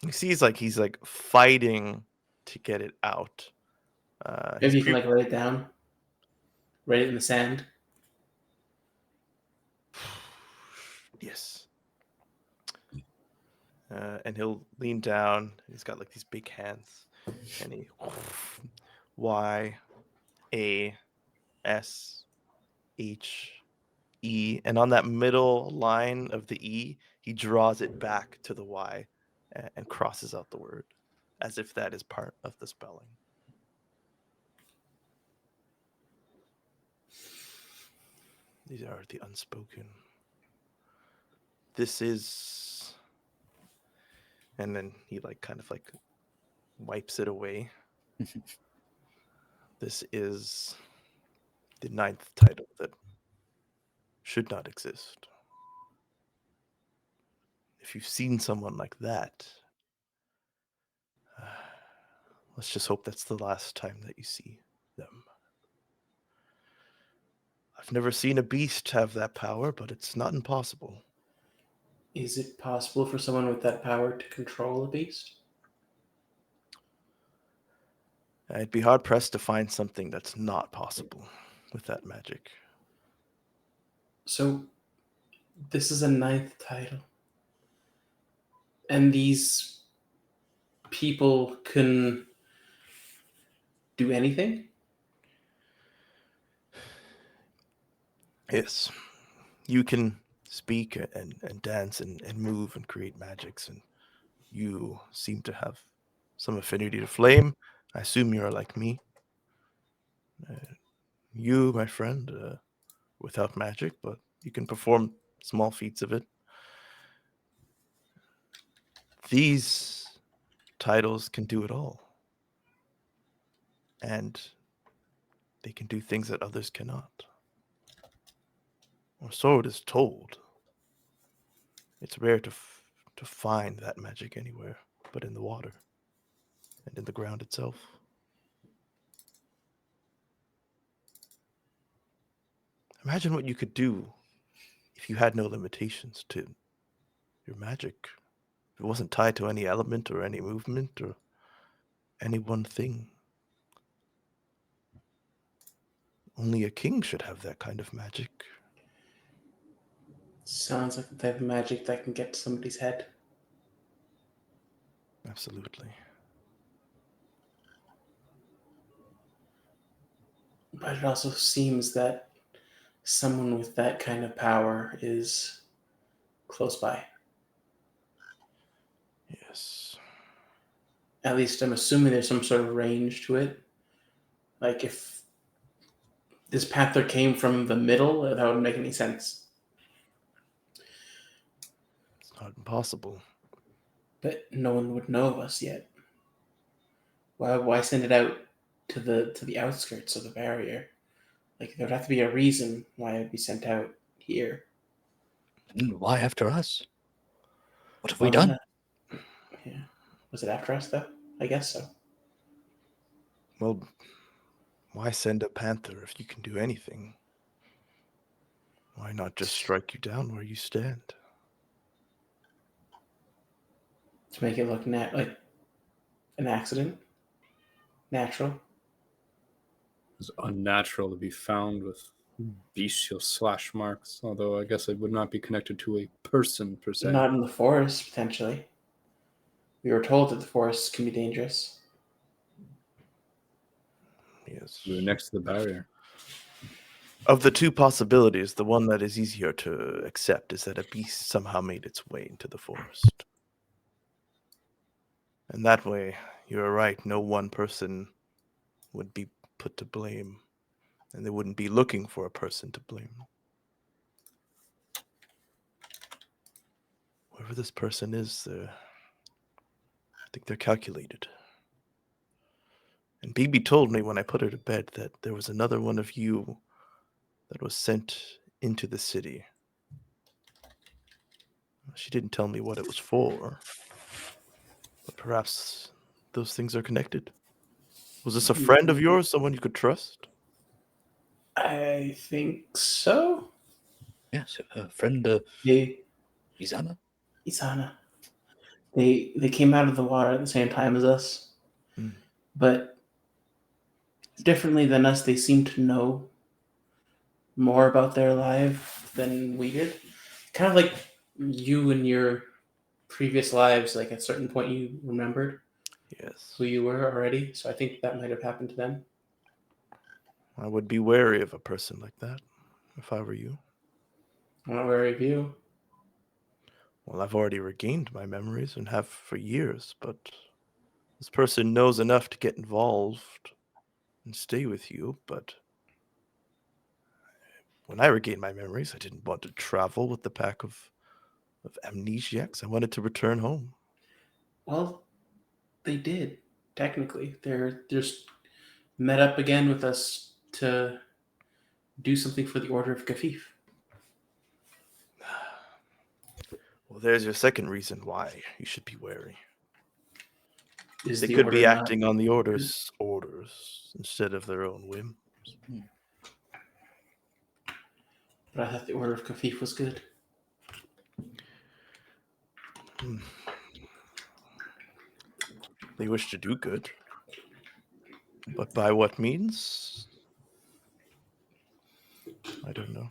[SPEAKER 1] You see, he's like fighting to get it out.
[SPEAKER 2] Maybe you can like write it down. Write it in the sand.
[SPEAKER 1] Yes. And he'll lean down. He's got like these big hands, and he Y A S H E, and on that middle line of the E, he draws it back to the Y and crosses out the word, as if that is part of the spelling. These are the unspoken. This is, and then he like kind of like wipes it away. This is the 9th title that should not exist. If you've seen someone like that, let's just hope that's the last time that you see them. I've never seen a beast have that power, but it's not impossible.
[SPEAKER 2] Is it possible for someone with that power to control a beast?
[SPEAKER 1] I'd be hard pressed to find something that's not possible with that magic.
[SPEAKER 2] So, this is a 9th title. And these people can do anything?
[SPEAKER 1] Yes, you can speak and dance and move and create magics, and you seem to have some affinity to flame. I assume you're like me. You, my friend, without magic, but you can perform small feats of it. These titles can do it all. And they can do things that others cannot. Or so it is told. It's rare to find that magic anywhere but in the water and in the ground itself. Imagine what you could do if you had no limitations to your magic. If it wasn't tied to any element or any movement or any one thing. Only a king should have that kind of magic.
[SPEAKER 2] Sounds like the type of magic that can get to somebody's head.
[SPEAKER 1] Absolutely.
[SPEAKER 2] But it also seems that someone with that kind of power is close by.
[SPEAKER 1] Yes.
[SPEAKER 2] At least I'm assuming there's some sort of range to it. Like if this panther came from the middle, that wouldn't make any sense.
[SPEAKER 1] It's not impossible.
[SPEAKER 2] But no one would know of us yet. Why send it out to the outskirts of the barrier? Like there would have to be a reason why it'd be sent out here.
[SPEAKER 4] Why after us? What have we
[SPEAKER 2] Well,
[SPEAKER 4] done?
[SPEAKER 2] Yeah. Was it after us though? I guess so.
[SPEAKER 1] Well, why send a panther if you can do anything? Why not just strike you down where you stand?
[SPEAKER 2] To make it look like an accident. Natural.
[SPEAKER 3] It's unnatural to be found with bestial slash marks, although I guess it would not be connected to a person per se.
[SPEAKER 2] Not in the forest, potentially. We were told that the forests can be dangerous.
[SPEAKER 1] Yes.
[SPEAKER 3] We were next to the barrier.
[SPEAKER 1] Of the two possibilities, the one that is easier to accept is that a beast somehow made its way into the forest. And that way, you're right, no one person would be put to blame, and they wouldn't be looking for a person to blame. whoever this person is, I think they're calculated. And Bibi told me when I put her to bed that there was another one of you that was sent into the city. She didn't tell me what it was for, but perhaps those things are connected. Was this a friend of yours, someone you could trust?
[SPEAKER 2] I think so.
[SPEAKER 4] Yes, friend
[SPEAKER 2] They,
[SPEAKER 4] Izana.
[SPEAKER 2] Isana. They came out of the water at the same time as us, but differently than us, they seem to know more about their life than we did. Kind of like you and your previous lives, like at a certain point you remembered
[SPEAKER 1] Yes.
[SPEAKER 2] who you were already. So I think that might have happened to them.
[SPEAKER 1] I would be wary of a person like that if I were you.
[SPEAKER 2] I'm not wary of you.
[SPEAKER 1] Well, I've already regained my memories and have for years, but this person knows enough to get involved and stay with you, but when I regained my memories, I didn't want to travel with the pack of amnesiacs. I wanted to return home.
[SPEAKER 2] Well, they did, technically. They're just met up again with us to do something for the Order of Kafif.
[SPEAKER 1] Well, there's your second reason why you should be wary.
[SPEAKER 2] Is
[SPEAKER 1] They
[SPEAKER 2] the
[SPEAKER 1] could
[SPEAKER 2] order
[SPEAKER 1] be
[SPEAKER 2] not-
[SPEAKER 1] acting on the orders instead of their own whim.
[SPEAKER 2] But I thought the Order of Kafif was good.
[SPEAKER 1] They wish to do good. But by what means? I don't know.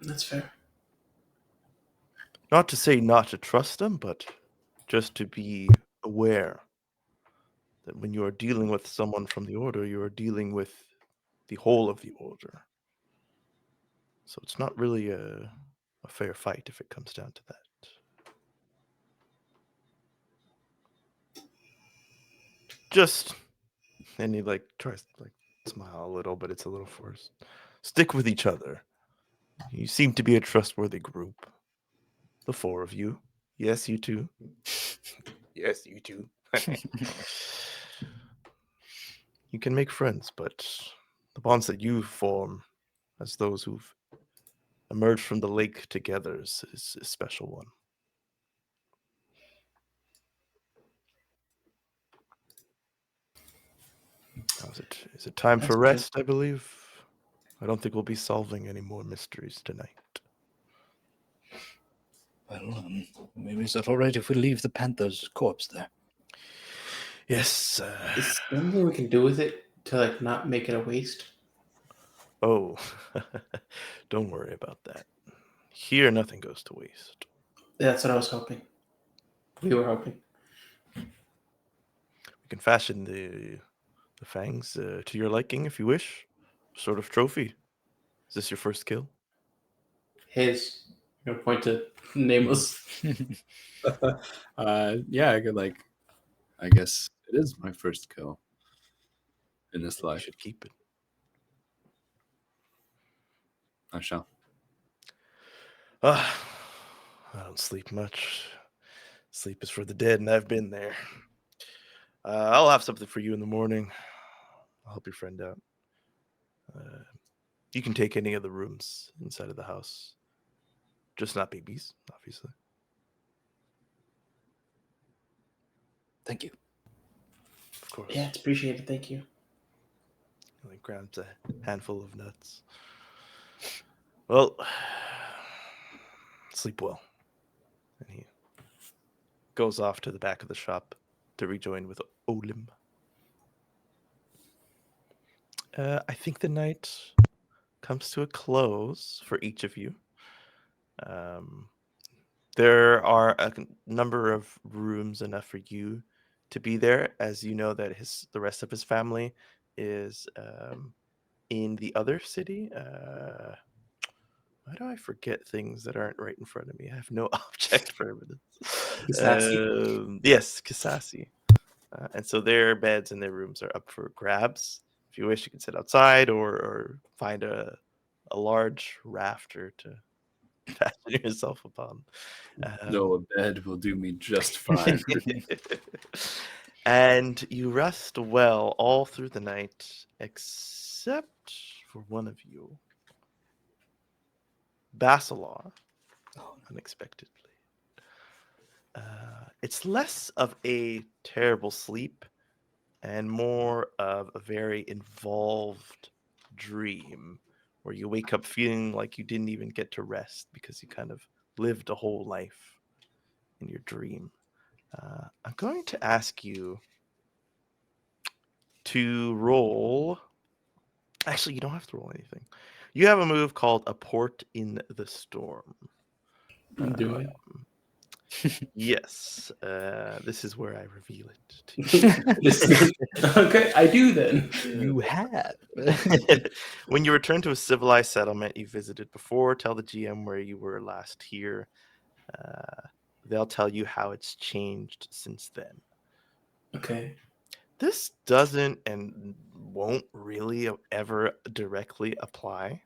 [SPEAKER 2] That's fair.
[SPEAKER 1] Not to say not to trust them, but just to be aware that when you are dealing with someone from the order, you are dealing with the whole of the order. So it's not really a fair fight if it comes down to that. Just, and he tries to smile a little, but it's a little forced. Stick with each other. You seem to be a trustworthy group. The four of you. Yes, you two. Yes, you two. You can make friends, but the bonds that you form as those who've emerged from the lake together is a special one. Is it time for
[SPEAKER 2] That's
[SPEAKER 1] rest, I believe? I don't think we'll be solving any more mysteries tonight.
[SPEAKER 4] Well, maybe is that all right if we leave the panther's corpse there?
[SPEAKER 1] Yes.
[SPEAKER 2] Is there anything we can do with it to not make it a waste?
[SPEAKER 1] Oh, don't worry about that. Here, nothing goes to waste.
[SPEAKER 2] That's what I was hoping. We were hoping.
[SPEAKER 1] We can fashion the fangs to your liking if you wish. Sort of trophy. Is this your first kill?
[SPEAKER 2] His. I'm gonna point to nameless.
[SPEAKER 3] Yeah, I could I guess it is my first kill in this
[SPEAKER 1] You
[SPEAKER 3] life.
[SPEAKER 1] should keep it.
[SPEAKER 3] I shall.
[SPEAKER 1] I don't sleep much. Sleep is for the dead, and I've been there. I'll have something for you in the morning. I'll help your friend out. You can take any of the rooms inside of the house. Just not babies, obviously.
[SPEAKER 4] Thank you.
[SPEAKER 1] Of course.
[SPEAKER 2] Yeah, it's appreciated. Thank you.
[SPEAKER 1] He grabs a handful of nuts. Well, sleep well. And he goes off to the back of the shop to rejoin with Olim. I think the night comes to a close for each of you. There are a number of rooms enough for you to be there, as you know that the rest of his family is in the other city. Why do I forget things that aren't right in front of me? I have no object permanence. Yes, Kisasi. And so their beds and their rooms are up for grabs. If you wish, you can sit outside or find a large rafter to fasten yourself upon.
[SPEAKER 3] No, a bed will do me just fine.
[SPEAKER 1] And you rest well all through the night, except for one of you, Basalar,
[SPEAKER 4] Oh,
[SPEAKER 1] unexpectedly. It's less of a terrible sleep and more of a very involved dream where you wake up feeling like you didn't even get to rest because you kind of lived a whole life in your dream. I'm going to ask you to roll. Actually, you don't have to roll anything. You have a move called a port in the storm.
[SPEAKER 2] Do I?
[SPEAKER 1] Yes, this is where I reveal it to you.
[SPEAKER 2] Okay, I do then.
[SPEAKER 4] You have.
[SPEAKER 1] When you return to a civilized settlement you visited before, tell the GM where you were last here. They'll tell you how it's changed since then.
[SPEAKER 2] Okay.
[SPEAKER 1] This doesn't and won't really ever directly apply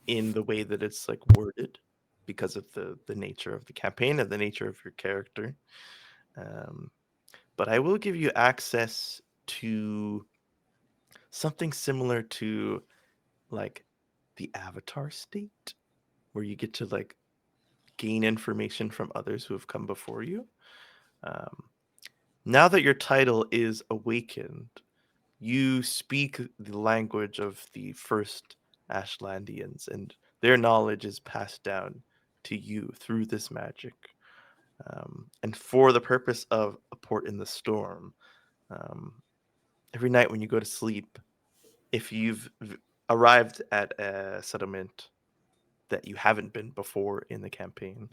[SPEAKER 1] in the way that it's like worded because of the nature of the campaign and the nature of your character. But I will give you access to something similar to like the avatar state where you get to like gain information from others who have come before you. Now that your title is awakened, you speak the language of the first Ashlandians, and their knowledge is passed down to you through this magic. And for the purpose of a port in the storm, every night when you go to sleep, if you've arrived at a settlement that you haven't been before in the campaign,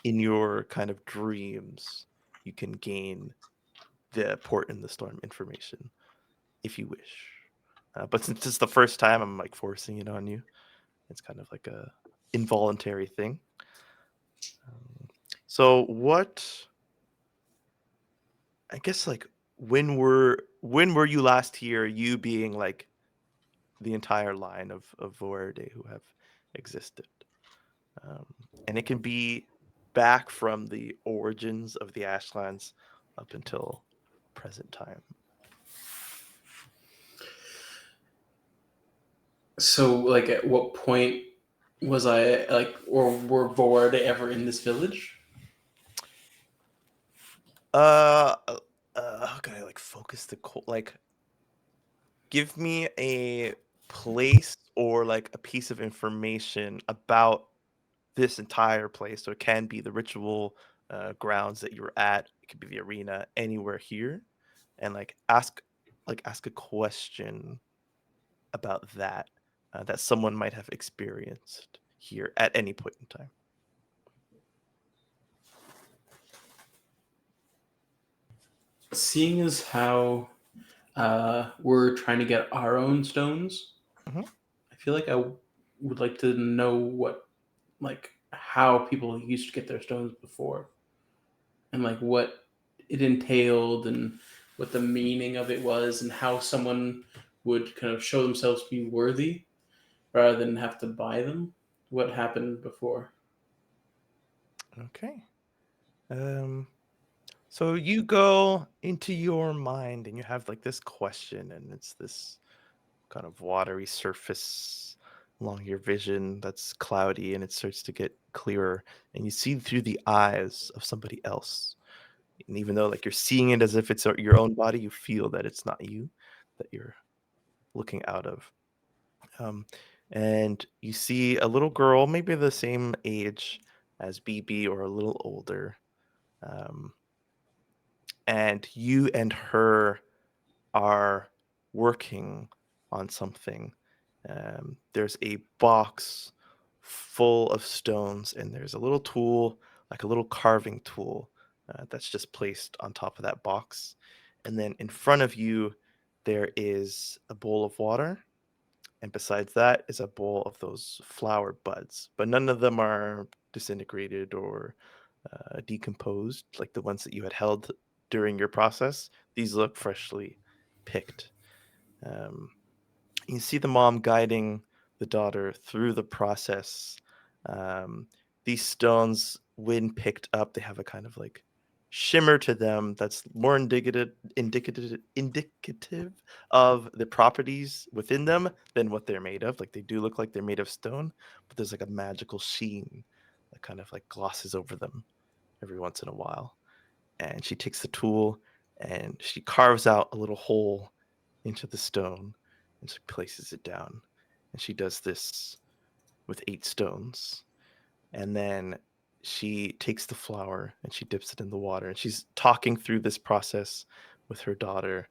[SPEAKER 1] in your kind of dreams, you can gain the port in the storm information if you wish. But since it's the first time, I'm like forcing it on you. It's kind of like a involuntary thing. So what? I guess like when were you last here? You being like the entire line of Vorde who have existed, and it can be back from the origins of the Ashlands up until present time.
[SPEAKER 2] So, like, at what point was I like, or were Vord ever in this village?
[SPEAKER 1] Uh, how can I like focus the like? Give me a place or like a piece of information about this entire place. So it can be the ritual grounds that you were at. It could be the arena, anywhere here, and ask a question about that that someone might have experienced here at any point in time.
[SPEAKER 2] Seeing as how we're trying to get our own stones,
[SPEAKER 1] Mhm.
[SPEAKER 2] I feel like I would like to know like, how people used to get their stones before, and like what it entailed, and what the meaning of it was, and how someone would kind of show themselves to be worthy rather than have to buy them. What happened before?
[SPEAKER 1] Okay. So you go into your mind and you have like this question, and it's this kind of watery surface along your vision that's cloudy, and it starts to get clearer, and you see through the eyes of somebody else. And even though like you're seeing it as if it's your own body, you feel that it's not you that you're looking out of. Um, and you see a little girl, maybe the same age as BB or a little older. Um, and you and her are working on something. There's a box full of stones, and there's a little tool, like a little carving tool, that's just placed on top of that box. And then in front of you, there is a bowl of water. And besides that is a bowl of those flower buds, but none of them are disintegrated or decomposed like the ones that you had held during your process. These look freshly picked. Um, you see the mom guiding the daughter through the process. These stones, when picked up, they have a kind of like shimmer to them that's more indicative of the properties within them than what they're made of. Like they do look like they're made of stone, but there's like a magical sheen that kind of like glosses over them every once in a while. And she takes the tool and she carves out a little hole into the stone and she places it down. And she does this with 8 stones. And then she takes the flour and she dips it in the water. And she's talking through this process with her daughter.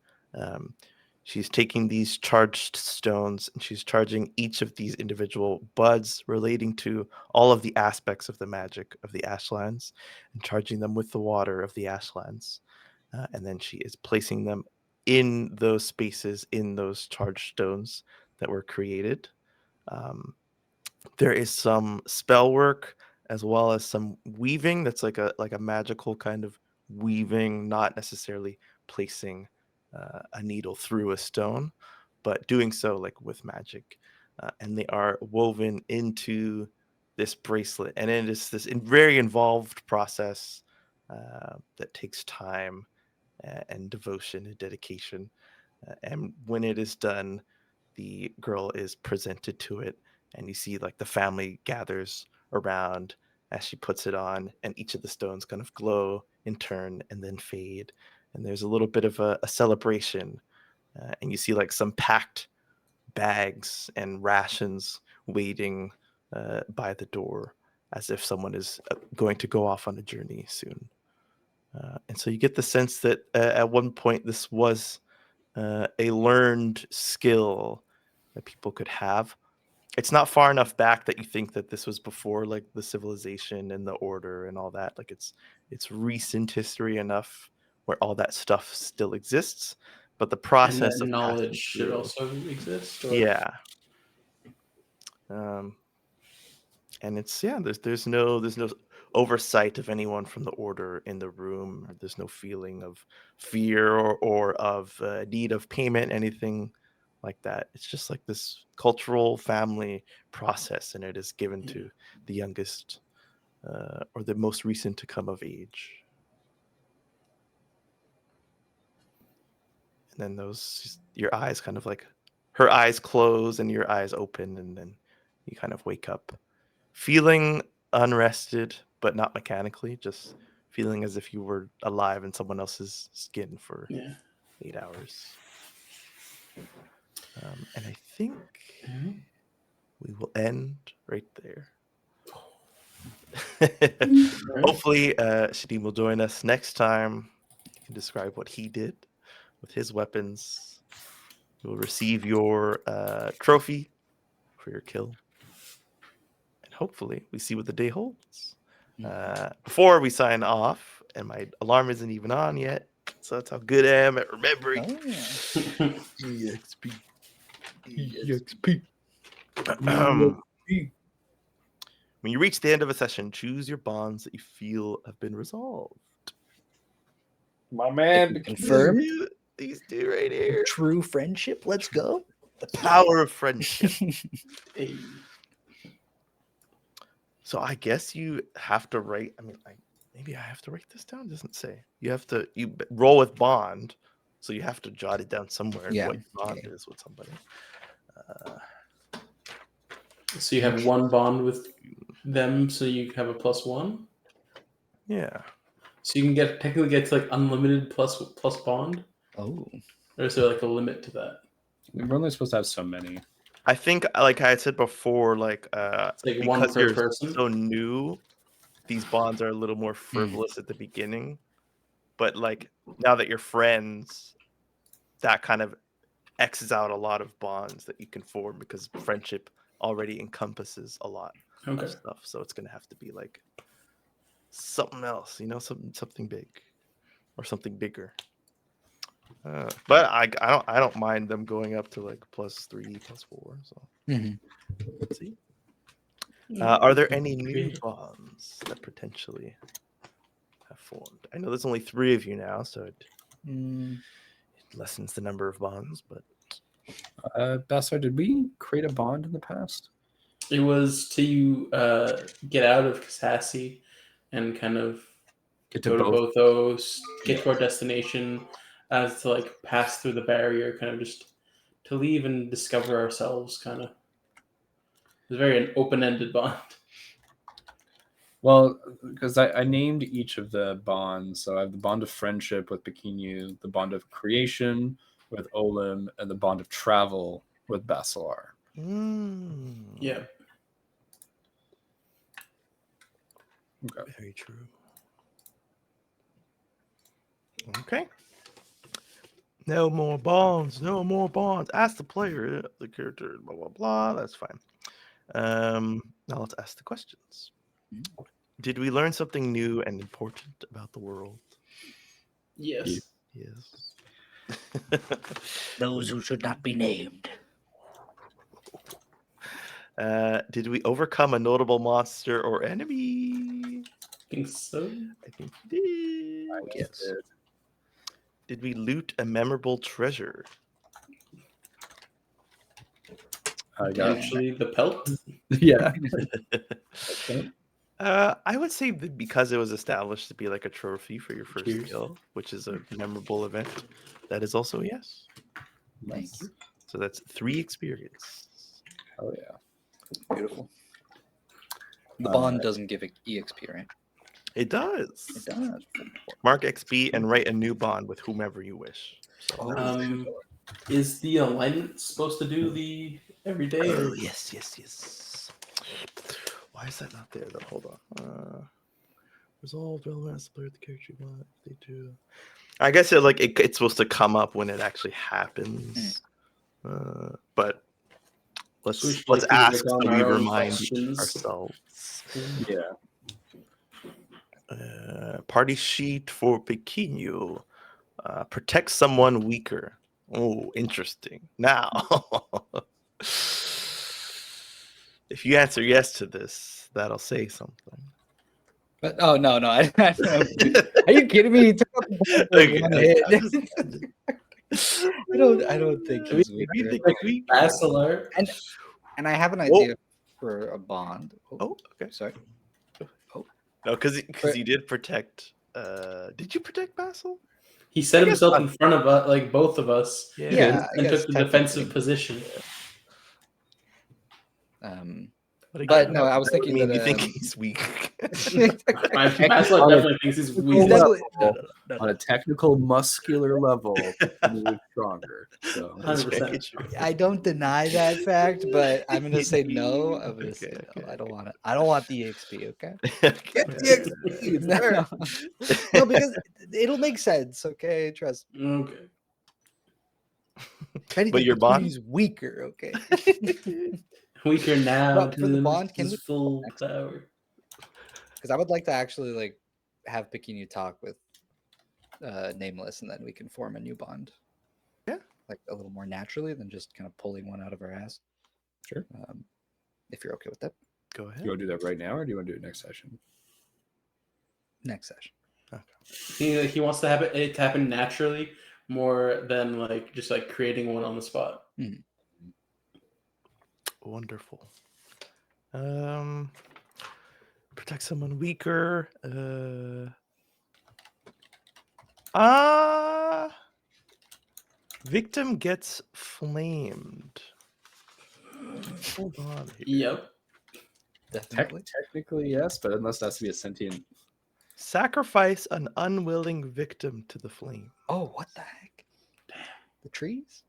[SPEAKER 1] She's taking these charged stones and she's charging each of these individual buds relating to all of the aspects of the magic of the Ashlands and charging them with the water of the Ashlands. And then she is placing them in those spaces, in those charged stones that were created. There is some spell work as well as some weaving that's like a magical kind of weaving, not necessarily placing a needle through a stone, but doing so like with magic. And they are woven into this bracelet, and it is this very involved process that takes time and devotion and dedication. And when it is done, the girl is presented to it, and you see like the family gathers around as she puts it on, and each of the stones kind of glow in turn and then fade. And there's a little bit of a celebration, and you see like some packed bags and rations waiting by the door as if someone is going to go off on a journey soon. And so you get the sense that at one point this was a learned skill that people could have. It's not far enough back that you think that this was before like the civilization and the order and all that. Like it's recent history enough where all that stuff still exists, but the
[SPEAKER 2] And
[SPEAKER 1] process
[SPEAKER 2] that
[SPEAKER 1] of
[SPEAKER 2] knowledge
[SPEAKER 1] passing
[SPEAKER 2] should
[SPEAKER 1] through,
[SPEAKER 2] also exist. Or...
[SPEAKER 1] yeah. And it's there's no oversight of anyone from the order in the room. Or there's no feeling of fear or of need of payment, anything like that. It's just like this cultural family process, and it is given to the youngest or the most recent to come of age. And then your eyes kind of like, her eyes close and your eyes open, and then you kind of wake up feeling unrested, but not mechanically, just feeling as if you were alive in someone else's skin for 8 hours. And I think we will end right there. Hopefully, Shadim will join us next time. He can describe what he did with his weapons. You will receive your trophy for your kill. And hopefully, we see what the day holds. Before we sign off, and my alarm isn't even on yet, so that's how good I am at remembering. EXP. When you reach the end of a session, choose your bonds that you feel have been resolved.
[SPEAKER 3] My man,
[SPEAKER 4] Confirmed.
[SPEAKER 1] These two right here.
[SPEAKER 4] True friendship. Let's go.
[SPEAKER 1] The power of friendship. So I guess you have to write. I mean, maybe I have to write this down. It doesn't say. You roll with bond, so you have to jot it down somewhere.
[SPEAKER 4] Yeah,
[SPEAKER 1] What your bond is with somebody.
[SPEAKER 2] So you have one bond with them, so you have a +1.
[SPEAKER 1] Yeah.
[SPEAKER 2] So you can technically get to like unlimited plus bond.
[SPEAKER 4] Oh.
[SPEAKER 2] Or is there like a limit to that?
[SPEAKER 3] we're only supposed to have so many.
[SPEAKER 1] I think, like I had said before, like
[SPEAKER 2] It's like
[SPEAKER 1] because
[SPEAKER 2] one per
[SPEAKER 1] you're
[SPEAKER 2] person.
[SPEAKER 1] so new, these bonds are a little more frivolous at the beginning. But like now that you're friends, that kind of X's out a lot of bonds that you can form because friendship already encompasses a lot of stuff. So it's gonna have to be like something else, something big or something bigger. But I don't mind them going up to like +3, +4. So let's see. Are there any new bonds that potentially have formed? I know there's only 3 of you now, so it lessens the number of bonds. But
[SPEAKER 3] Basalar, did we create a bond in the past?
[SPEAKER 2] It was to get out of Kasasi and kind of
[SPEAKER 3] Get
[SPEAKER 2] go to Bothos, get to our destination, as to like pass through the barrier, kind of just to leave and discover ourselves. Kind of, it was very an open-ended bond.
[SPEAKER 3] Well, because I named each of the bonds. So I have the bond of friendship with Pekinyu, the bond of creation with Olim, and the bond of travel with Basalar.
[SPEAKER 2] Yeah.
[SPEAKER 3] Okay.
[SPEAKER 1] Very true. Okay. No more bonds. No more bonds. Ask the player, the character, blah blah blah. That's fine. Now let's ask the questions. Did we learn something new and important about the world?
[SPEAKER 2] Yes.
[SPEAKER 1] Yes.
[SPEAKER 4] Those who should not be named.
[SPEAKER 1] Did we overcome a notable monster or enemy?
[SPEAKER 2] I think so.
[SPEAKER 1] I think we did.
[SPEAKER 4] Yes.
[SPEAKER 1] Did we loot a memorable treasure?
[SPEAKER 3] I got
[SPEAKER 2] Potentially the pelt.
[SPEAKER 3] yeah.
[SPEAKER 1] I would say that because it was established to be like a trophy for your first
[SPEAKER 2] Cheers.
[SPEAKER 1] kill, which is a memorable event, that is also a yes.
[SPEAKER 4] Thank you.
[SPEAKER 1] So that's 3 experience.
[SPEAKER 3] Hell yeah.
[SPEAKER 4] Beautiful. The bond doesn't give EXP, right?
[SPEAKER 1] It does.
[SPEAKER 4] It does.
[SPEAKER 1] Mark XP and write a new bond with whomever you wish. So,
[SPEAKER 2] Is the alignment supposed to do the everyday?
[SPEAKER 1] oh, yes. Why is that not there though? Hold on. Resolve relevant as the player, the character you want. They do. I guess it's supposed to come up when it actually happens. But let's ask so we remind ourselves.
[SPEAKER 3] Yeah.
[SPEAKER 1] Party sheet for Pekinyu. Protect someone weaker. Oh, interesting. Now, if you answer yes to this, that'll say something.
[SPEAKER 4] But no. Are you kidding me? He took out the ball for one hit. I don't think he's weak.
[SPEAKER 2] Basalar.
[SPEAKER 4] And I have an idea for a bond.
[SPEAKER 1] Oh, okay.
[SPEAKER 4] Sorry.
[SPEAKER 1] No, because he did protect. Did you protect Basil?
[SPEAKER 2] He set himself in front of us, like both of us,
[SPEAKER 4] Yeah,
[SPEAKER 2] and took the defensive position.
[SPEAKER 4] But no, I was thinking that
[SPEAKER 1] you think he's weak.
[SPEAKER 2] Basalar definitely thinks he's weak.
[SPEAKER 3] On a technical, muscular level, he's stronger. So
[SPEAKER 2] 100%.
[SPEAKER 4] I don't deny that fact, but I'm gonna say no. I'm gonna say no. I don't want it. I don't want the EXP. Okay. Get the EXP. No, because it'll make sense. Okay, trust me.
[SPEAKER 2] Okay.
[SPEAKER 1] But your bond
[SPEAKER 4] is weaker. Okay.
[SPEAKER 2] Weaker now.
[SPEAKER 4] But for the bond, can we
[SPEAKER 2] full power?
[SPEAKER 4] Because I would like to actually like have Pekinyu talk with Nameless, and then we can form a new bond.
[SPEAKER 1] Yeah,
[SPEAKER 4] like a little more naturally than just kind of pulling one out of our ass.
[SPEAKER 3] Sure.
[SPEAKER 4] If you're okay with that,
[SPEAKER 1] go ahead.
[SPEAKER 3] Do you want to do that right now, or do you want to do it next session?
[SPEAKER 4] Next session.
[SPEAKER 2] Okay. He wants to have it to happen naturally more than like just like creating one on the spot.
[SPEAKER 4] Mm.
[SPEAKER 1] Wonderful. Protect someone weaker. Victim gets flamed. Hold on here.
[SPEAKER 2] Yep.
[SPEAKER 4] Definitely.
[SPEAKER 3] Technically, yes, but unless that's to be a sentient.
[SPEAKER 1] Sacrifice an unwilling victim to the flame.
[SPEAKER 4] Oh, what the heck?
[SPEAKER 2] Damn.
[SPEAKER 4] The trees?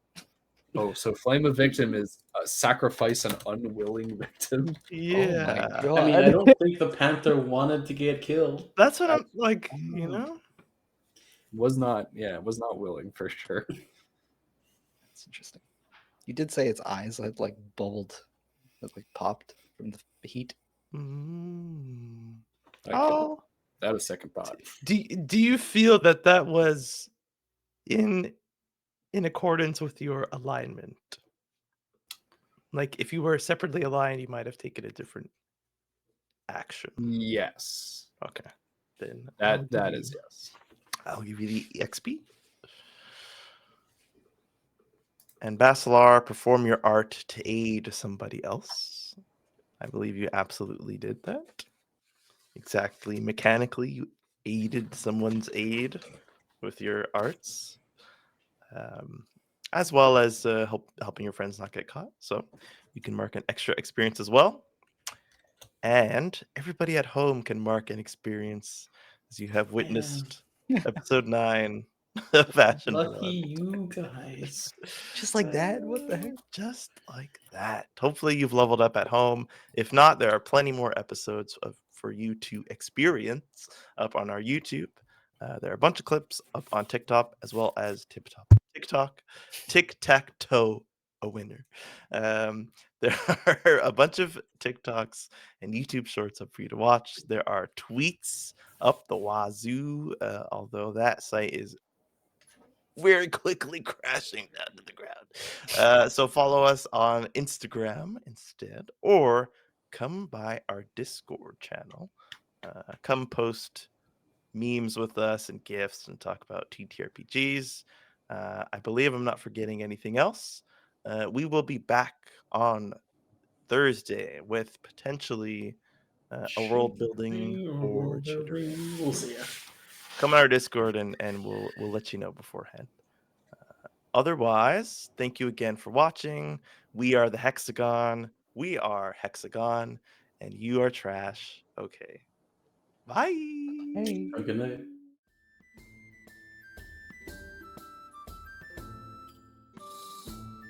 [SPEAKER 3] Oh, so flame of victim is sacrifice an unwilling victim.
[SPEAKER 1] Yeah.
[SPEAKER 4] Oh my God.
[SPEAKER 2] I mean, I don't think the panther wanted to get killed.
[SPEAKER 1] That's what I'm like, you know?
[SPEAKER 3] Was not willing for sure.
[SPEAKER 4] That's interesting. You did say its eyes had like bubbled, that like popped from the heat.
[SPEAKER 1] Mm.
[SPEAKER 3] Okay.
[SPEAKER 1] Oh,
[SPEAKER 3] That was second thought.
[SPEAKER 1] do you feel that was in accordance with your alignment? Like if you were separately aligned, you might have taken a different action.
[SPEAKER 3] Yes.
[SPEAKER 1] Okay. Then
[SPEAKER 3] That is yes.
[SPEAKER 1] I'll give you the XP. And Basalar, perform your art to aid somebody else. I believe you absolutely did that. Exactly. Mechanically, you aided someone's aid with your arts, as well as helping your friends not get caught. So you can mark an extra experience as well. And everybody at home can mark an experience as you have witnessed episode 9 of Fashion
[SPEAKER 2] Lucky
[SPEAKER 1] Blood.
[SPEAKER 2] you guys.
[SPEAKER 4] Just like that? What the heck?
[SPEAKER 1] Just like that. Hopefully you've leveled up at home. If not, there are plenty more episodes for you to experience up on our YouTube. There are a bunch of clips up on TikTok as well as Tic-Tac-Toe, a winner. There are a bunch of TikToks and YouTube shorts up for you to watch. There are tweets up the wazoo, although that site is very quickly crashing down to the ground. So follow us on Instagram instead, or come by our Discord channel. Come post memes with us and gifs and talk about TTRPGs. I believe I'm not forgetting anything else. We will be back on Thursday with potentially a world building or tutorial.
[SPEAKER 2] We'll see ya.
[SPEAKER 1] Come on our Discord and we'll let you know beforehand. Otherwise, thank you again for watching. We are the Hexagon. We are Hexagon, and you are trash. Okay. Bye.
[SPEAKER 4] Hey.
[SPEAKER 2] Have a good night.